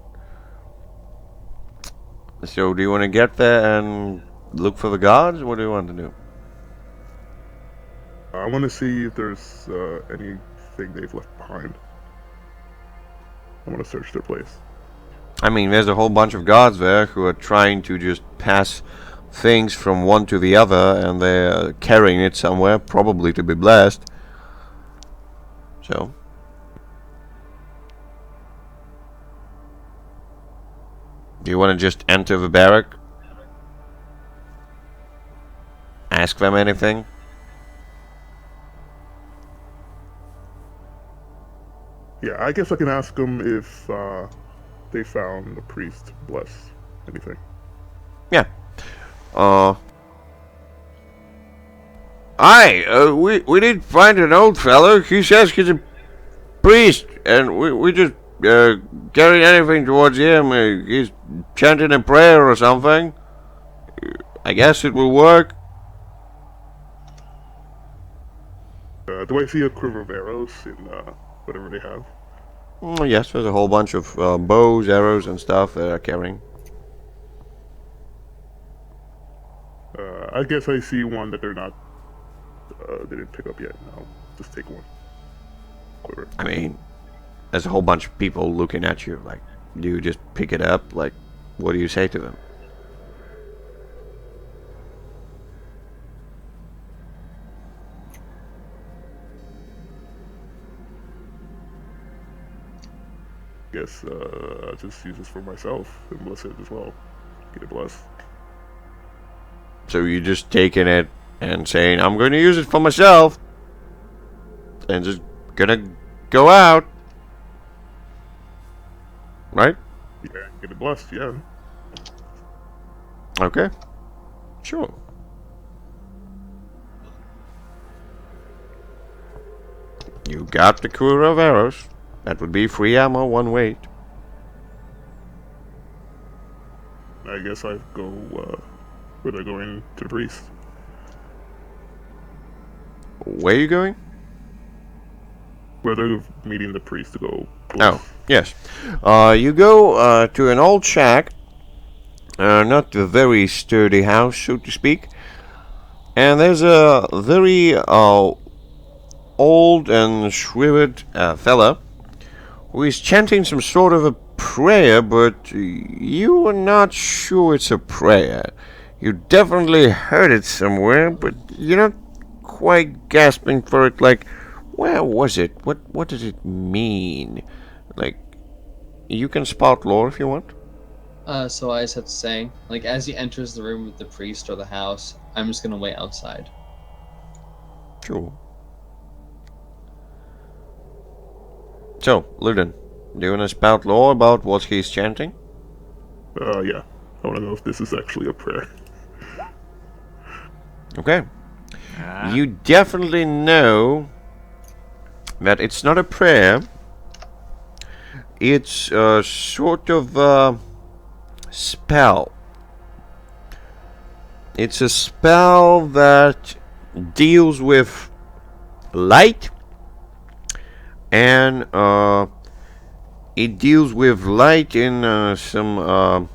A: So do you want to get there and look for the guards? What do you want to do?
D: I want to see if there's anything they've left behind. I want to search their place.
A: I mean, there's a whole bunch of guards there who are trying to just pass things from one to the other, and they're carrying it somewhere, probably to be blessed. So do you want to just enter the barrack? Ask them anything?
D: Yeah, I guess I can ask them if they found a priest to bless anything.
A: Yeah. We did find an old fellow. He says he's a priest, and we just carry anything towards him. He's chanting a prayer or something. I guess it will work.
D: Do I see a quiver of arrows in whatever they have?
A: Yes, there's a whole bunch of bows, arrows, and stuff that are carrying.
D: I guess I see one that they're not. They didn't pick up yet. I'll just take one. Quiver.
A: I mean, there's a whole bunch of people looking at you. Like, do you just pick it up? Like, what do you say to them?
D: Guess I'll just use this for myself and bless it as well. Get it blessed.
A: So you just taking it and saying, I'm going to use it for myself, and just gonna go out, right?
D: Yeah, get it blessed, yeah.
A: Okay, sure. You got the quiver of arrows. That would be free ammo, one weight.
D: I guess I go, where they're going to the priest.
A: Where are you going?
D: Where they're meeting the priest to go
A: bless. Oh, yes. You go to an old shack. Not a very sturdy house, so to speak. And there's a very old and shriveled fella who is chanting some sort of a prayer, but you are not sure it's a prayer. You definitely heard it somewhere, but you're not quite gasping for it, like, where was it? What does it mean? Like, you can spot lore if you want.
C: So I just have to say, like, as he enters the room with the priest or the house, I'm just gonna wait outside.
A: Sure. So, Luden, do you want to spout lore about what he's chanting?
D: Yeah. I want to know if this is actually a prayer.
A: Okay. You definitely know that it's not a prayer. It's sort of spell. It's a spell that deals with light, and it deals with light in some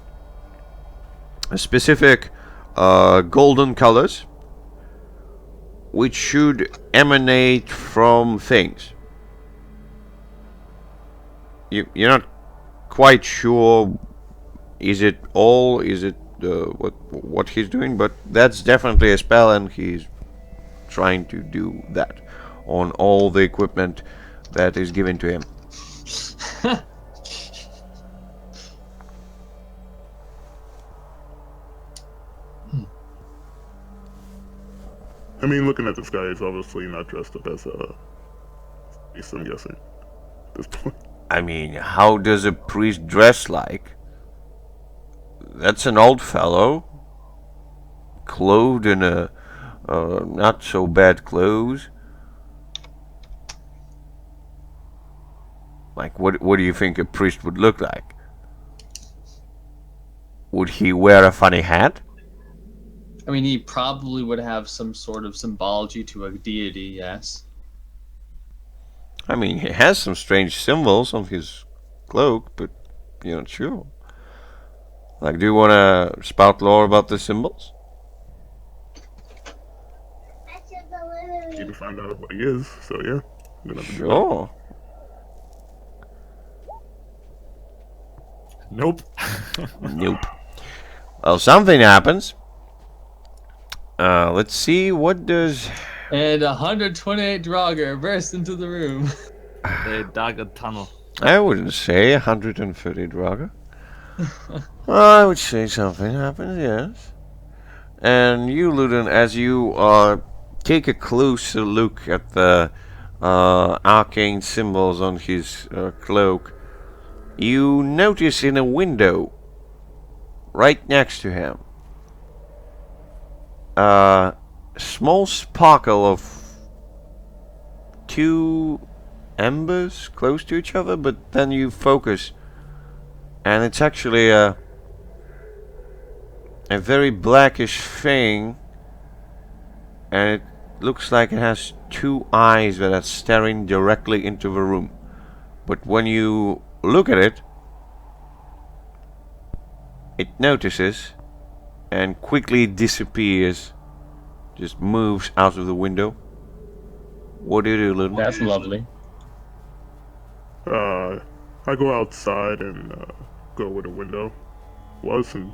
A: specific golden colors, which should emanate from things. You're not quite sure. Is it what he's doing? But that's definitely a spell, and he's trying to do that on all the equipment that is given to him.
D: I mean, looking at this guy, he's obviously not dressed up as a priest, I'm guessing, at this point.
A: I mean, how does a priest dress like? That's an old fellow, clothed in a not so bad clothes. Like, what do you think a priest would look like? Would he wear a funny hat?
C: I mean, he probably would have some sort of symbology to a deity, yes.
A: I mean, he has some strange symbols on his cloak, but you're not sure. Like, do you want to spout lore about the symbols?
D: You can find out what he is, so yeah. I'm gonna have to do that.
A: Sure.
B: Nope.
A: Nope. Well, something happens. Let's see, what does...
C: And 128 Draugr burst into the room.
B: They dug a tunnel.
A: I wouldn't say 130 Draugr. I would say something happens, yes. And you, Ludin, as you take a closer look at the arcane symbols on his cloak, you notice in a window right next to him a small sparkle of two embers close to each other, but then you focus and it's actually a very blackish thing, and it looks like it has two eyes that are staring directly into the room. But when you look at it, it notices and quickly disappears, just moves out of the window. What do you do, Little?
E: That's lovely.
D: I go outside and go with a window. And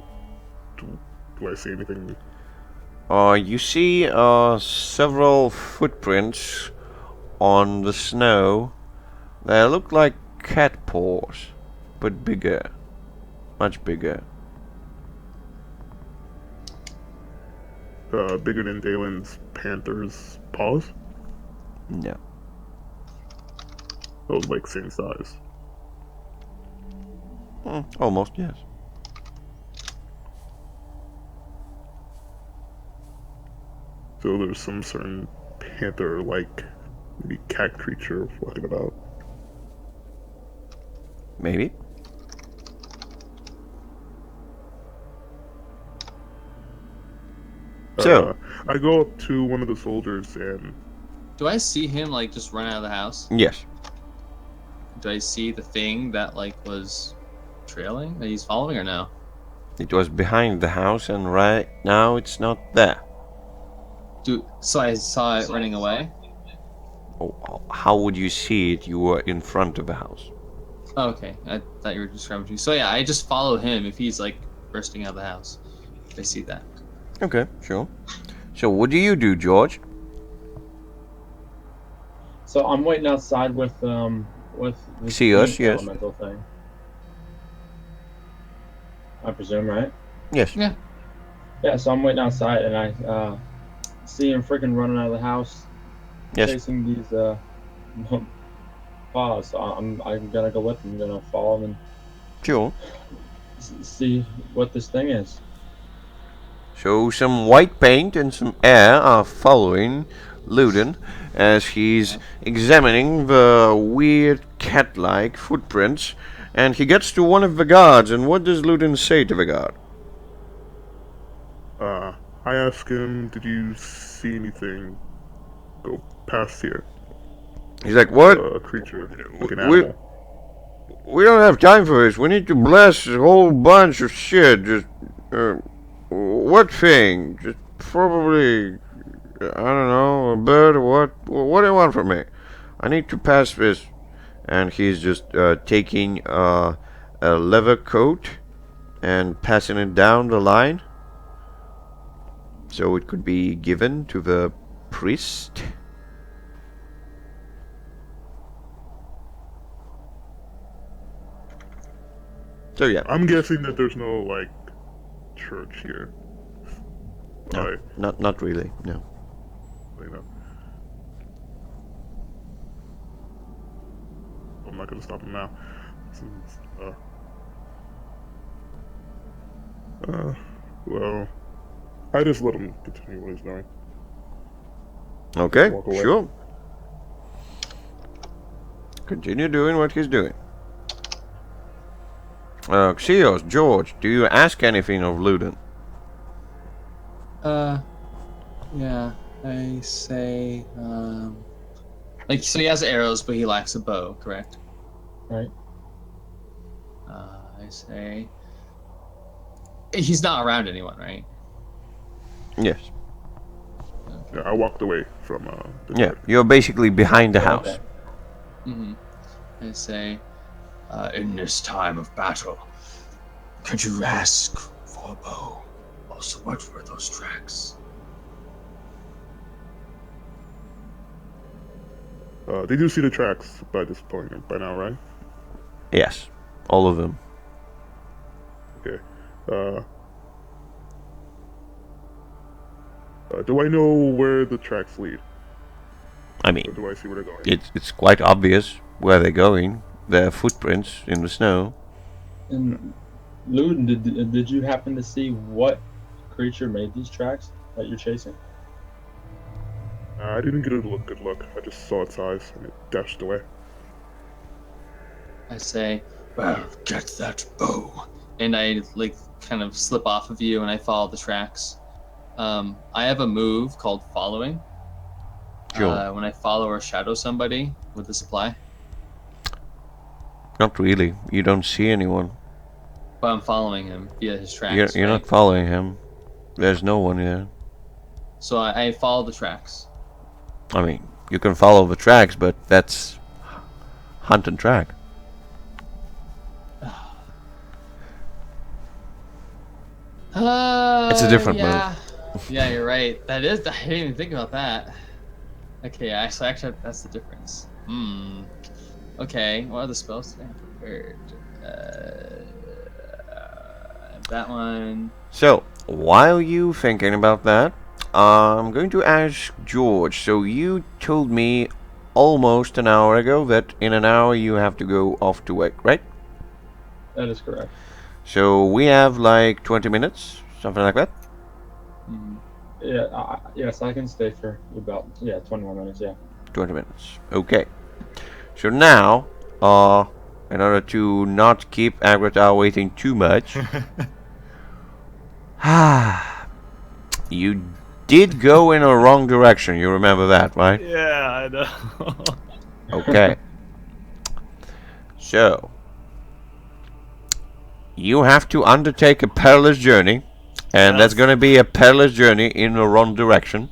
D: do I see anything?
A: You see several footprints on the snow. They look like cat paws, but bigger, much bigger.
D: Bigger than Dalen's panther's paws?
A: No.
D: Those like same size.
A: Almost, yes.
D: So there's some certain panther-like, maybe cat creature walking about.
A: Maybe. So
D: I go up to one of the soldiers and...
C: Do I see him, like, just run out of the house?
A: yes.
C: Do I see the thing that, like, was trailing, that he's following, or no?
A: It was behind the house, and right now it's not there.
C: So I saw it running away?
A: Oh, how would you see it? You were in front of the house.
C: Oh, okay. I thought you were describing to. So yeah, I just follow him if he's like bursting out of the house. I see that.
A: Okay, sure. So what do you do, George?
E: So I'm waiting outside with the
A: See us,
E: pink
A: yes.
E: elemental thing. I presume, right?
A: Yes.
C: Yeah.
E: Yeah, so I'm waiting outside and I see him freaking running out of the house,
A: Yes.
E: chasing these paws. So I'm gonna go with him. I'm gonna follow him and
A: Sure.
E: see what this thing is.
A: So some white paint and some air are following Ludin as he's examining the weird cat-like footprints and he gets to one of the guards, and what does Ludin say to the guard?
D: I ask him, did you see anything go past here?
A: He's like, what?
D: A creature, like an
A: We-
D: animal.
A: We don't have time for this. We need to blast a whole bunch of shit. Just, what thing? Just probably, I don't know, a bird or what? What do you want from me? I need to pass this. And he's just taking a leather coat and passing it down the line. So it could be given to the priest. So yeah,
D: I'm guessing that there's no, like, church here.
A: no, not really, no.
D: You know. I'm not gonna stop him now. Since, well, I just let him continue what he's doing.
A: Okay,
D: Walk away.
A: sure. Continue doing what he's doing. Xios, George, do you ask anything of Ludin?
C: Yeah, I say, like, so he has arrows, but he lacks a bow, correct?
E: Right.
C: I say, he's not around anyone, right?
A: Yes.
D: Yeah, I walked away from the
A: Yeah,
D: church.
A: you're basically behind the house.
E: Okay.
C: Mm-hmm. I say,
G: In this time of battle, could you ask for a bow? Also, what were those tracks?
D: They do see the tracks by this point, by now, right?
A: Yes, all of them.
D: Okay. Do I know where the tracks lead?
A: I
D: Or
A: mean,
D: do I see where they're going?
A: it's quite obvious where they're going. Their footprints in the snow.
E: And Ludin, did you happen to see what creature made these tracks that you're chasing?
D: I didn't get a good look. I just saw its eyes and it dashed away.
C: I say,
G: Well, get that bow.
C: and I, like, kind of slip off of you and I follow the tracks. I have a move called following.
A: Sure.
C: When I follow or shadow somebody with a supply,
A: Not really. You don't see anyone.
C: but I'm following him via his tracks.
A: You're
C: right?
A: not following him. There's no one here.
C: So I follow the tracks.
A: I mean, you can follow the tracks, but that's hunt and track. It's a different
C: yeah. Yeah, you're right. That is. I didn't even think about that. Okay, so actually, that's the difference. Okay, what are the spells today I prepared? That one.
A: So, while you thinking about that, I'm going to ask George. So you told me almost an hour ago that in an hour you have to go off to work, right?
E: That is correct.
A: So we have like 20 minutes, something like that.
C: Mhm.
E: Yeah, yes, I can stay for about 20 more minutes. Yeah.
A: 20 minutes. Okay. So now, in order to not keep Aghra-Taar waiting too much, you did go in a wrong direction. You remember that, right?
B: Yeah, I know.
A: Okay. So, you have to undertake a perilous journey, and that's
B: Yes.
A: going to be a perilous journey in the wrong direction.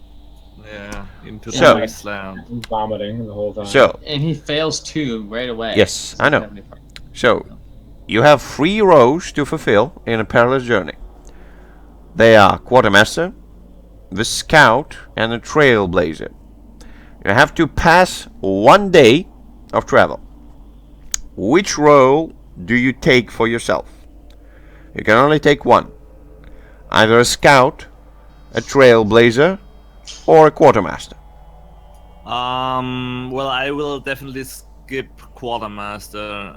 B: Yeah, into
A: So-
B: the wasteland.
E: I'm vomiting the whole time.
A: So,
C: And he fails too right away.
A: Yes, I know.
C: doesn't have any part.
A: So, you have 3 roles to fulfill in a perilous journey. They are Quartermaster, the Scout, and the Trailblazer. You have to pass 1 day of travel. Which role do you take for yourself? You can only take one. Either a Scout, a Trailblazer, or a Quartermaster.
B: Well, I will definitely skip Quartermaster.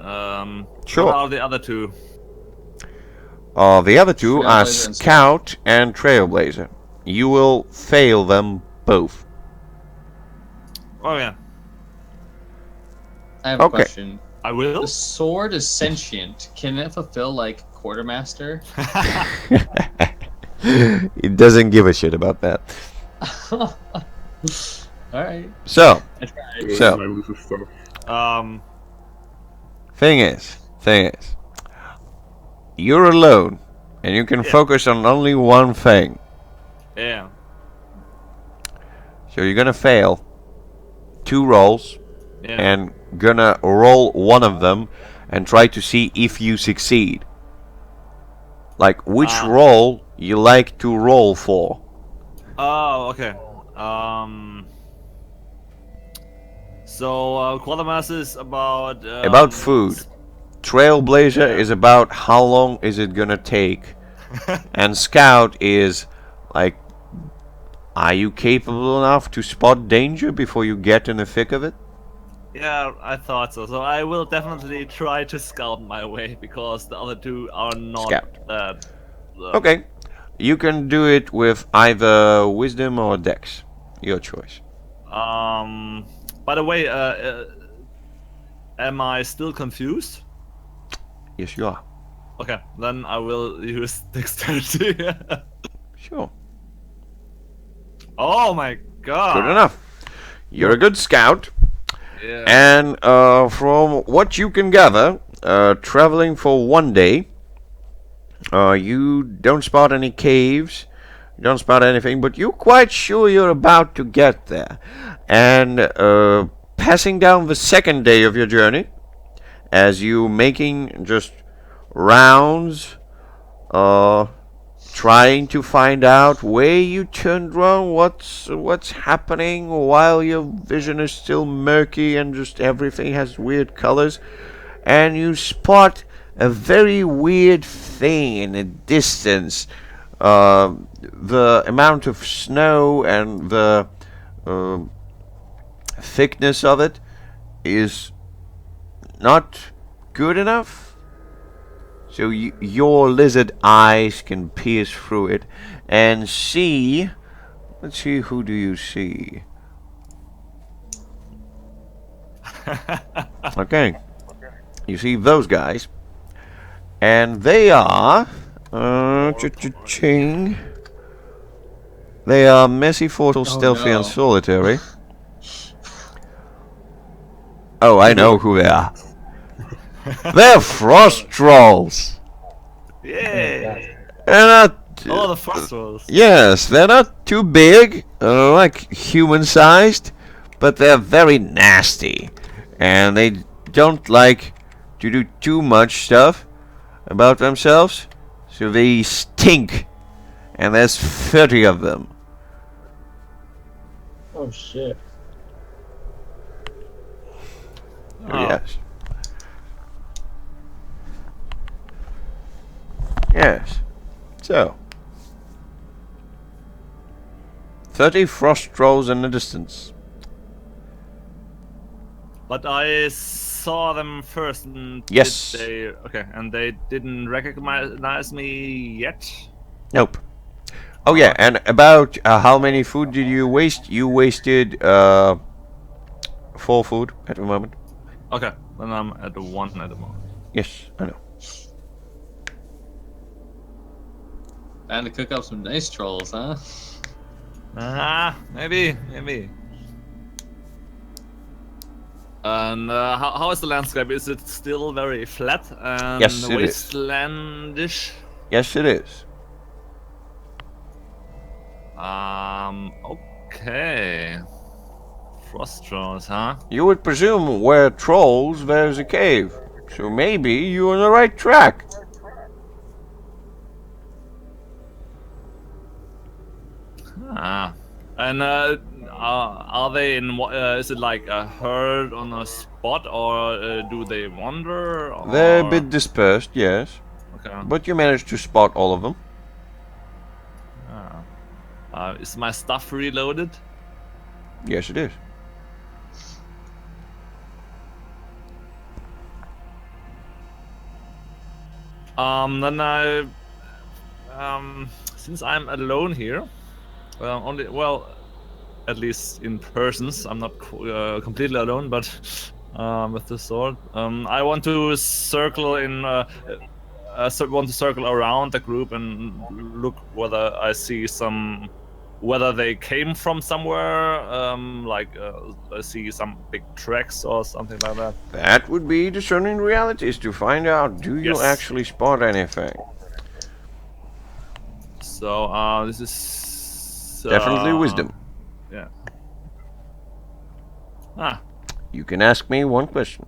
A: Sure.
B: What are the other two?
A: The other two are
C: Trailblazer and
A: Scout and Trailblazer. You will fail them both.
B: Oh yeah.
C: I have a
A: Okay.
C: question.
B: I will.
C: The sword is sentient. Can it fulfill like quartermaster?
A: It doesn't give a shit about that.
C: All right.
A: So,
D: Yeah,
A: So-
D: might lose his stuff.
A: thing is, you're alone, and you can
B: Yeah.
A: focus on only one thing.
B: Yeah.
A: So you're gonna fail 2 rolls,
B: Yeah.
A: and gonna roll one of them, and try to see if you succeed. Like which
B: Ah.
A: roll you like to roll for.
B: Oh, okay. So Quartermaster is about
A: About food. Trailblazer is about how long is it gonna take, and Scout is like, are you capable enough to spot danger before you get in the thick of it?
B: Yeah, I thought so. So I will definitely try to scout my way because the other two are not
A: Scout.
B: that.
A: Okay, you can do it with either wisdom or dex, your choice.
B: By the way, am I still confused?
A: Yes, you are.
B: Okay, then I will use dexterity.
A: Sure.
B: Oh my god.
A: Good enough. You're a good scout,
B: Yeah.
A: and from what you can gather, traveling for one day, you don't spot any caves, you don't spot anything, but you're quite sure you're about to get there. And passing down the second day of your journey, as you making just rounds, trying to find out where you turned wrong, what's happening while your vision is still murky and just everything has weird colors, and you spot a very weird thing in the distance. The amount of snow and the thickness of it is not good enough. So your lizard eyes can pierce through it and see. Let's see, who do you see? Okay. You see those guys. And they are. Ching. They are messy, fortal, stealthy,
C: no.
A: and solitary. Oh, I know who they are. They're frost trolls.
B: Yay!
A: They're not.
B: Oh, the frost rolls.
A: Yes, they're not too big, like human-sized, but they're very nasty, and they don't like to do too much stuff about themselves, so they stink, and there's 30 of them.
E: Oh shit.
B: Oh.
A: Yes. Yes. So. 30 frost trolls in the distance.
B: But I saw them first. And
A: Yes.
B: and they didn't recognize me yet.
A: Nope. Oh yeah, and about how many food did you waste? You wasted 4 food at the moment.
B: Okay, then I'm at the 1 at the moment.
A: Yes, I know.
C: Time to cook up some nice trolls, huh?
B: Maybe. And how is the landscape? Is it still very flat and
A: Yes, it is.
B: wastelandish?
A: Yes, it is.
B: Okay. Frost trolls, huh?
A: You would presume where trolls there's a cave. So maybe you're on the right track.
B: And are they in? Is it like a herd on a spot, or do they wander? Or...
A: They're a bit dispersed, yes.
B: Okay.
A: But you managed to spot all of them.
B: Is my stuff reloaded?
A: Yes, it is.
B: Then I, since I'm alone here, at least in persons, I'm not completely alone, but with the sword. I want to circle in. Want to circle around the group and look whether I see some, whether they came from somewhere. I see some big tracks or something like that.
A: That would be discerning realities to find out. Do you
B: Yes.
A: actually spot anything?
B: So this is
A: Definitely wisdom.
B: Yeah.
A: You can ask me one question.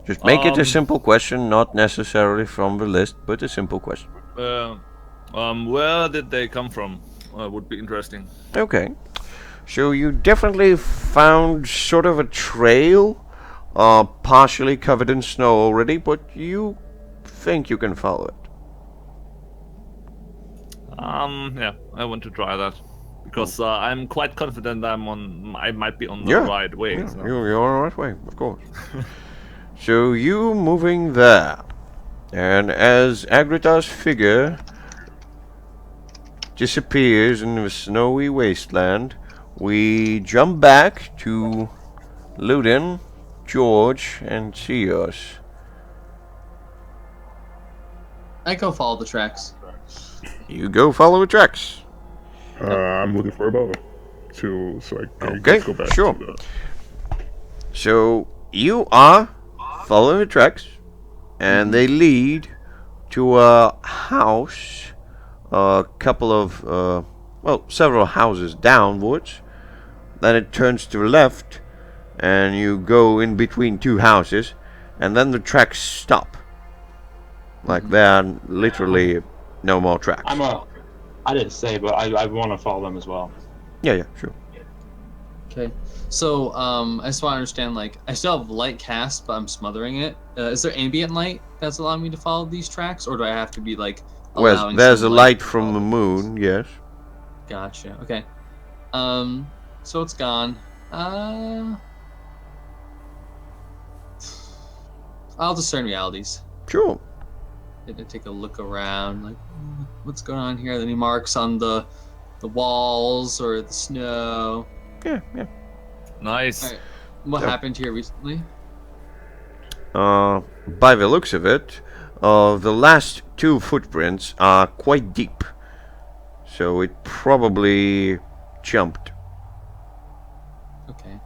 A: Just make it a simple question, not necessarily from the list, but a simple question.
B: Where did they come from? Would be interesting.
A: Okay. So you definitely found sort of a trail, partially covered in snow already, but you think you can follow it.
B: Yeah, I want to try that because I'm quite confident I might be on the
A: Yeah,
B: right way.
A: Yeah,
B: so.
A: you're on the right way, of course. So you moving there, and as Aghra-Taar's figure disappears in the snowy wasteland, we jump back to Ludin, George, and Chios.
C: I go follow the tracks.
A: You go follow the tracks.
D: I'm looking for a bow, so I can
A: Okay,
D: go back.
A: sure.
D: To
A: So you are following the tracks, and they lead to a house, a couple of, several houses downwards. Then it turns to the left, and you go in between two houses, and then the tracks stop. Like there are literally no more tracks.
E: I didn't say, but I want to follow them as well.
A: Yeah, sure.
C: Okay. So, I just want to understand, like, I still have light cast, but I'm smothering it. Is there ambient light that's allowing me to follow these tracks, or do I have to be, like,
A: Well,
C: allowing
A: there's a
C: some
A: light
C: to
A: from
C: follow
A: the
C: these?
A: moon, yes.
C: Gotcha. Okay. So it's gone. I'll discern realities.
A: Sure.
C: Did take a look around, like, what's going on here? Any marks on the walls or the snow?
A: Yeah.
B: Nice.
C: Alright. What
A: Yep.
C: happened here recently?
A: By the looks of it, the last two footprints are quite deep. So it probably jumped.
C: Okay.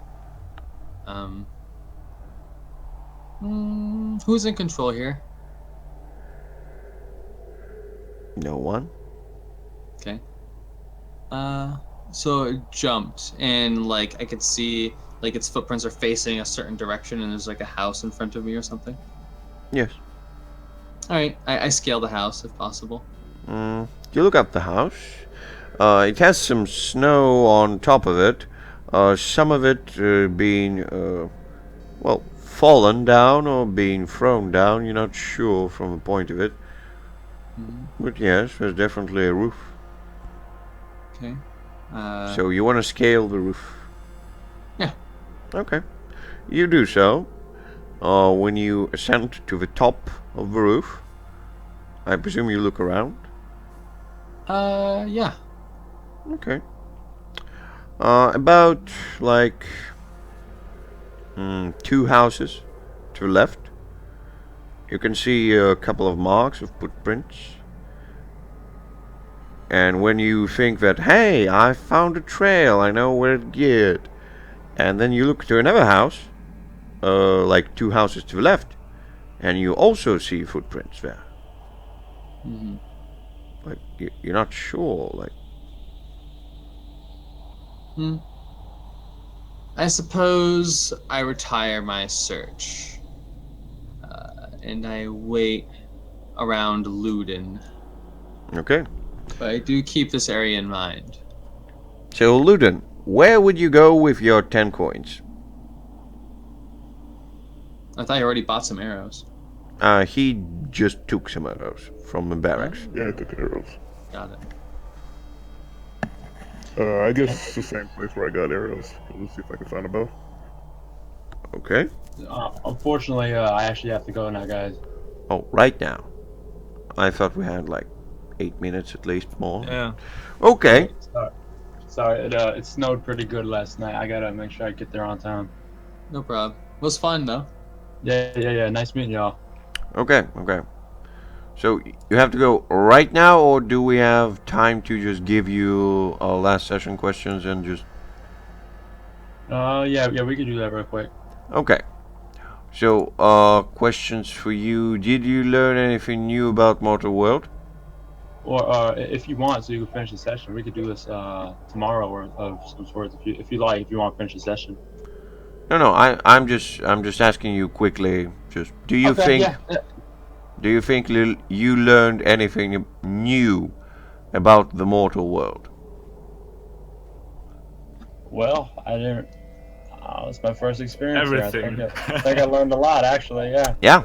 C: Who's in control here?
A: No one?
C: Okay. So it jumped, and like I could see, like its footprints are facing a certain direction, and there's like a house in front of me or something.
A: Yes.
C: All right, I scale the house if possible.
A: You look up the house. It has some snow on top of it. Some of it being, fallen down or being thrown down. You're not sure from the point of it. But yes, there's definitely a roof.
C: Okay.
A: So you want to scale the roof?
C: Yeah.
A: Okay. You do so. When you ascend to the top of the roof, I presume you look around.
C: Yeah.
A: Okay. About like two houses to the left. You can see a couple of marks of footprints. And when you think that, hey, I found a trail, I know where it geared, and then you look to another house, like two houses to the left, and you also see footprints there. Like, you're not sure, like...
C: I suppose I retire my search. And I wait around Ludin.
A: Okay.
C: But I do keep this area in mind.
A: So, Ludin, where would you go with your 10 coins?
C: I thought you already bought some arrows.
A: He just took some of those from the barracks.
D: Yeah, I took arrows.
C: Got it.
D: I guess it's the same place where I got arrows. Let's see if I can find a bow.
A: Okay.
E: Unfortunately, I actually have to go now, guys.
A: Oh, right now. I thought we had like 8 minutes at least more.
B: Yeah.
A: Okay.
E: Sorry, it snowed pretty good last night. I gotta make sure I get there on time.
C: No problem. It was fun though.
E: Yeah. Nice meeting y'all.
A: Okay. So you have to go right now, or do we have time to just give you last session questions and just...
E: Yeah, we could do that real quick.
A: Okay. So, questions for you. Did you learn anything new about Mortal World?
E: Or if you want, so you can finish the session, we could do this tomorrow or of some sort. If you like, if you want to finish the session.
A: No. I'm just asking you quickly. Just do you think?
E: Yeah.
A: Do you think you learned anything new about the Mortal World?
E: Well, I didn't. It's my first experience here.
B: Everything.
E: I think I learned a lot, actually. Yeah.
A: Yeah.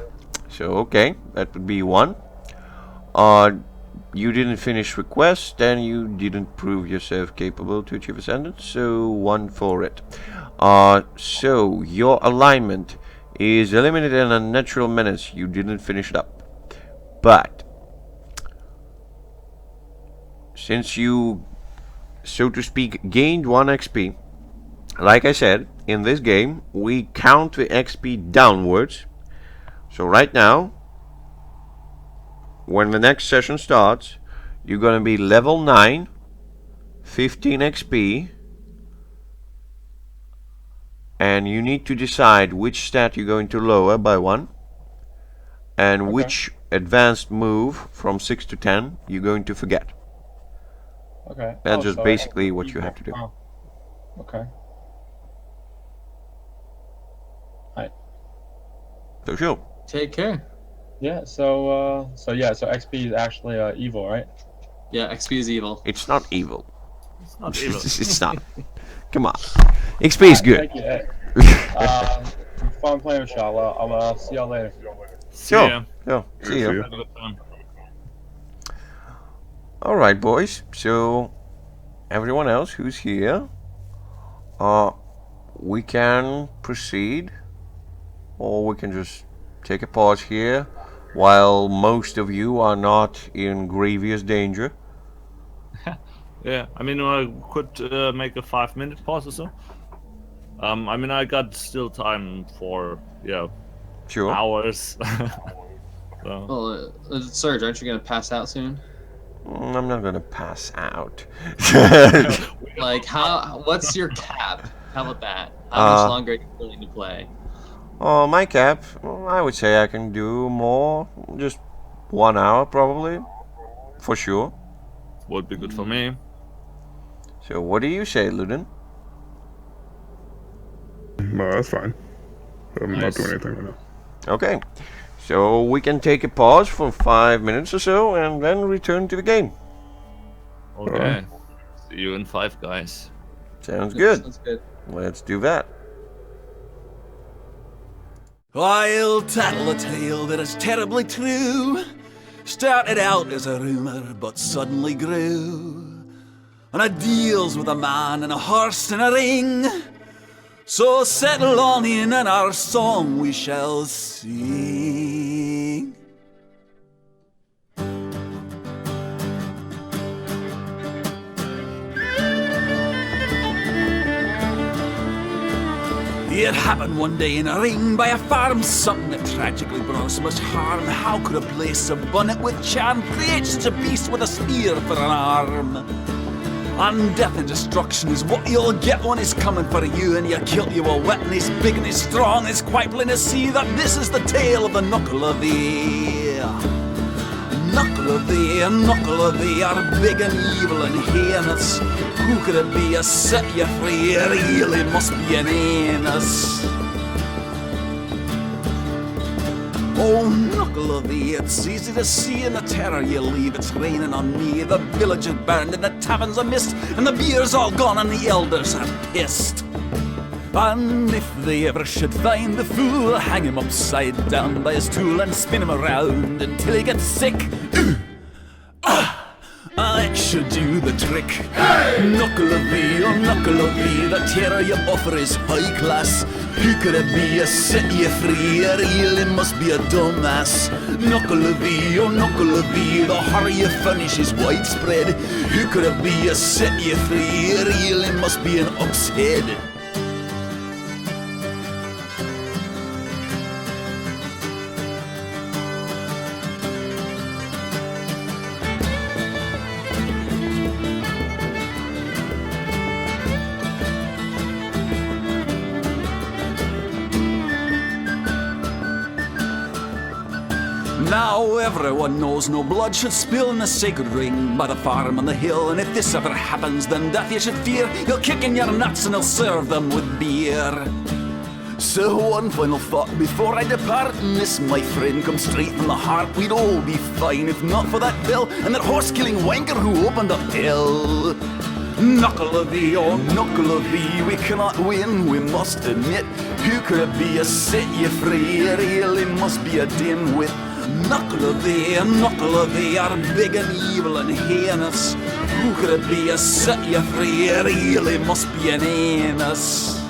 A: So okay, that would be one. You didn't finish request, and you didn't prove yourself capable to achieve ascendance, so 1 for it. So your alignment is eliminated and unnatural menace. You didn't finish it up, but since you, so to speak, gained 1 XP, like I said, in this game we count the XP downwards. So right now, when the next session starts, you're gonna be level 9, 15 XP, and you need to decide which stat you're going to lower by 1, and which advanced move from 6 to 10 you're going to forget.
E: Okay.
A: That's just basically what you have to do.
E: Oh. Okay.
A: So sure.
C: Take care.
E: Yeah. So XP is actually evil, right?
C: Yeah, XP is evil.
A: It's not evil.
B: It's not evil.
A: It's not. Come on. XP is good.
E: Thank you. Fun playing with y'all. I'll see y'all later.
B: See ya.
A: Sure. See you.
B: Have a good time.
A: Alright, boys. So, everyone else who's here, we can proceed, or we can just take a pause here while most of you are not in grievous danger.
B: Yeah, I mean, I could make a 5-minute pause or so. I mean, I got still time for,
A: Sure.
B: hours. So.
C: Well, Serge, aren't you gonna pass out soon?
A: I'm not gonna pass out.
C: Like, what's your cap? How about that? How much longer are you willing to play?
A: Oh, my cap, I would say I can do more. Just 1 hour, probably. For sure.
B: Would be good for me.
A: So, what do you say, Ludin?
D: No, that's fine. I'm not
B: Nice.
D: doing anything right now.
A: Okay. So, we can take a pause for 5 minutes or so and then return to the game.
B: Okay. See you in 5, guys.
A: Sounds good.
C: Sounds good.
A: Let's do that.
H: I'll tattle a tale that is terribly true. Started out as a rumour, but suddenly grew. And it deals with a man and a horse in a ring. So settle on in and our song we shall sing. It happened one day in a ring by a farm, something that tragically brought so much harm. How could a place so abundant with charm create such a beast with a spear for an arm? And death and destruction is what you'll get when he's coming for you, and you kill you all wet, and he's big and he's strong. It's quite plain to see that this is the tale of the Nuckelavee. Nuckelavee are big and evil and heinous. Who could it be? A set you free, it really must be an anus. Oh, Nuckelavee, it's easy to see in the terror you leave. It's raining on me, the village is burned and the taverns are mist, and the beer's all gone and the elders are pissed. And if they ever should find the fool, hang him upside down by his tool and spin him around until he gets sick. should do the trick. Nuckelavee, oh Nuckelavee, the terror you offer is high class. Who could it be? A set you free, it really must be a dumbass. Nuckelavee, oh Nuckelavee, the horror you furnish is widespread. Who could it be? A set you free, it really must be an ox head. Now everyone knows no blood should spill in the sacred ring by the farm on the hill. And if this ever happens, then death you should fear. He'll kick in your nuts and he'll serve them with beer. So one final thought before I depart, and this, my friend, comes straight from the heart. We'd all be fine if not for that bill and that horse-killing wanker who opened up hell. Nuckelavee, oh Nuckelavee, we cannot win, we must admit. Who could it be? A set you free, it really must be a dimwit. Nuckelavee, Nuckelavee are big and evil and heinous. Who could it be? A set you free, it really must be an anus.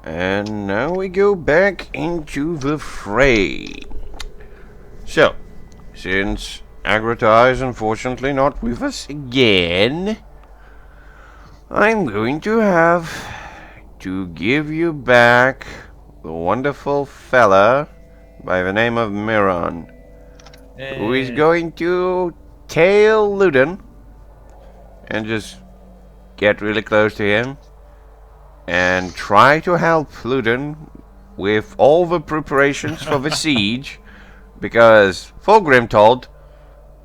A: And now we go back into the fray. So, since Aghra-Taar is unfortunately not with us again, I'm going to have to give you back the wonderful fella by the name of Miran, who is going to tail Luden and just get really close to him and try to help Luden with all the preparations for the siege, because Fulgrim told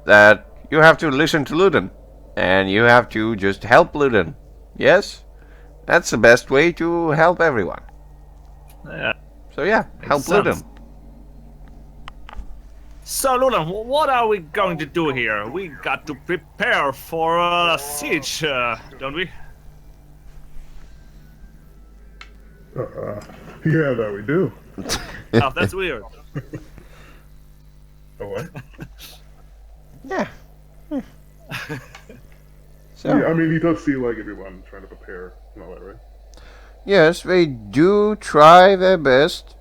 A: that you have to listen to Luden and you have to just help Luden. Yes? That's the best way to help everyone.
B: Yeah.
A: So yeah, help
B: sense.
A: Luden.
B: So, Luden, what are we going to do here? We got to prepare for a siege, don't we?
D: Yeah, that we do.
B: Oh, that's weird.
D: Oh, what?
A: Yeah. So,
D: Yeah, I mean, he does seem like everyone trying to prepare and all that, right?
A: yes, they do try their best.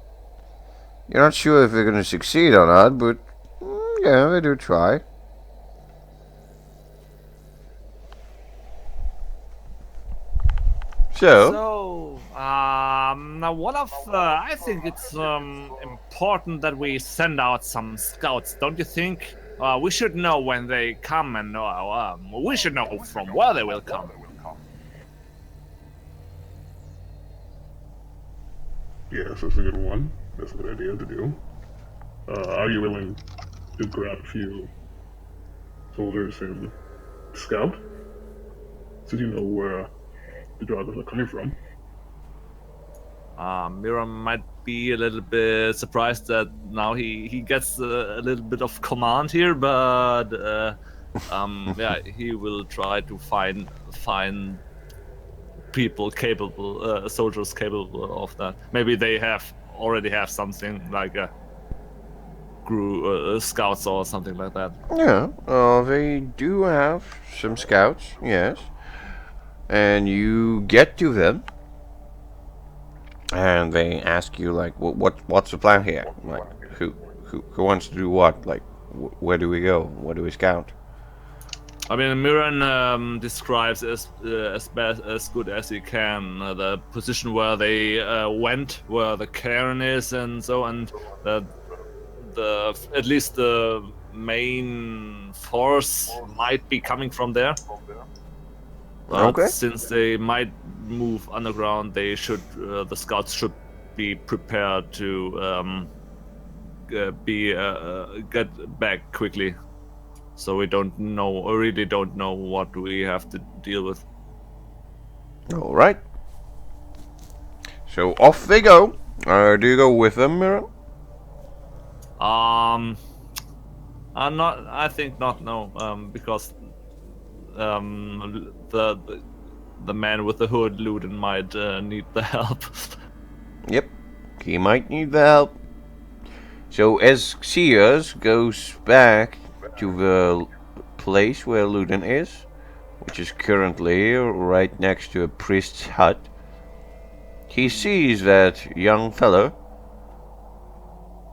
A: You're not sure if they're going to succeed or not, but yeah, they do try. So,
B: Now I think it's important that we send out some scouts, don't you think? We should know when they come, and we should know from where they will come.
D: Yes, that's a good one. That's a good idea to do. Are you willing to grab a few soldiers and scout? So you know where the drivers are coming from.
B: Miram might be a little bit surprised that now he gets a little bit of command here, but yeah, he will try to find people capable, soldiers capable of that. Maybe they already have something like a scouts or something like that.
A: yeah, they do have some scouts, yes. And you get to them, and they ask you like, what's the plan here? Like, who wants to do what? Like, where do we go? Where do we scout?
B: I mean, Miran describes as good as he can the position where they went, where the cairn is, and so, and at least the main force might be coming from there. But
A: Okay.
B: since they might move underground, they should the scouts should be prepared to get back quickly. So we really don't know what we have to deal with.
A: All right. So off they go. Do you go with them, Mira?
B: I think not. No. Because the man with the hood, Luden, might need the help.
A: Yep. He might need the help. So as Sears goes back to the place where Luden is, which is currently right next to a priest's hut, he sees that young fellow,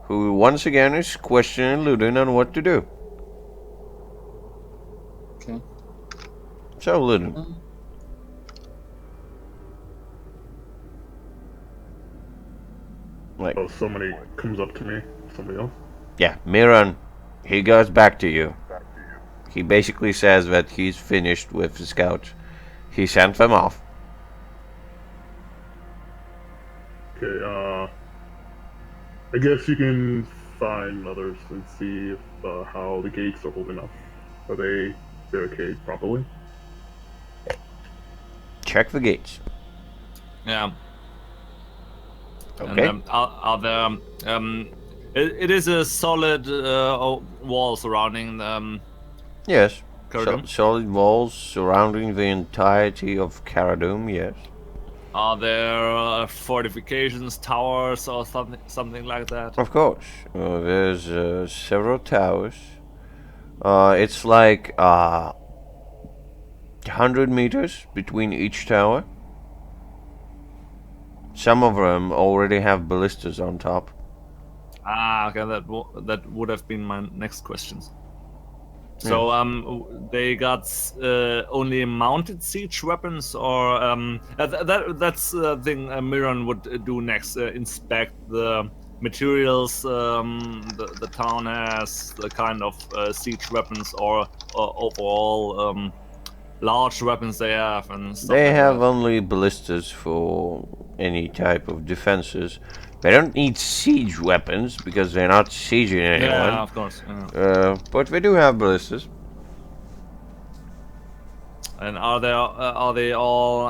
A: who once again is questioning Luden on what to do.
C: Okay.
A: So Luden, like,
D: Oh, somebody comes up to me. Somebody else.
A: yeah, Miran, he goes back to you. He basically says that he's finished with the scouts. He sent them off.
D: Okay. I guess you can find others and see if how the gates are holding up. Are they barricaded properly?
A: Check the gates.
B: Yeah.
A: Okay.
B: And are there? It is a solid wall surrounding
A: Yes.
B: Caradum.
A: Solid walls surrounding the entirety of Caradum, yes.
B: Are there fortifications, towers, or something like that?
A: Of course. There's several towers. It's like 100 meters between each tower. some of them already have ballistas on top.
B: Ah, okay, that would have been my next questions. So they got only mounted siege weapons, or that's the thing Miran would do next. Inspect the materials the town has, the kind of siege weapons, or overall large weapons they have, and stuff
A: They
B: like
A: have
B: that.
A: only ballistas for any type of defenses. They don't need siege weapons because they're not sieging anyone.
B: Yeah, of course. Yeah.
A: But they do have ballistas.
B: And are they all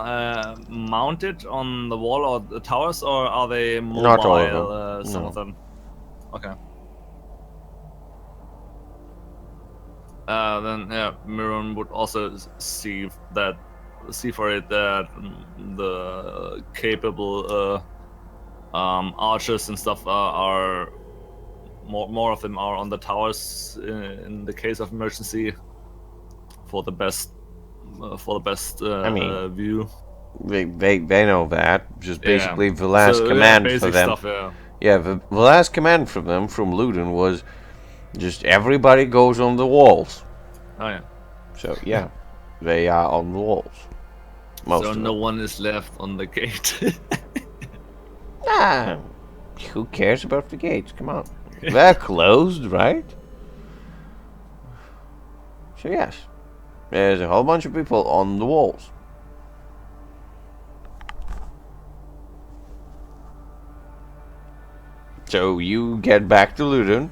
B: mounted on the wall or the towers, or are they mobile?
A: Not all of them.
B: Some
A: No.
B: of them. Okay. Then yeah, Miron would also see for it that the capable archers and stuff are more of them are on the towers in the case of emergency for the best view.
A: They know that. Just basically the last
B: So,
A: command
B: basic
A: for them.
B: stuff, yeah.
A: Yeah, the last command from them, from Luden, was just everybody goes on the walls.
B: Oh yeah.
A: So yeah, they are on the walls. Most
B: So
A: of
B: no
A: them.
B: one is left on the gate.
A: Nah, who cares about the gates? Come on. They're closed, right? So yes, there's a whole bunch of people on the walls. So you get back to Luden.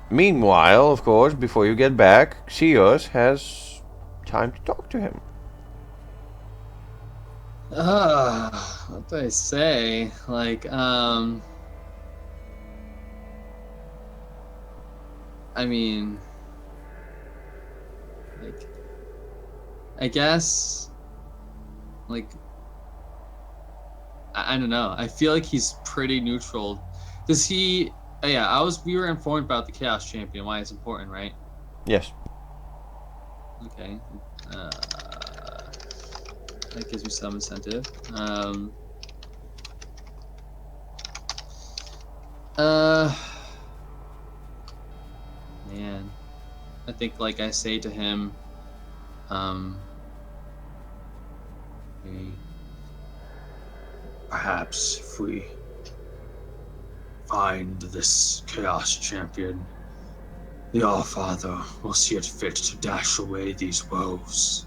A: Meanwhile, of course, before you get back, Sios has time to talk to him.
C: What do I say? Like, I mean, like, I guess, like, I don't know. I feel like he's pretty neutral. Does he? Yeah, we were informed about the Chaos Champion, why it's important, right?
A: Yes.
C: Okay. That gives me some incentive. Man, I think like I say to him,
G: Perhaps if we find this Chaos Champion, the All-Father will see it fit to dash away these woes.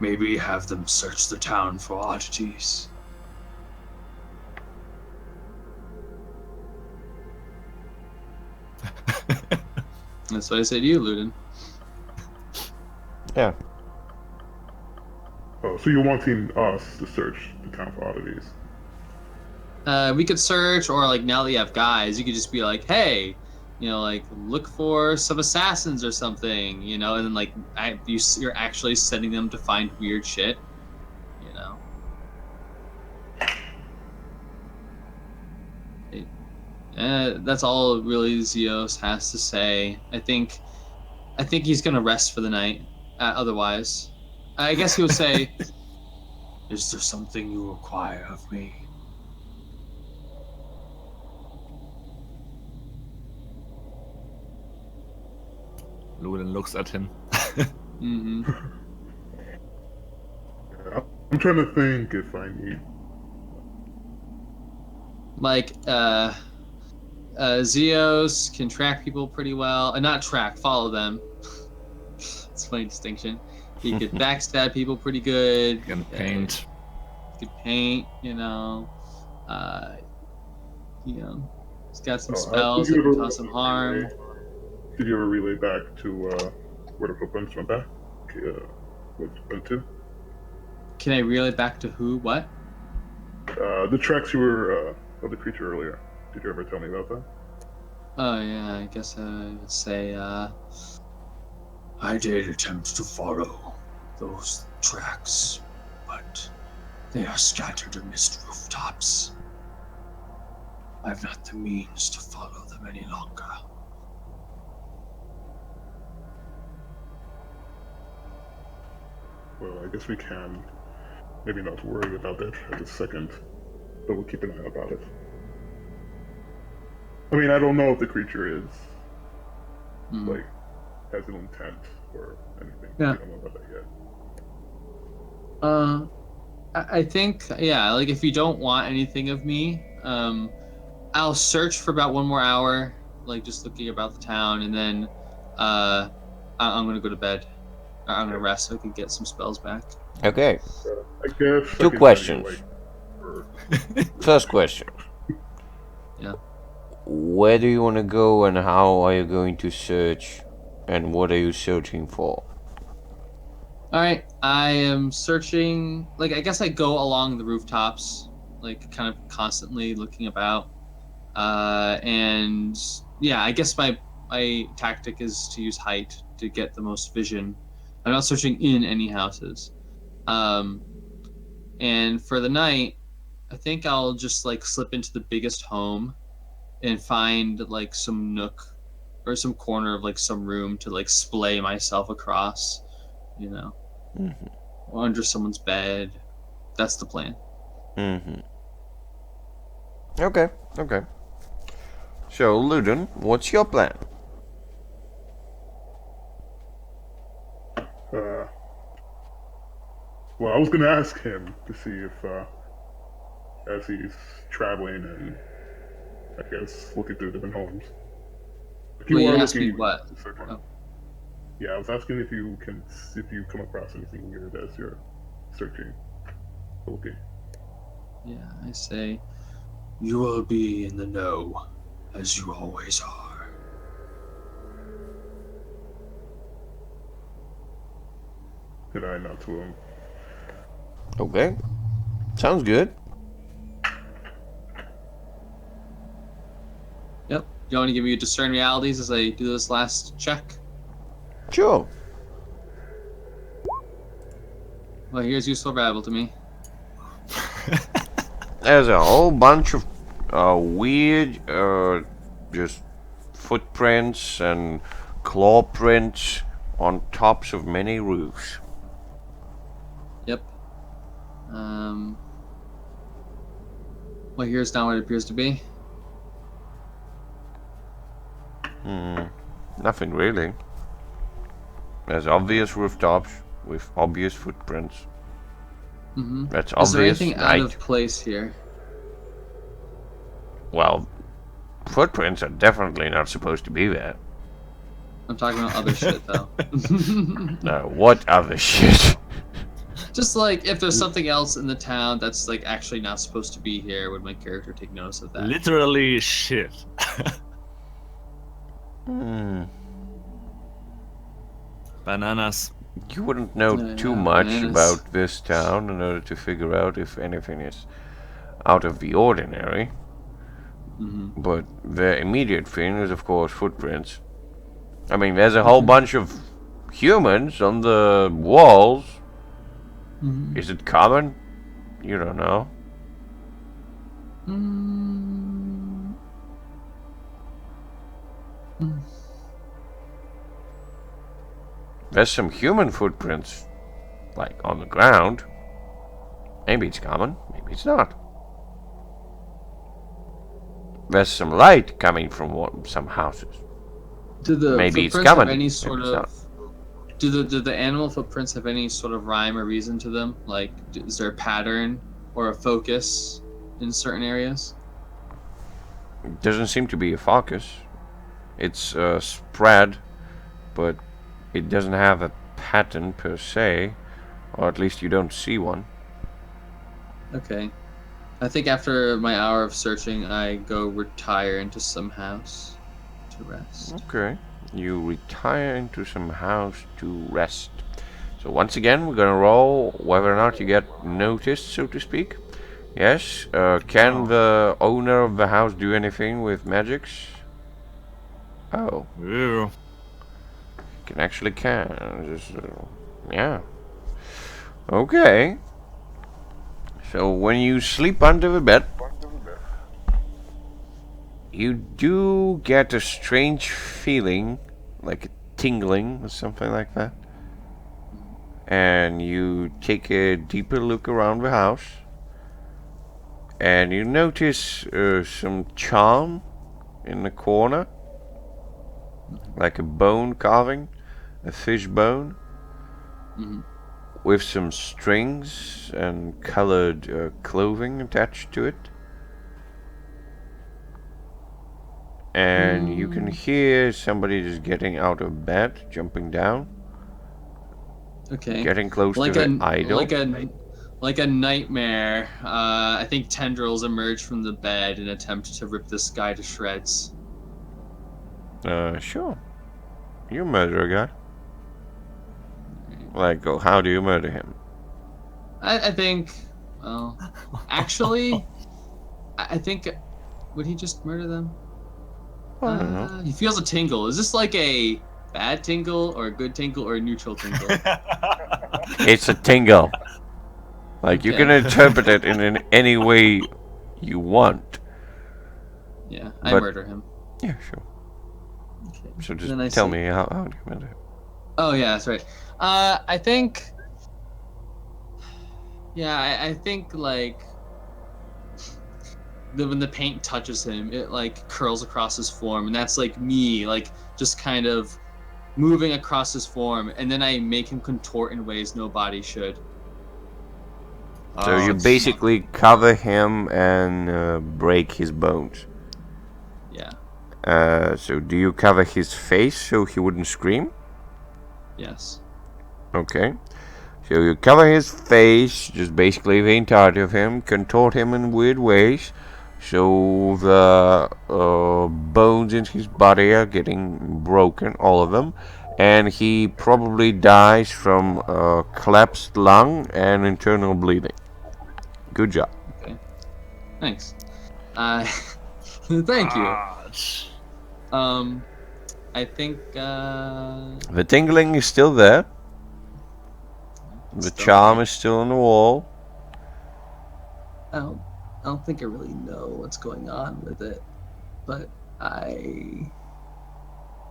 G: Maybe have them search the town for oddities.
C: That's what I say to you, Luden.
A: Yeah.
D: Oh, so you're wanting us to search the town for oddities?
C: We could search, or like now that you have guys, you could just be like, hey, you know, like look for some assassins or something, you know, and then like you're actually sending them to find weird shit, you know. That's all really Zeos has to say. I think he's gonna rest for the night. Otherwise, I guess he would say,
G: Is there something you require of me?
B: Luden looks at him.
C: mm-hmm.
D: I'm trying to think if I need.
C: Like, Zeos can track people pretty well. Not track, follow them. It's a funny distinction. He could backstab people pretty good.
B: He can paint.
C: He could paint, you know. He's got some spells that can cause some harm.
D: Did you ever relay back to where the footprints went back? Went to?
C: Can I reel it back to who? What?
D: The tracks you were of the creature earlier. Did you ever tell me about that?
C: Oh yeah, I guess I would say
G: I did attempt to follow those tracks, but they are scattered amidst rooftops. I've not the means to follow them any longer.
D: well, I guess we can maybe not worry about that at this second, but we'll keep an eye about it. I mean, I don't know if the creature is, like, has an intent or anything.
C: Yeah.
D: We don't know about that yet.
C: I think, yeah, like if you don't want anything of me, I'll search for about 1 more hour, like just looking about the town, and then I'm gonna go to bed. I'm gonna rest so I can get some spells back.
A: Okay.
D: I guess. I
A: Two
D: can
A: questions.
D: tell you, like,
A: First question.
C: Yeah.
A: Where do you want to go and how are you going to search and what are you searching for?
C: Alright, I am searching, like I guess I go along the rooftops, like kind of constantly looking about. And yeah, I guess my tactic is to use height to get the most vision. I'm not searching in any houses. And for the night, I think I'll just like slip into the biggest home and find like some nook or some corner of like some room to like splay myself across, you know, or under someone's bed. That's the plan.
A: Okay, okay. So, Luden, what's your plan?
D: Well, I was gonna ask him to see if, as he's traveling and I guess looking through different homes. If
C: Well, you
D: are
C: asked me
D: looking
C: what?
D: at a certain-
C: Oh.
D: Yeah, I was asking if you come across anything weird as you're searching, looking.
C: Yeah, I say, you will be in the know, as you always are.
D: And I nod to him.
A: Okay. Sounds good.
C: Yep. You want to give me discern realities as I do this last check?
A: Sure.
C: Well, here's useful variable to me.
A: There's a whole bunch of weird, just footprints and claw prints on tops of many roofs.
C: Yep. Well, here's not what it appears to be.
A: Nothing really. There's obvious rooftops with obvious footprints. That's
C: Is there
A: obvious.
C: anything out of place here?
A: Well, footprints are definitely not supposed to be there.
C: I'm talking about other shit, though.
A: What other shit?
C: Just like if there's something else in the town that's like actually not supposed to be here, would my character take notice of that?
B: Literally shit. Bananas.
A: You wouldn't know too much about this town in order to figure out if anything is out of the ordinary. But the immediate thing is, of course, footprints. I mean, there's a whole bunch of humans on the walls. Is it common? You don't know. There's some human footprints, like on the ground. Maybe it's common, maybe it's not. There's some light coming from some houses.
C: Do the
A: Maybe it's
C: footprints
A: common,
C: have any
A: maybe
C: sort
A: it's
C: of?
A: not.
C: Do the animal footprints have any sort of rhyme or reason to them? Like, is there a pattern or a focus in certain areas?
A: It doesn't seem to be a focus. It's spread, but it doesn't have a pattern per se, or at least you don't see one.
C: Okay. I think after my hour of searching, I go retire into some house to rest.
A: Okay. You retire into some house to rest. So once again, we're gonna roll whether or not you get noticed, so to speak. Yes. Can the owner of the house do anything with magics? Oh.
B: Ew.
A: Can actually just yeah. Okay. So when you sleep under the bed, you do get a strange feeling, like a tingling or something like that. and you take a deeper look around the house, and you notice some charm in the corner, like a bone carving, a fish bone, with some strings and colored clothing attached to it. And you can hear somebody just getting out of bed, jumping down, getting close to the idol.
C: Like a nightmare. I think tendrils emerge from the bed and attempt to rip this guy to shreds.
A: Sure. You murder a guy. Like, how do you murder him?
C: I think, well, actually, I think, would he just murder them?
A: I don't know.
C: He feels a tingle. Is this like a bad tingle or a good tingle or a neutral tingle?
A: It's a tingle. Like, you can interpret it in any way you want.
C: Yeah, I murder him.
A: Yeah, sure.
C: Okay.
A: So just tell me how do you murder him?
C: Oh yeah, that's right. I think. Yeah, I think like when the paint touches him, it like curls across his form, and that's like me, like just kind of moving across his form, and then I make him contort in ways no body should.
A: So you basically cover him and break his bones.
C: Yeah.
A: So do you cover his face so he wouldn't scream?
C: Yes.
A: Okay. So you cover his face, just basically the entirety of him, contort him in weird ways, so the bones in his body are getting broken, all of them, and he probably dies from collapsed lung and internal bleeding. Good job.
C: Okay. Thanks. Thank you. I think
A: The tingling is still there. The charm is still on the wall.
C: I don't think I really know what's going on with it, but I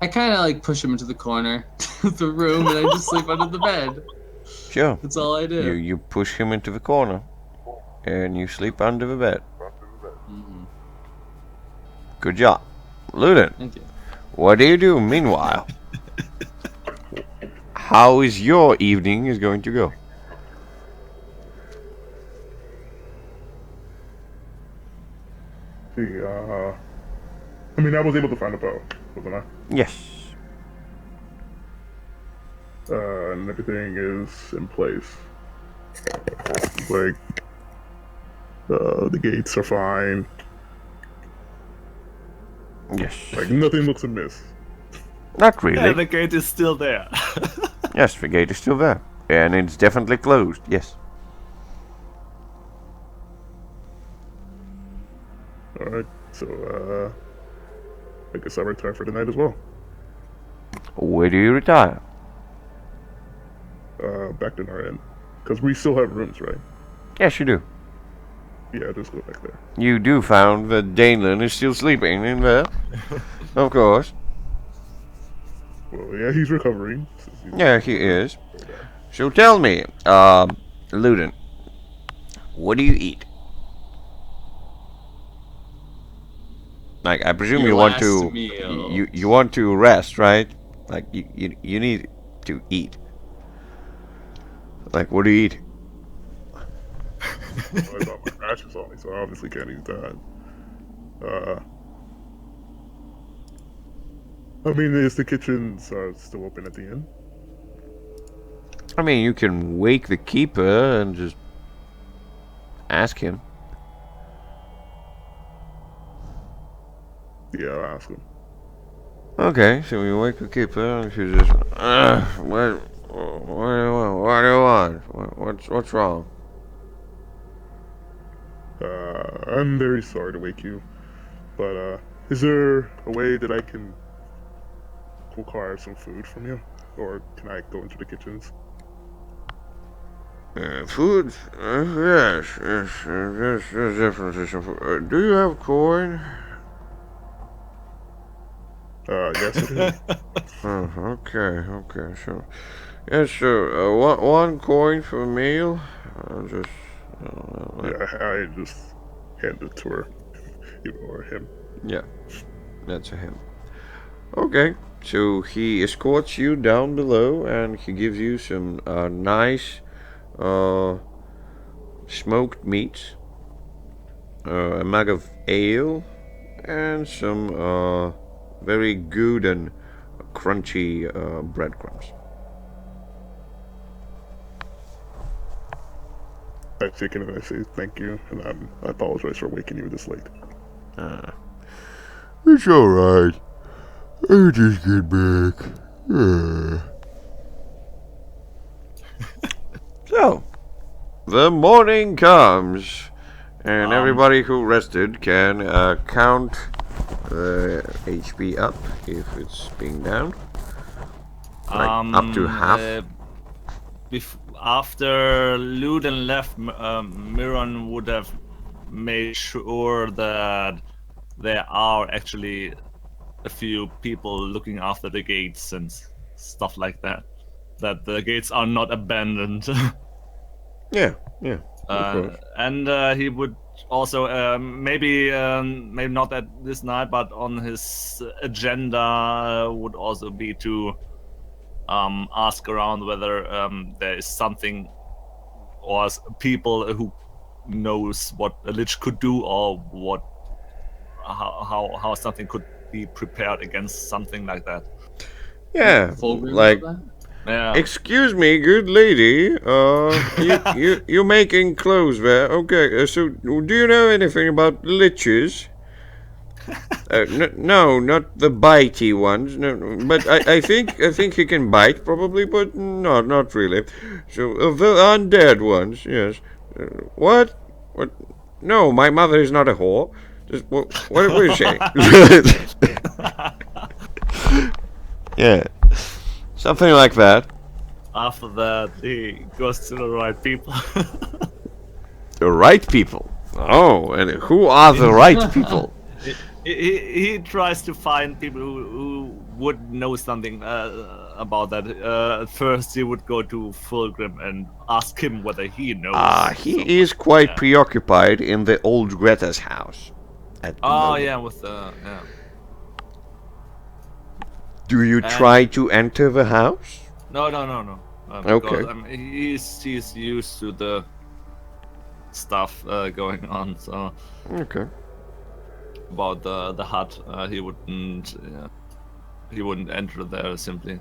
C: kind of like push him into the corner of the room, and I just sleep under the bed.
A: Sure.
C: That's all I do.
A: You push him into the corner, and you sleep under the bed.
C: Mm-hmm.
A: Good job. Luden,
C: Thank you.
A: what do you do meanwhile? How is your evening is going to go?
D: I mean, I was able to find a bow, wasn't I?
A: Yes.
D: And everything is in place. Like, the gates are fine.
A: Yes.
D: Like, nothing looks amiss.
A: Not really.
B: Yeah, the gate is still there.
A: Yes, the gate is still there. And it's definitely closed, yes.
D: Alright, so, I guess I retire for the night as well.
A: Where do you retire?
D: Back to our inn. Because we still have rooms, right?
A: Yes, you do.
D: Yeah, just go back there.
A: You do found that Danelin is still sleeping in there. Of course.
D: Well, yeah, he's recovering.
A: Yeah, he is. So tell me, Luden, what do you eat? Like, I presume
C: Your
A: you want
C: last
A: to
C: meal.
A: you want to rest, right? Like you need to eat. Like, what do you eat?
D: I got my rashes on me, so I obviously can't eat that. I mean, is the kitchens still open at the inn?
A: I mean, you can wake the keeper and just ask him.
D: Yeah, I'll ask him.
A: Okay, so you wake the keeper and she just, what do you want? What's wrong?
D: I'm very sorry to wake you, but is there a way that I can acquire some food from you, or can I go into the kitchens?
A: Food? Yes, there's definitely some food. Do you have coin?
D: Yes, I do.
A: Okay, sure. Yes, sir. One coin for a meal. Just.
D: Yeah, I just hand it to her, or him.
A: Yeah, that's a him. Okay, so he escorts you down below and he gives you some nice smoked meats, a mug of ale, and some very good and crunchy breadcrumbs.
D: I take it and I say thank you, and I apologize for waking you this late.
A: It's alright. I just get back. So, the morning comes, and everybody who rested can count the HP up if it's being down. Like up to half.
B: After Luden left, Miron would have made sure that there are actually a few people looking after the gates and stuff like that. That the gates are not abandoned.
A: Yeah, of course.
B: And he would also maybe not at this night, but on his agenda would also be to ask around whether there is something or people who knows what a lich could do, or what how something could be prepared against something like that.
A: Yeah,
C: Fulgrim
A: like,
C: know that?
B: Yeah.
A: excuse me, good lady, you're making clothes there. Okay, so do you know anything about liches? No, not the bitey ones. No, but I think he can bite probably, but not really. So the undead ones, yes. What? What? No, my mother is not a whore. Just, what are you saying? Yeah, something like that.
B: After that, he goes to the right people.
A: The right people. Oh, and who are the right people?
B: He tries to find people who would know something about that. At first, he would go to Fulgrim and ask him whether he knows.
A: He is quite preoccupied in the old Greta's house. At the moment.
B: Yeah, with the yeah.
A: Do you try to enter the house?
B: No.
A: Okay.
B: Because, he's used to the stuff going on. So
A: Okay.
B: about the hut, he wouldn't enter there simply.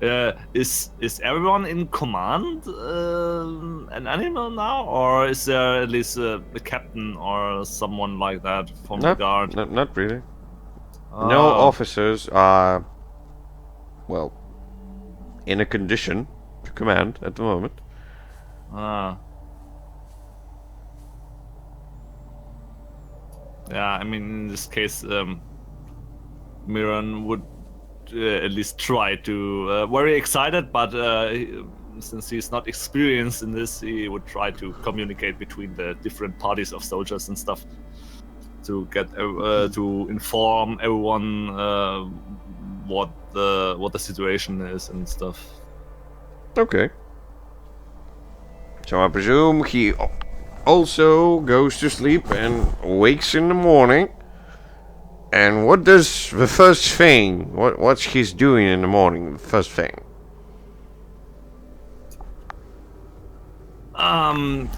B: Is everyone in command an animal now, or is there at least a captain or someone like that from the guard?
A: Not really. No officers are, well, in a condition to command at the moment.
B: Yeah, I mean, in this case, Miran would at least try to. Very excited, but since he's not experienced in this, he would try to communicate between the different parties of soldiers and stuff to get to inform everyone what the situation is and stuff.
A: Okay. So I presume he also goes to sleep and wakes in the morning. And what does the first thing? What's he's doing in the morning? The first thing.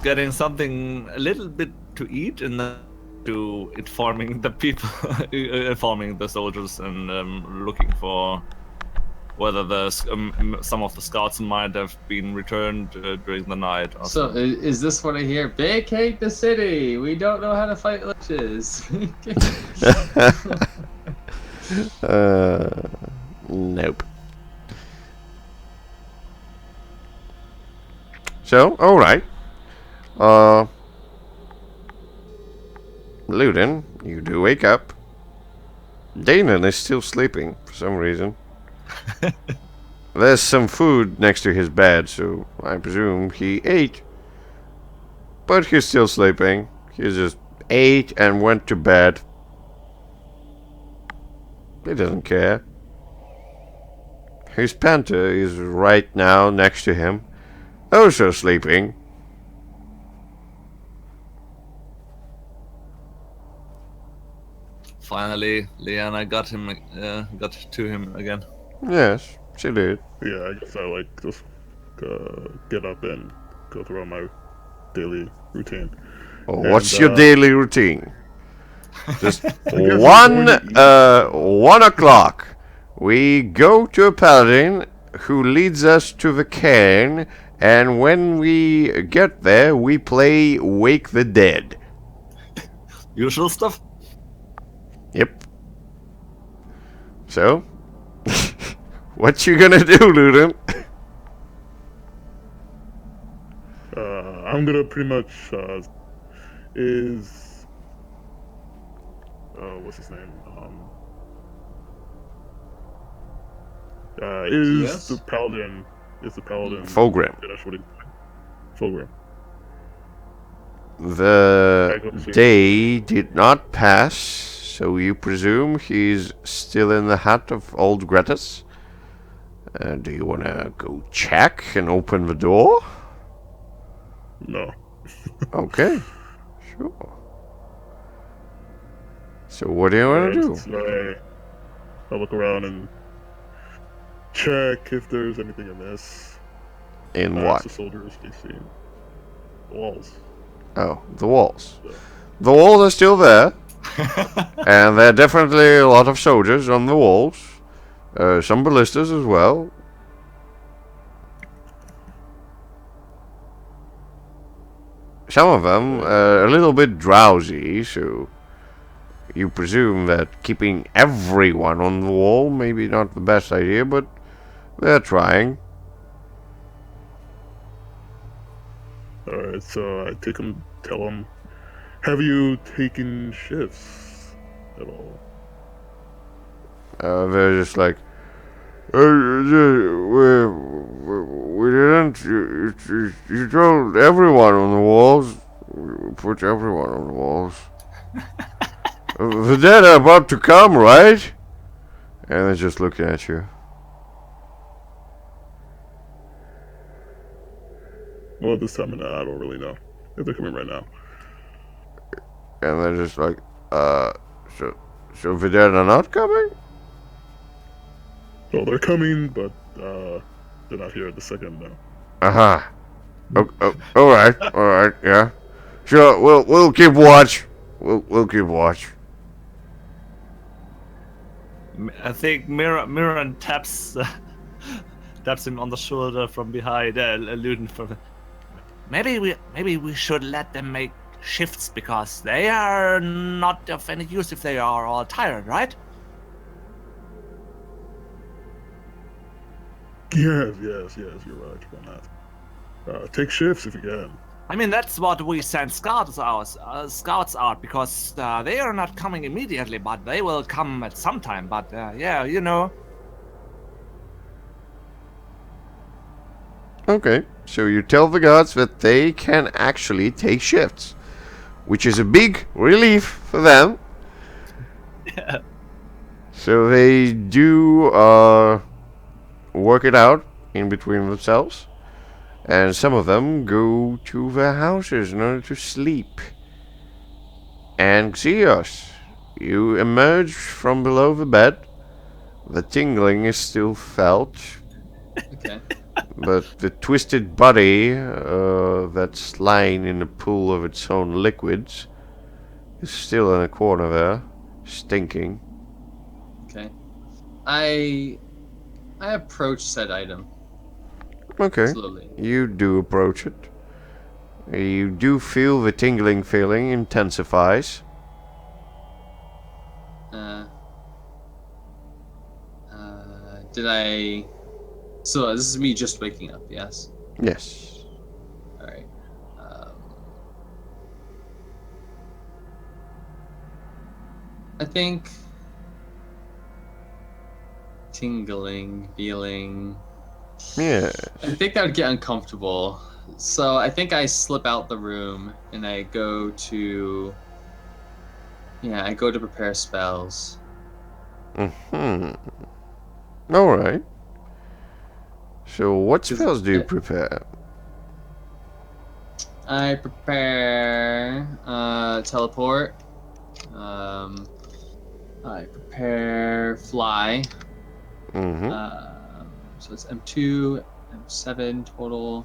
B: Getting something a little bit to eat and then to informing the people, informing the soldiers, and looking for whether some of the scouts might have been returned during the night. Or
C: So is this what I hear? Vacate the city. We don't know how to fight liches.
A: Nope. So, alright. Luden, you do wake up. Danon is still sleeping for some reason. There's some food next to his bed, so I presume he ate. But he's still sleeping. He just ate and went to bed. He doesn't care. his panther is right now next to him, also sleeping.
B: Finally, Liana got to him again.
A: Yes, she did.
D: Yeah, I guess I like just get up and go through my daily routine.
A: What's your daily routine? Just
D: guess I'm going to eat.
A: 1 o'clock. We go to a paladin who leads us to the cairn, and when we get there, we play Wake the Dead.
B: Usual stuff.
A: Yep. So, what you gonna do, Ludin?
D: I'm gonna pretty much is what's his name? Is
C: Yes?
D: the paladin? Is the paladin?
A: Fulgrim.
D: That's what he. Fulgrim.
A: The day did not pass, so you presume he's still in the hut of old Gretus? Do you wanna go check and open the door?
D: No.
A: Okay, sure. So what do you want to do?
D: So I look around and check if there's anything amiss.
A: In
D: I
A: what?
D: ask the soldiers they see walls.
A: Oh, the walls. The walls are still there, and there are definitely a lot of soldiers on the walls. Some ballistas as well. Some of them are a little bit drowsy, so you presume that keeping everyone on the wall maybe not the best idea, but they're trying.
D: Alright, so I tell them, have you taken shifts at all?
A: They're just like, we didn't. You told everyone on the walls. We put everyone on the walls. The dead are about to come, right? And they're just looking at you.
D: Well, this time I don't really know if they're coming right now.
A: And they're just like, so the dead are not coming?
D: Well, they're coming, but they're not here at the second now.
A: Uh-huh. Alright, yeah. Sure, we'll keep watch. We'll keep watch.
B: I think Miran taps him on the shoulder from behind, alluding from.
F: Maybe we should let them make shifts because they are not of any use if they are all tired, right?
D: Yes, you're right on that. Take shifts if you can.
F: I mean, that's what we send scouts out because they are not coming immediately, but they will come at some time. But yeah, you know.
A: Okay, so you tell the guards that they can actually take shifts, which is a big relief for them.
B: Yeah.
A: So they do work it out in between themselves, and some of them go to their houses in order to sleep. And Xios, you emerge from below the bed. The tingling is still felt,
C: Okay.
A: but the twisted body that's lying in a pool of its own liquids is still in a corner there, stinking.
C: Okay. I approach said item
A: Okay,
C: slowly.
A: you do approach it. You do feel the tingling feeling intensifies.
C: Did I? So this is me just waking up. Yes.
A: Yes.
C: All right. I think tingling, feeling.
A: Yeah.
C: I think that would get uncomfortable. So I think I slip out the room and I go to. Yeah, I go to prepare spells.
A: Alright. So what spells do you prepare?
C: I prepare teleport. I prepare fly.
A: Mm-hmm.
C: So it's M2, M7 total.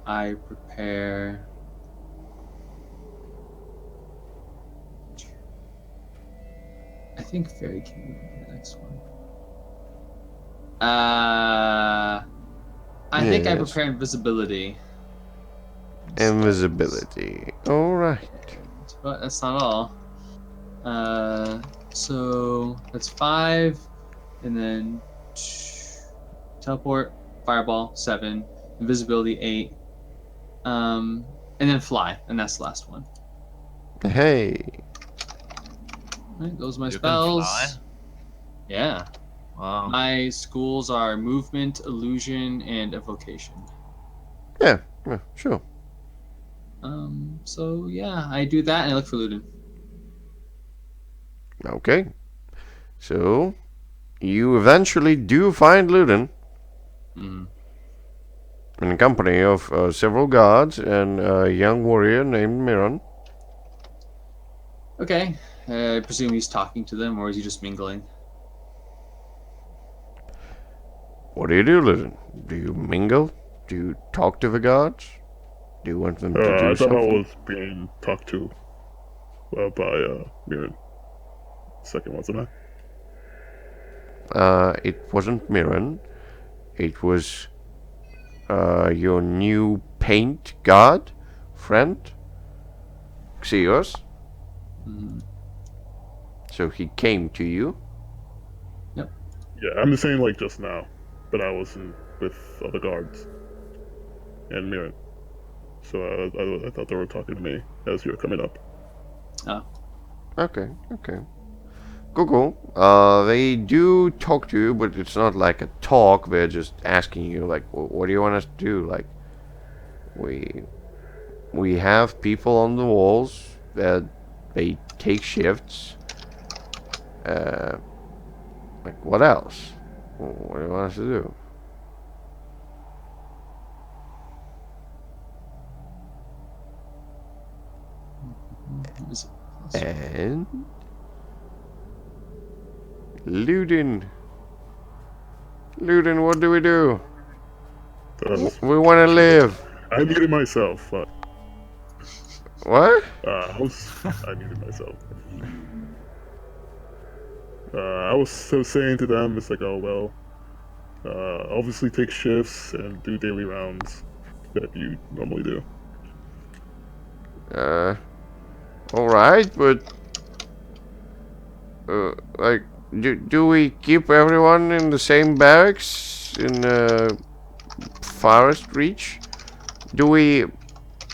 C: I prepare. I think Fairy King would be the next one. I think I
A: Yes.
C: prepare invisibility.
A: Invisibility. Alright.
C: But that's not all. So that's 5, and then teleport, fireball 7, invisibility 8, and then fly, and that's the last one.
A: Hey.
C: Alright, those are my
F: You can
C: spells.
F: fly?
C: Yeah.
F: Wow.
C: My schools are movement, illusion, and evocation.
A: Yeah, sure.
C: So yeah, I do that and I look for Ludin.
A: Okay. So, you eventually do find Ludin
C: Mm.
A: in the company of several guards and a young warrior named Miran.
C: Okay. I presume he's talking to them, or is he just mingling?
A: What do you do, Ludin? Do you mingle? Do you talk to the guards? Do you want them to do
D: I thought I
A: something?
D: was being talked to by Mirren. Second, wasn't I?
A: It wasn't Miran. It was your new paint guard friend, Xios.
C: Mm.
A: So he came to you.
D: Yeah, I'm just saying like just now, but I wasn't with other guards and Mirren. So I thought they were talking to me as you were coming up.
A: Okay. Cool. They do talk to you, but it's not like a talk. They're just asking you, like, what do you want us to do? Like, we have people on the walls that they take shifts. Like, what else? What do you want us to do? And Ludin, what do we do? We want to live.
D: I muted myself.
A: What?
D: I muted myself. I was so saying to them, it's like, oh well, obviously take shifts and do daily rounds that you normally do.
A: Alright, but like, do we keep everyone in the same barracks in forest reach? Do we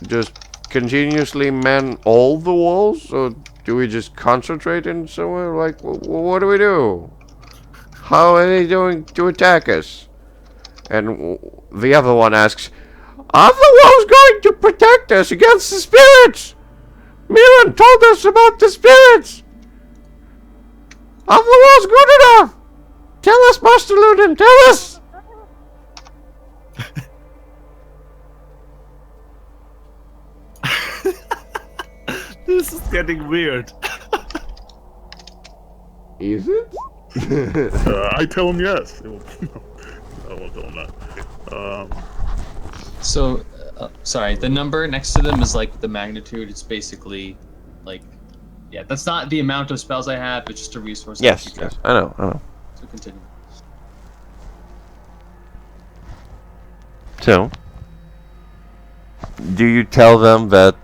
A: just continuously man all the walls, or do we just concentrate in somewhere? Like, what do we do? How are they going to attack us? And the other one asks, are the walls going to protect us against the spirits? Miran told us about the spirits. Are the walls good enough? Tell us, Master Ludin, tell us.
B: This is getting weird.
A: Is it?
D: I tell them yes. No, I won't tell them that.
C: So, sorry, the number next to them is like the magnitude. It's basically like, yeah, that's not the amount of spells I have, it's just a resource.
A: Yes, I know.
C: So continue.
A: So, do you tell them that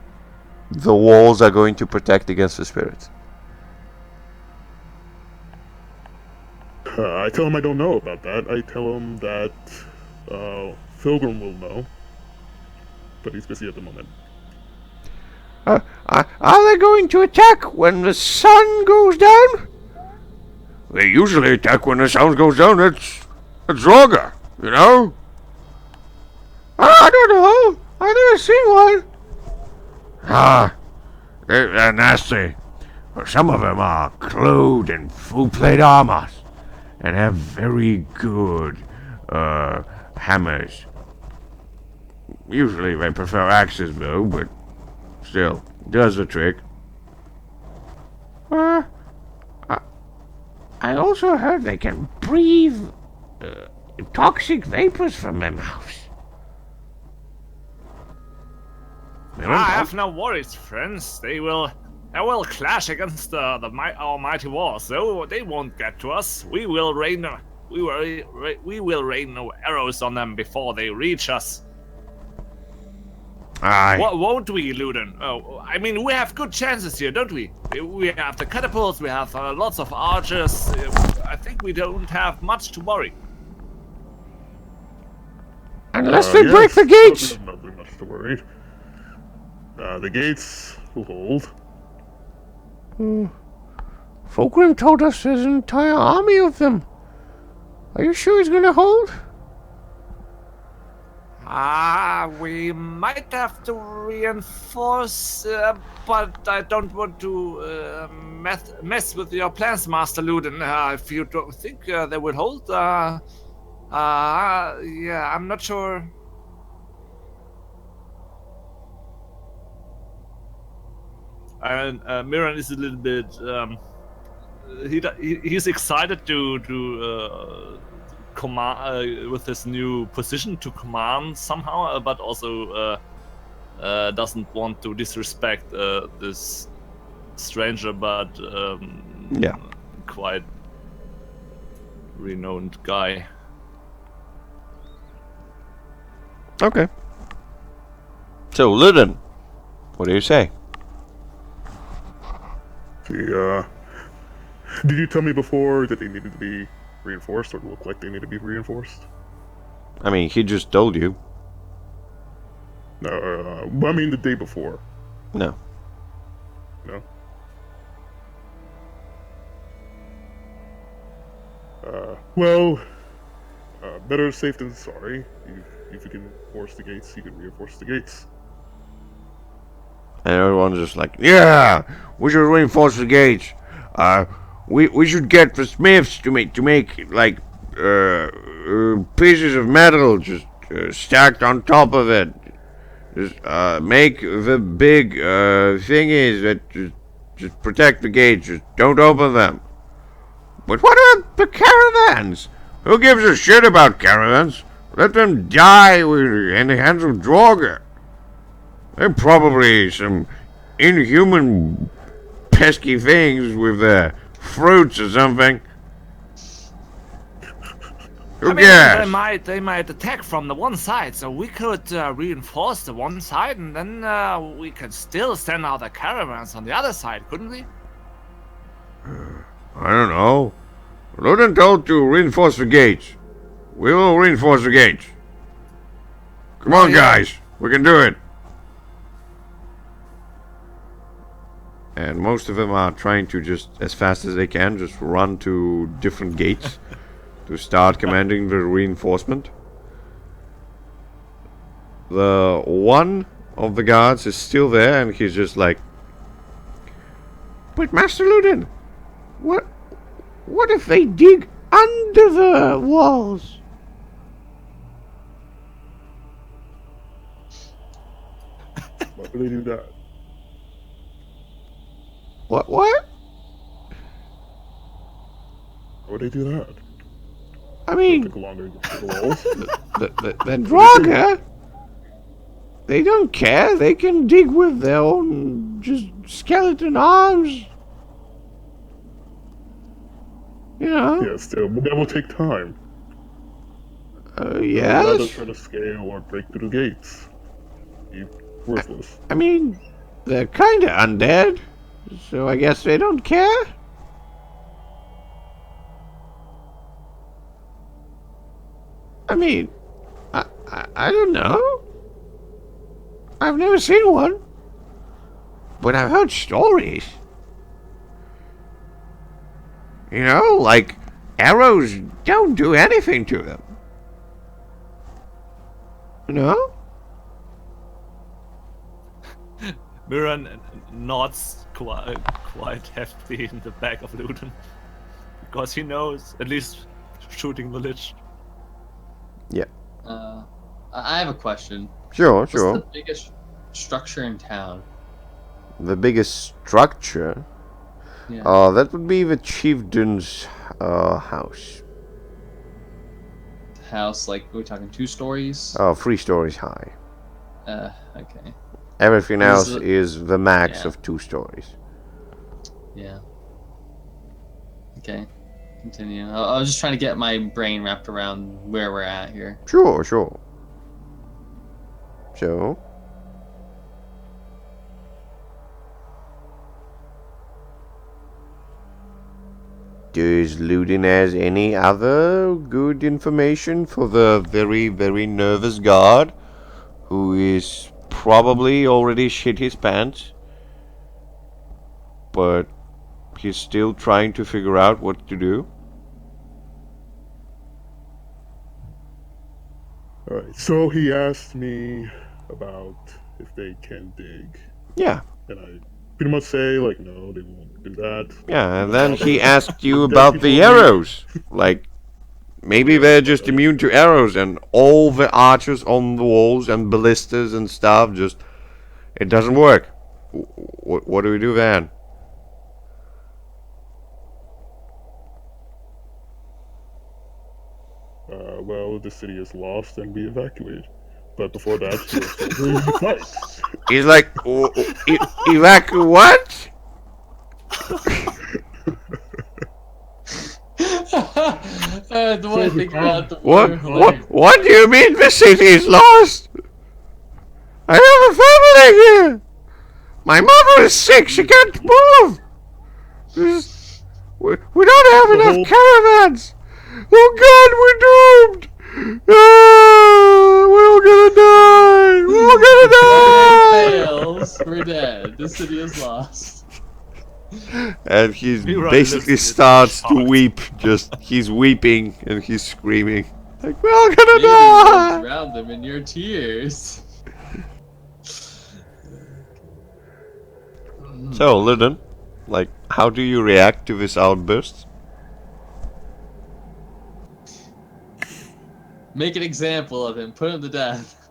A: the walls are going to protect against the spirits?
D: I tell them I don't know about that. I tell them that Pilgrim will know, but he's busy at the moment.
A: Are they going to attack when the sun goes down? They usually attack when the sun goes down. It's Roger, you know? I don't know. I've never seen one. They're nasty. Some of them are clothed in full plate armor and have very good hammers. Usually they prefer axes though, but still, does the trick. I also heard they can breathe toxic vapors from their mouths.
B: I have no worries, friends. They will clash against our mighty walls, so they won't get to us. We will rain arrows on them before they reach us.
A: Aye.
B: Won't we, Luden? Oh, I mean, we have good chances here, don't we? We have the catapults, we have lots of archers. I think we don't have much to worry.
A: Unless they break the gates.
D: Nothing much to worry. The gates will hold.
A: Fulgrim told us there's an entire army of them. Are you sure he's gonna hold?
B: We might have to reinforce, but I don't want to mess with your plans, Master Luden. If you don't think they will hold, yeah, I'm not sure. And Miran is a little bit. He's excited to command with his new position to command somehow, but also doesn't want to disrespect this stranger, but quite renowned guy.
A: Okay. So, Luden, what do you say?
D: Did you tell me before that they needed to be reinforced, or look like they need to be reinforced?
A: I mean, he just told you.
D: No, I mean the day before.
A: No.
D: No? Well, better safe than sorry. If you can force the gates, you can reinforce the gates.
A: And everyone's just like, yeah, we should reinforce the gates. We should get the smiths to make like pieces of metal just stacked on top of it. Just make the big thingies that just protect the gates. Just don't open them. But what about the caravans? Who gives a shit about caravans? Let them die in the hands of Draugr. They're probably some inhuman, pesky things with fruits or something. Who cares?
B: They might attack from the one side, so we could reinforce the one side, and then we can still send out the caravans on the other side, couldn't we?
A: I don't know. Luden told to reinforce the gates. We will reinforce the gates. Come on, guys. We can do it. And most of them are trying to just, as fast as they can, just run to different gates to start commanding the reinforcement. The one of the guards is still there, and he's just like, but Master Luden, what if they dig under the walls?
D: Why would they do that?
A: What?
D: Why would they do that?
A: I mean,
D: Take longer to get to the walls?
A: the Draugr, they don't care. They can dig with their own just skeleton arms. You know?
D: Yeah, still, but that will take time.
A: Yes.
D: Rather try to scale or break through the gates. Be worthless.
A: I mean, they're kind of undead, so I guess they don't care. I mean, I don't know. I've never seen one, but I've heard stories. You know, like, arrows don't do anything to them. You know?
B: Miran nods quite hefty in the back of Luden, because he knows, at least shooting the Lich.
A: Yeah.
C: I have a question.
A: Sure,
C: What's
A: sure.
C: the biggest structure in town?
A: The biggest structure?
C: Yeah.
A: That would be the chieftain's house.
C: House, like, are we talking 2 stories?
A: 3 stories high.
C: Okay.
A: Everything
C: This
A: else
C: is
A: is the max
C: yeah.
A: of 2 stories.
C: Yeah. Okay. Continue. I was just trying to get my brain wrapped around where we're at here.
A: Sure, sure. So, does Ludin has any other good information for the very, very nervous guard who is probably already shit his pants, but he's still trying to figure out what to do?
D: Alright, so he asked me about if they can dig.
A: Yeah,
D: And I pretty much say, like, no, they won't do that.
A: yeah, and
D: What
A: then
D: about
A: he
D: the
A: asked you
D: dead
A: about
D: people
A: the
D: we-
A: arrows. Like, maybe they're just immune to arrows and all the archers on the walls and ballistas and stuff just... It doesn't work. What do we do then?
D: Well, the city is lost and we evacuate. But before that, we'll fight.
A: He's like, evac what?
C: The more I think about the
A: What do you mean the city is lost? I have a family here. My mother is sick. She can't move. We don't have enough caravans. Oh God, we're doomed. We're all gonna die. We're all gonna die.
C: fails, we're dead. The city is lost.
A: And he
B: He
A: basically
B: lives
A: starts to
B: shocked.
A: weep. Just he's weeping and he's screaming like, "We're all gonna
C: Maybe
A: die!"
C: drown them in your tears.
A: So, Lyndon, like, how do you react to this outburst?
C: Make an example of him. Put him to death.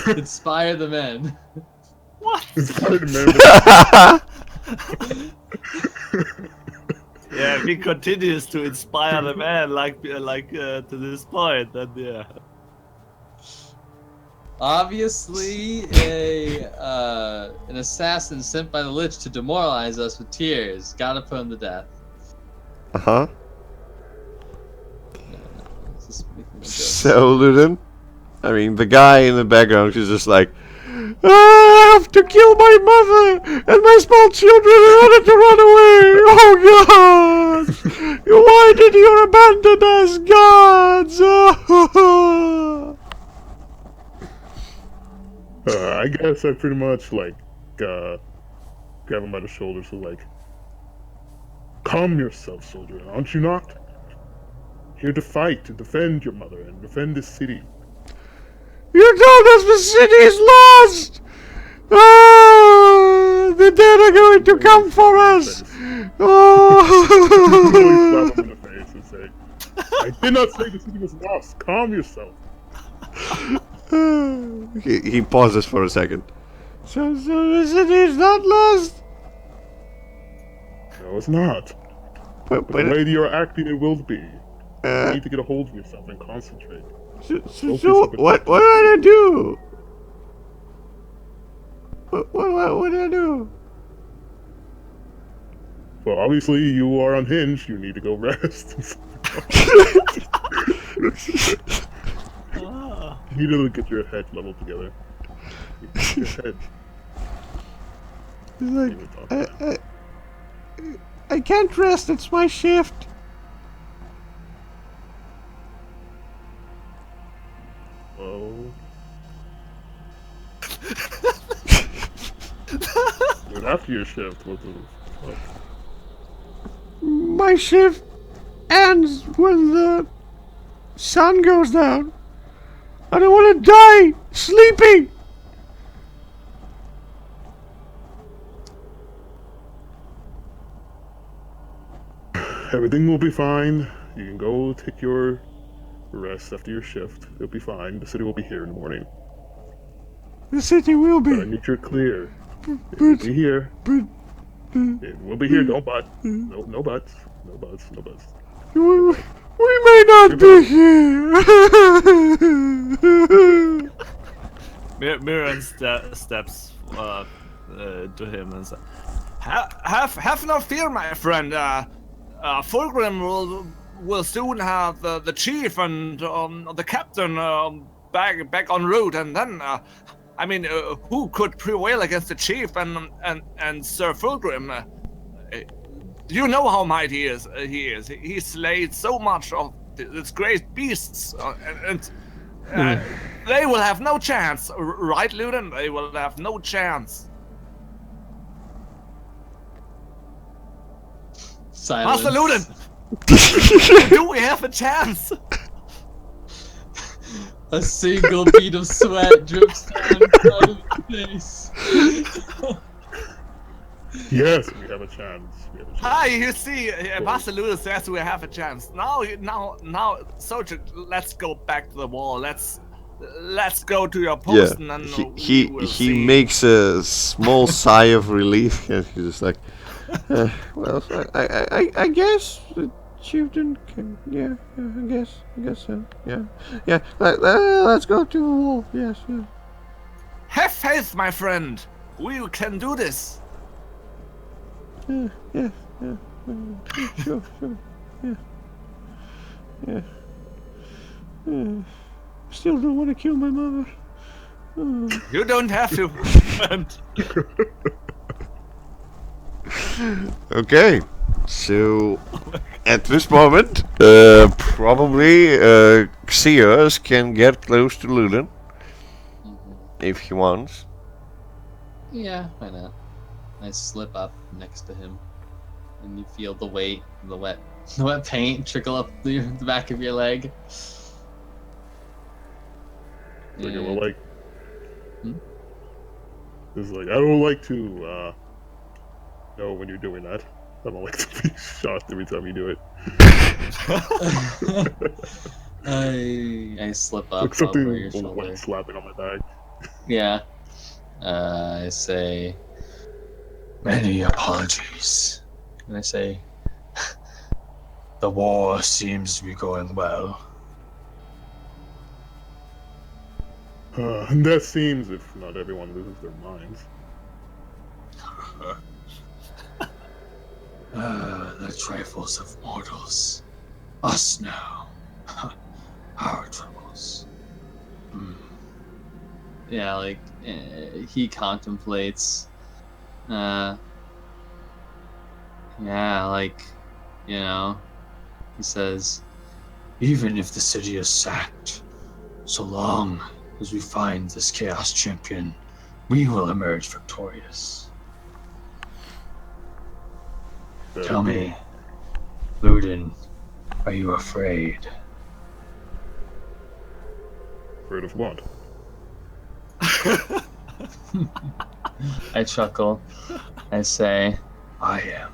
C: Inspire the men.
D: Inspired member.
B: Yeah, if he continues to inspire the man like to this point, then yeah.
C: Obviously, an assassin sent by the Lich to demoralize us with tears. Gotta put him to death.
A: Uh-huh.
C: It's just making a joke.
A: So, Lyndon, I mean, the guy in the background is just like, I have to kill my mother and my small children in order to run away. Oh God! Why did you abandon us, gods?
D: I guess I pretty much, like, grab him by the shoulders and, like, calm yourself, soldier, aren't you not? Here to fight, to defend your mother, and defend this city.
A: You told us the city is lost! The dead are going to come for us!
D: Really
A: Oh!
D: slap him in the face and say, I did not say the city was lost. Calm yourself.
A: He pauses for a second. So the city is not lost?
D: No, it's not.
A: But
D: The way you're acting, it will be. You
A: uh,
D: need to get a hold of yourself and concentrate.
A: so what did I do? What did I do?
D: Well, obviously, you are unhinged. You need to go rest. You need to get your head leveled together. Get your head.
A: He's
D: You
A: like,
D: were talking about.
A: I can't rest, it's my shift.
D: Oh. But after your shift, what the fuck?
A: My shift ends when the sun goes down. I don't want to die sleeping.
D: Everything will be fine. You can go take your rest after your shift. It'll be fine. The city will be here in the morning.
A: The city will
D: But I
A: be.
D: need you clear. It will be here.
A: But
D: It will be here. Don't butt. No, no buts. No buts. No buts.
A: we may not be here.
B: Mirren steps to him and says, "Have no fear, my friend. Fulgrim will soon have the chief and the captain back en route, and then I mean, who could prevail against the chief and Sir Fulgrim? You know how mighty he is. He slayed so much of these great beasts, and they will have no chance, right, Luden? They will have no chance."
C: Silence.
B: Master Luden, do we have a chance?
C: A single bead of sweat drips down his face.
D: Yes, we have a chance. We have a chance.
B: Hi, you see, Master Luden says we have a chance. Now, soldier, let's go back to the wall. Let's go to your post, and then we will
A: he
B: see.
A: makes a small sigh of relief, and he's just like, well, I guess the chieftain can. Yeah, I guess so. Yeah. Let's go to the wall. Yes. Yeah.
B: Have faith, my friend. We can do this.
A: Yeah. Sure. Yeah. Still don't want to kill my mother.
B: You don't have to, friend.
A: Okay, so at this moment, probably Xeos can get close to Luden if he wants.
C: Yeah, why not? I slip up next to him, and you feel the weight, the wet paint trickle up the back of your leg.
D: Like, well, like,
C: Hmm?
D: it's like, I don't like to know when you're doing that. I don't like to be shocked every time you do it.
C: I slip up
D: Like something
C: over your shoulder.
D: like slapping on my back.
C: Yeah. I say,
G: Many apologies.
C: and I say,
G: The war seems to be going well.
D: And that seems if not everyone loses their minds.
G: The trifles of mortals. Us now. Our troubles.
C: yeah, like he contemplates. Yeah, like, you know, he says,
G: Even if the city is sacked, so long as we find this Chaos Champion, we will emerge victorious. Tell me, Luden, are you afraid?
D: Afraid of what?
C: I chuckle. I say,
G: I am.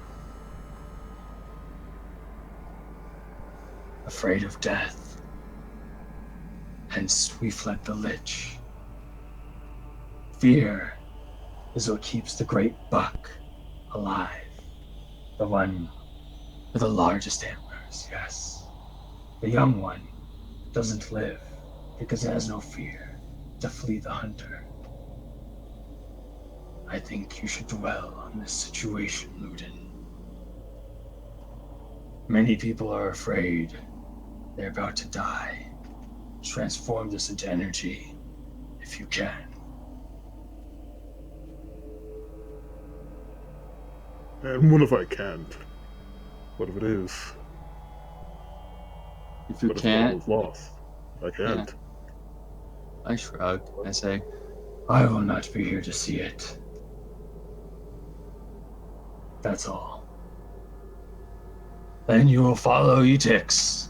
G: Afraid of death. Hence we fled the Lich. Fear is what keeps the great buck alive. The one with the largest antlers, yes. The young one doesn't live because it has no fear to flee the hunter. I think you should dwell on this situation, Luden. Many people are afraid they're about to die. Transform this into energy, if you can.
D: And what if I can't? What if it is?
C: if you
D: What if
C: can't,
D: all is lost? I can't.
C: I shrug. I say,
G: I will not be here to see it. That's all. Then you will follow Etix.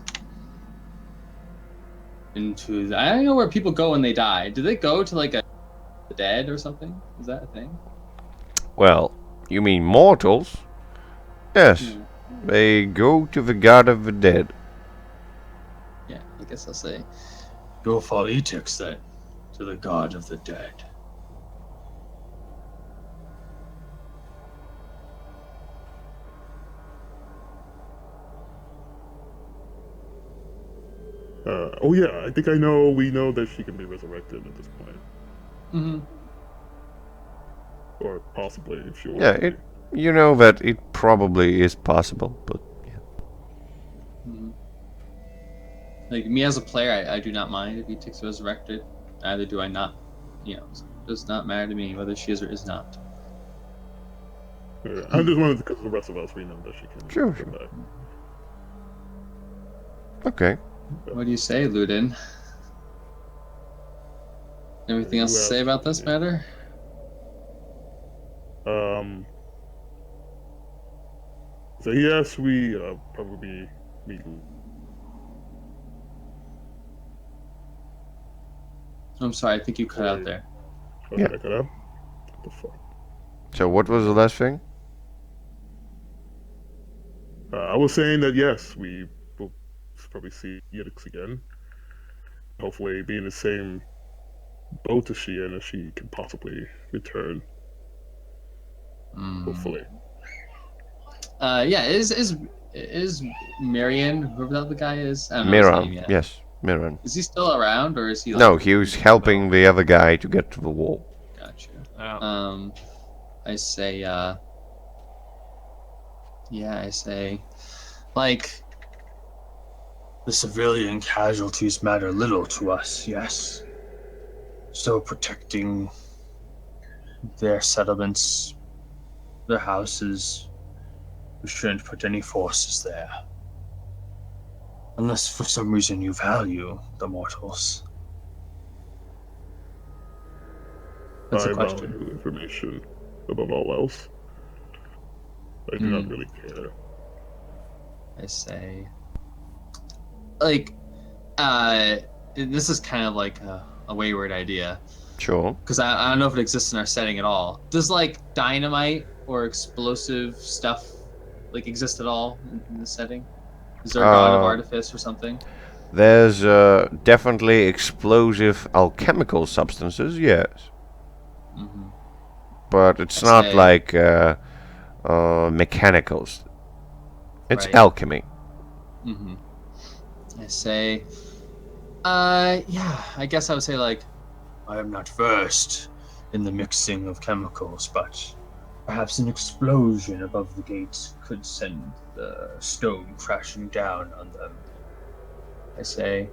C: into I don't know where people go when they die. Do they go to like the dead or something? Is that a thing?
A: Well, you mean mortals? Yes, they go to the god of the dead.
C: Yeah, guess I'll say.
G: Go fall Etix then, to the god of the dead.
D: Oh yeah, I think we know that she can be resurrected at this point.
C: Mm-hmm.
D: Or possibly, if she wants
A: Yeah,
D: to be.
A: you know that it probably is possible, but yeah.
C: Mm-hmm. Like, me as a player, I do not mind if Etix resurrected. Neither do I not. It does not matter to me whether she is or is not.
D: Yeah, I just wanted because the rest of us, we know that she can
A: Sure,
D: come
A: sure.
D: back.
A: Okay.
C: What do you say, Ludin? Anything else to say about this matter?
D: So yes, we probably meet.
C: I'm sorry, I think you cut out there.
D: Oh,
A: Yeah.
D: did I cut out? What the fuck?
A: So what was the last thing?
D: I was saying that yes, we will probably see Yidix again. Hopefully, be in the same boat as she in, as she can possibly return. Hopefully.
C: Yeah, is Marion, whoever the other guy is? I don't know his name
A: Miran.
C: yet.
A: Yes, Miran.
C: Is he still around, or is he? Like,
A: No, he was helping the other guy to get to the wall.
C: Gotcha.
B: Yeah.
C: I say, I say, like,
G: The civilian casualties matter little to us, yes. So protecting their settlements, their houses, we shouldn't put any forces there. Unless for some reason you value the mortals.
C: That's a
D: I
C: question.
D: value information above all else. I do not really care.
C: I say, like, this is kind of like a wayward idea.
A: Sure.
C: Because I don't know if it exists in our setting at all. Does, like, dynamite or explosive stuff, like, exist at all in the setting? Is there a god of artifice or something?
A: There's definitely explosive alchemical substances, yes.
C: Mm-hmm.
A: But it's
C: I
A: not
C: say-
A: like mechanicals. It's
C: Right.
A: alchemy.
C: Mm-hmm. I say, I guess I would say, like,
G: I am not versed in the mixing of chemicals, but perhaps an explosion above the gates could send the stone crashing down on them.
C: I say,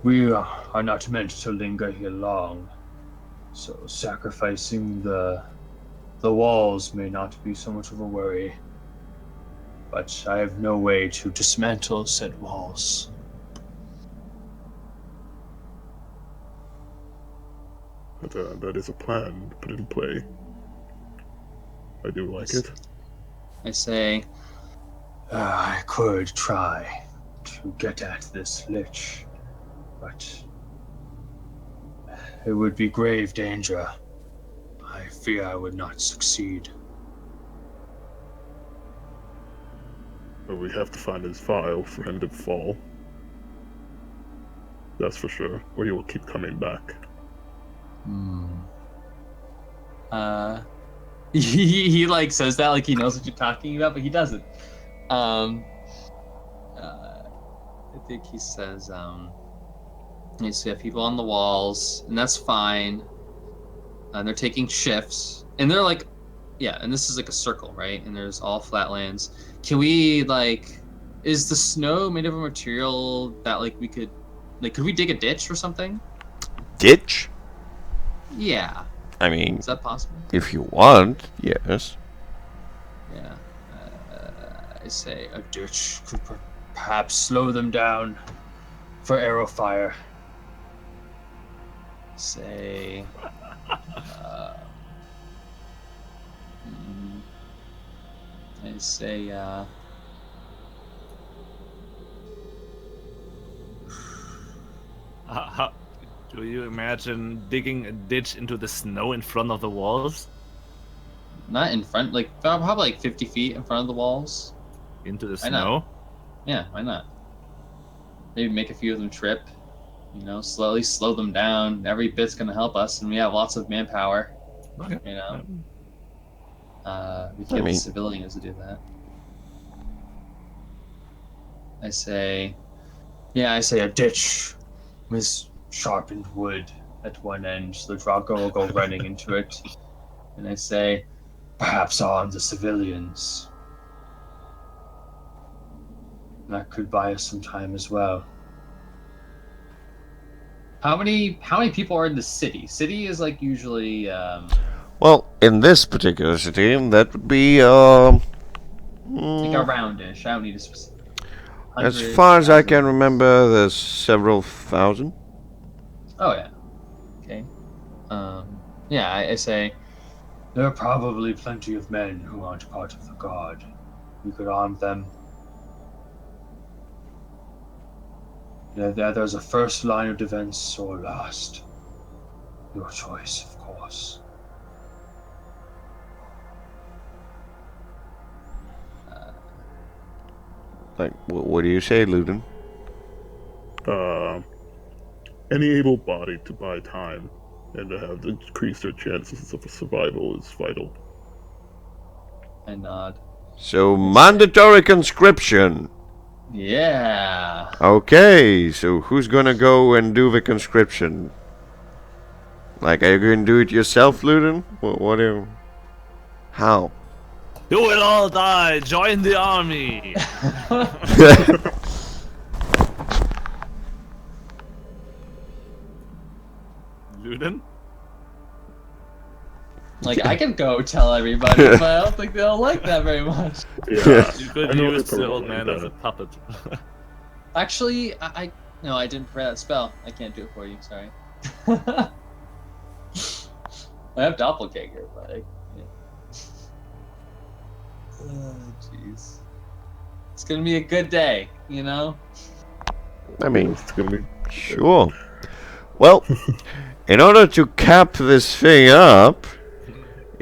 G: We are not meant to linger here long, so sacrificing the walls may not be so much of a worry. But I have no way to dismantle said walls.
D: But that is a plan. Put it in play. I do like it.
C: I say,
G: I could try to get at this lich, but it would be grave danger. I fear I would not succeed.
D: But we have to find his file for him to fall. That's for sure. Or he will keep coming back.
C: he like says that like he knows what you're talking about, but he doesn't. I think he says, so you have people on the walls, and that's fine. And they're taking shifts, and they're like, yeah, and this is like a circle, right? And there's all flatlands. Can we, like, is the snow made of a material that, like, we could, like, could we dig a ditch or something?
A: Ditch?
C: Yeah.
A: I mean,
C: Is that possible?
A: if you want, yes.
C: Yeah. I say,
G: A ditch could perhaps slow them down for arrow fire.
C: say, I say,
B: How, do you imagine digging a ditch into the snow in front of the walls?
C: not in front, like, probably like 50 feet in front of the walls.
B: Into the
C: Why not?
B: snow?
C: Yeah, why not? maybe make a few of them trip. You know, slowly slow them down. Every bit's gonna help us, and we have lots of manpower.
B: Okay.
C: You know, we can get the civilians to do that. I say a ditch with sharpened wood at one end, so the Draco will go running into it. And I say, perhaps arm the civilians. That could buy us some time as well. How many people are in the city? City is like usually.
A: Well, in this particular city, that would be
C: like a roundish. I don't need a specific.
A: As far as I can remember, there's several thousand.
C: Oh yeah. Okay. Yeah, I say there are probably plenty of men who aren't part of the guard. We could arm them. There's a first line of defense or last. Your choice, of course.
A: Like, what do you say, Luden?
D: Any able-bodied to buy time and to have increase their chances of survival is vital.
C: I nod.
A: So, mandatory conscription.
C: Yeah.
A: Okay, so who's gonna go and do the conscription? Like, are you going to do it yourself, Luden? How?
B: You will all die. Join the army. Luden?
C: Like, I can go tell everybody, but I don't think they'll like that very much.
D: Yeah.
B: You could use the old man as a puppet.
C: Actually, no, I didn't prepare that spell. I can't do it for you, sorry. I have Doppelganger, but jeez. It's gonna be a good day, you know?
A: I mean,
D: It's gonna be
A: sure. Well, in order to cap this thing up,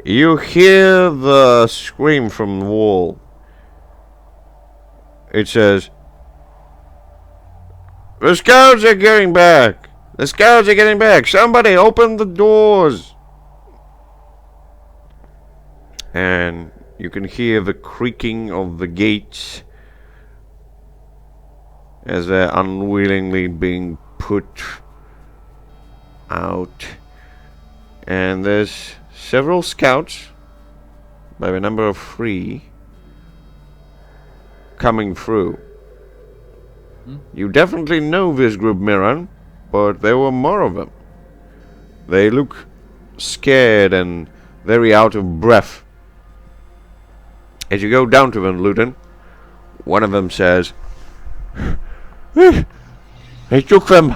A: you hear the scream from the wall. It says, "The scouts are getting back! The scouts are getting back! Somebody open the doors!" And you can hear the creaking of the gates as they're unwillingly being put out. And there's several scouts, by the number of 3, coming through. You definitely know this group, Miran, but there were more of them. They look scared and very out of breath. As you go down to them, Luden, one of them says, "They took them.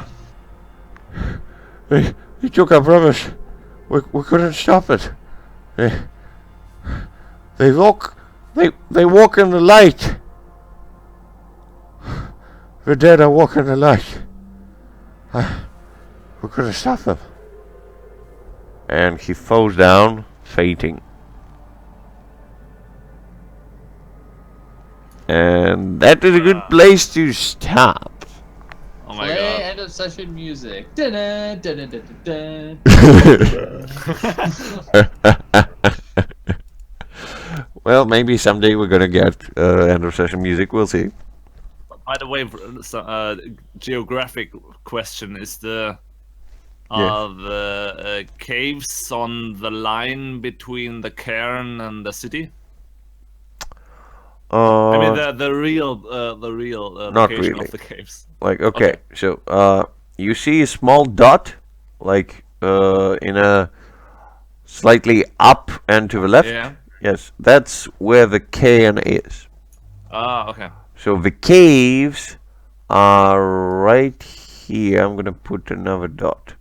A: They took our brothers. We couldn't stop it. They walk in the light. The dead are walking in the light. We couldn't stop them." And he falls down, fainting. And that is a good place to stop.
B: Oh my
C: Play
B: god.
C: end of session music. Dun-dun, dun-dun, dun-dun, dun.
A: Well, maybe someday we're gonna get end of session music. We'll see.
B: By the way, geographic question is the caves on the line between the cairn and the city? I mean the real
A: not
B: location
A: really.
B: of the caves.
A: Like, okay, so you see a small dot, like in a slightly up and to the left.
B: Yeah.
A: Yes, that's where the cairn is.
B: Ah, okay.
A: So the caves are right here. I'm gonna put another dot.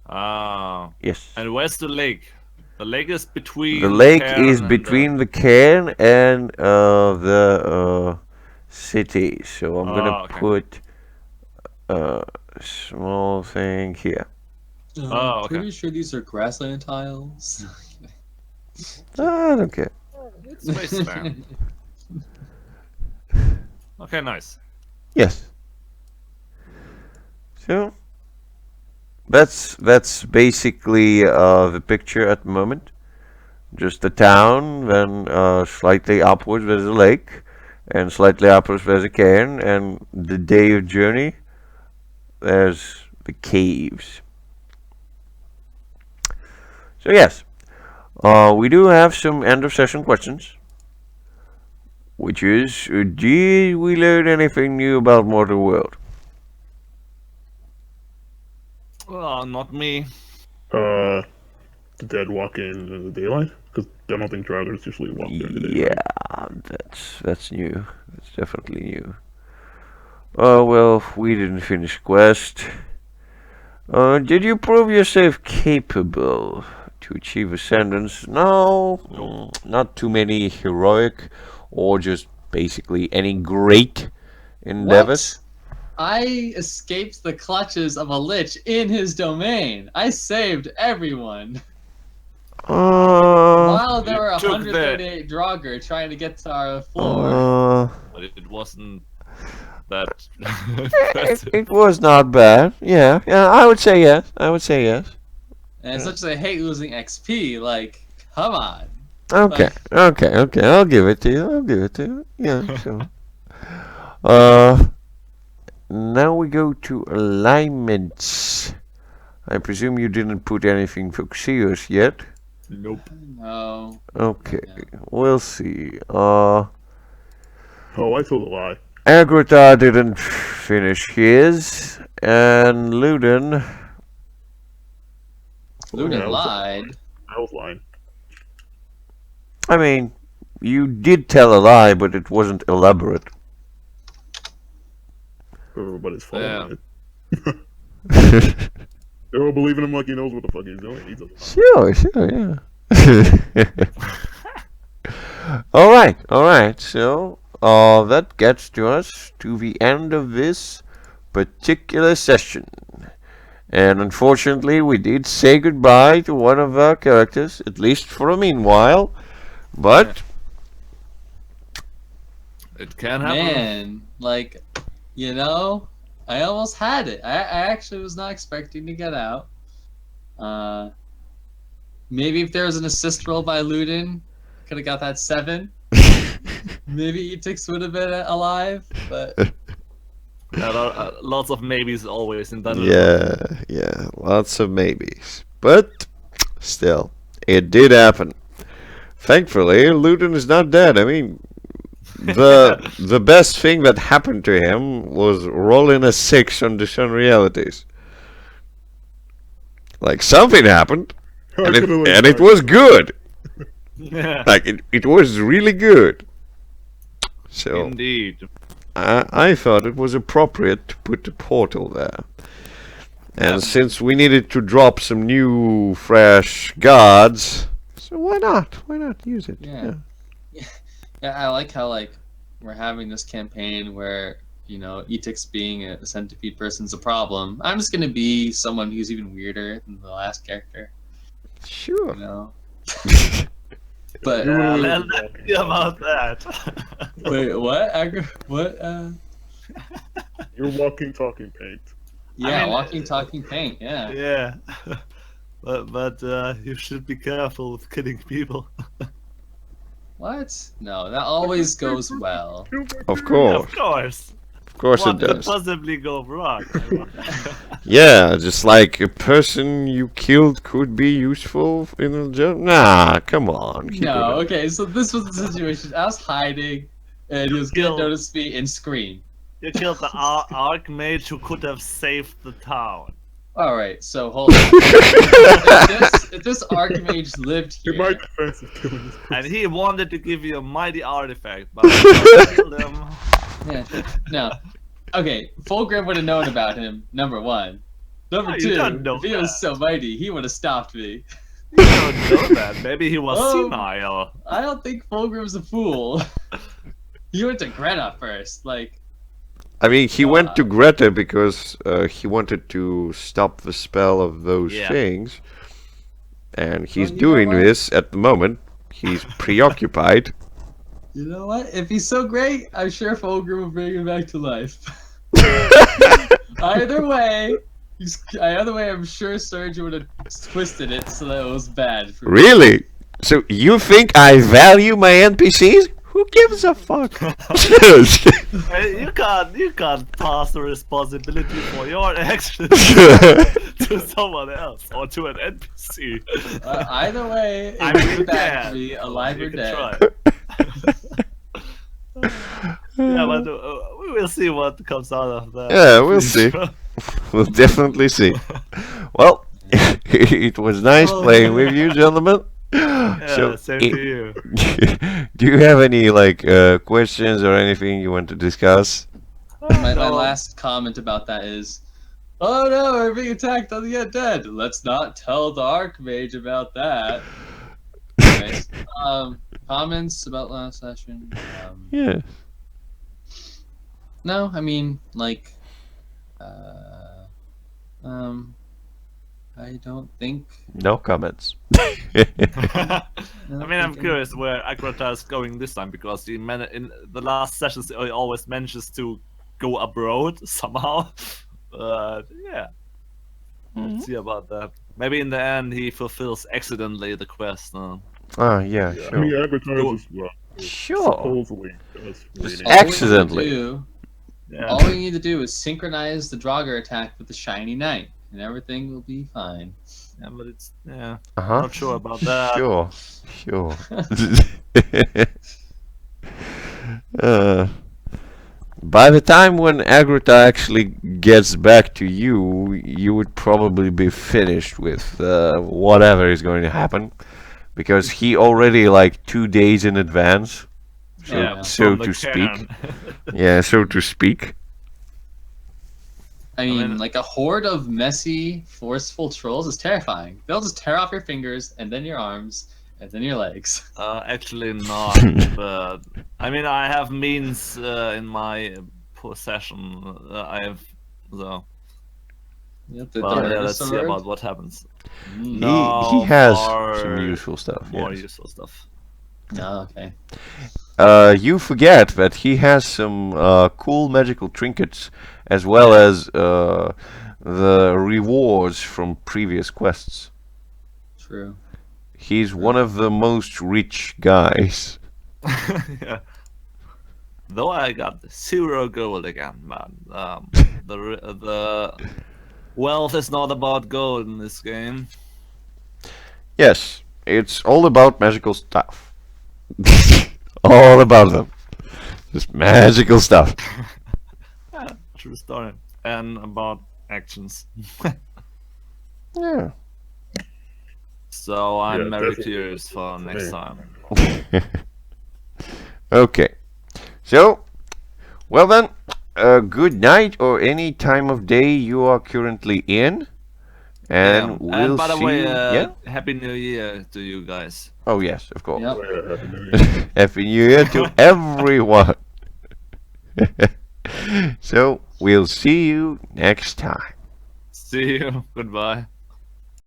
B: Ah.
A: Yes.
B: And where's the lake? The lake is between.
A: The lake
B: cairn
A: is
B: and
A: between the cairn and the city. So I'm gonna
B: okay.
A: put a small thing here.
B: Oh, okay.
C: Pretty sure these are grassland tiles.
A: I don't care.
B: It's wasteland. Okay, nice.
A: Yes. So that's basically the picture at the moment. Just the town, then slightly upwards there's a lake, and slightly upwards there's a cairn, and the day of journey there's the caves. So yes, we do have some end of session questions, which is, did we learn anything new about Mortal World?
B: Not me.
D: The dead walk in the daylight? Because I don't think drivers usually walk during the daylight.
A: Yeah, that's new. That's definitely new. Oh well, we didn't finish quest. Did you prove yourself capable to achieve ascendance? No, not too many heroic or just basically any great endeavors.
C: I escaped the clutches of a lich in his domain. I saved everyone. While there were
B: took
C: 138 Draugr trying to get to our floor.
B: But it wasn't that.
A: It was not bad. Yeah, I would say yes.
C: And as much as I hate losing XP, like, come on.
A: Okay. I'll give it to you. Yeah, sure. Now we go to alignments. I presume you didn't put anything for Xeos yet.
B: Nope.
C: No.
A: Okay, we'll see.
D: Oh, I told a lie.
A: Aghra-Taar didn't finish his, and Luden.
C: Luden lied.
D: I was lying.
A: I mean, you did tell a lie, but it wasn't elaborate.
D: Everybody's
B: Yeah.
D: following it. They're all believing him like he knows what the fuck he's doing. He doesn't.
A: Sure, yeah. Alright, so that gets to us to the end of this particular session. And unfortunately, we did say goodbye to one of our characters, at least for a meanwhile. But
B: it can happen.
C: Man, like, you know, I almost had it. I actually was not expecting to get out. Maybe if there was an assist roll by Luden, could have got that 7. Maybe Etix would have been alive, but
B: Lots of maybes always in Dungeon.
A: yeah, lots of maybes. But still, it did happen. Thankfully, Luden is not dead. I mean, the best thing that happened to him was rolling a 6 on Discern Realities. Like, something happened, and it was good.
B: Yeah.
A: Like, it was really good. So,
B: Indeed.
A: I thought it was appropriate to put the portal there. And since we needed to drop some new, fresh gods, so why not? Why not use it?
C: Yeah. Yeah, I like how, like, we're having this campaign where, you know, Etix being a centipede person's a problem. I'm just gonna be someone who's even weirder than the last character,
A: Sure.
C: you know? But,
B: Let's see about that.
C: wait, what? What?
D: You're walking, talking paint.
C: Yeah,
B: mean,
C: walking, talking paint, yeah.
B: Yeah. But you should be careful with killing people.
C: What? No, that always goes well.
A: Of course.
B: Of course.
A: Of course
B: What
A: it
B: could
A: does.
B: possibly go wrong?
A: Yeah, just like a person you killed could be useful in a job. Nah, come on. keep it
C: No,
A: up.
C: okay, so this was the situation. I was hiding, and he was gonna notice me and scream.
B: You killed the Archmage who could have saved the town.
C: Alright, so hold on. if this Archmage lived
D: In my
C: here,
D: defense of killing this person.
B: And he wanted to give you a mighty artifact, but you killed him.
C: yeah, no. Okay, Fulgrim would have known about him, number 1. Number
B: No, you
C: 2,
B: don't know
C: if he was
B: that.
C: so mighty, he would have stopped me.
B: You don't know that. Maybe he was
C: Oh.
B: senile.
C: I don't think Fulgrim's a fool. He went to Greta first, like,
A: I mean, he went to Greta because he wanted to stop the spell of those
B: Yeah.
A: things. And he's
C: you know
A: doing
C: what?
A: this at the moment. He's preoccupied.
C: you know what? If he's so great, I'm sure Fulgrim will bring him back to life. Either way, I'm sure Serge would have twisted it so that it was bad for me.
A: Really? So you think I value my NPCs? Who gives a fuck?
B: Hey, you can't pass the responsibility for your actions to someone else or to an NPC.
C: Either way, it
B: I mean,
C: would
B: you
C: back
B: can.
C: to be alive
B: You
C: or
B: can
C: dead.
B: try. Yeah, but we will see what comes out of that.
A: Yeah, we'll see. We'll definitely see. Well, it was nice playing with you, gentlemen.
B: Yeah, same to you.
A: Do you have any questions or anything you want to discuss?
C: My last comment about that is, oh no, we're being attacked on the undead. Let's not tell the Archmage about that. Anyways, comments about last session?
A: Yeah.
C: No, I mean, I don't think.
A: No comments.
B: I mean, I'm curious where Aghra-Taar is going this time because in the last sessions he always manages to go abroad somehow. But yeah, let's see about that. Maybe in the end he fulfills accidentally the quest.
A: Yeah,
D: I mean,
A: sure.
D: Aghra-Taar is
A: Sure.
D: supposedly does reading.
A: Accidentally.
B: Yeah.
C: All we need to do is synchronize the Draugr attack with the Shiny Knight, and everything will be fine.
B: Yeah, but it's I'm
A: Uh-huh.
B: not sure about that.
A: Sure. By the time when Aghra-Taar actually gets back to you, you would probably be finished with whatever is going to happen, because he already 2 days in advance,
B: Yeah,
A: so
B: from the
A: to speak.
B: cairn.
A: Yeah, so to speak.
C: I mean,
B: mean-
C: like a horde of messy, forceful trolls is terrifying. They'll just tear off your fingers, and then your arms, and then your legs.
B: Actually not, but I mean I have means in my possession. I have so.
C: Yep,
B: But yeah, let's see about what happens.
C: Mm.
A: He has
B: more-
A: some useful stuff.
B: More
A: Yes.
B: useful stuff.
C: Oh, okay.
A: You forget that he has some cool magical trinkets, as well as the rewards from previous quests.
C: True.
A: He's one of the most rich guys.
B: Yeah. Though I got 0 gold again, man. The wealth is not about gold in this game.
A: Yes, it's all about magical stuff. All about them. Just magical stuff.
B: Yeah, true story. And about actions.
A: Yeah.
B: So I'm
D: Yeah,
B: very
D: definitely.
B: curious for next
D: Me.
B: time.
A: Okay. So, well then, good night or any time of day you are currently in. And
B: Yeah.
A: we'll
B: And by the
A: see
B: way,
A: you. Yeah?
B: Happy New Year to you guys.
A: Oh yes, of course.
C: Yep.
A: Happy New Year to everyone. So, we'll see you next time.
B: See you. Goodbye.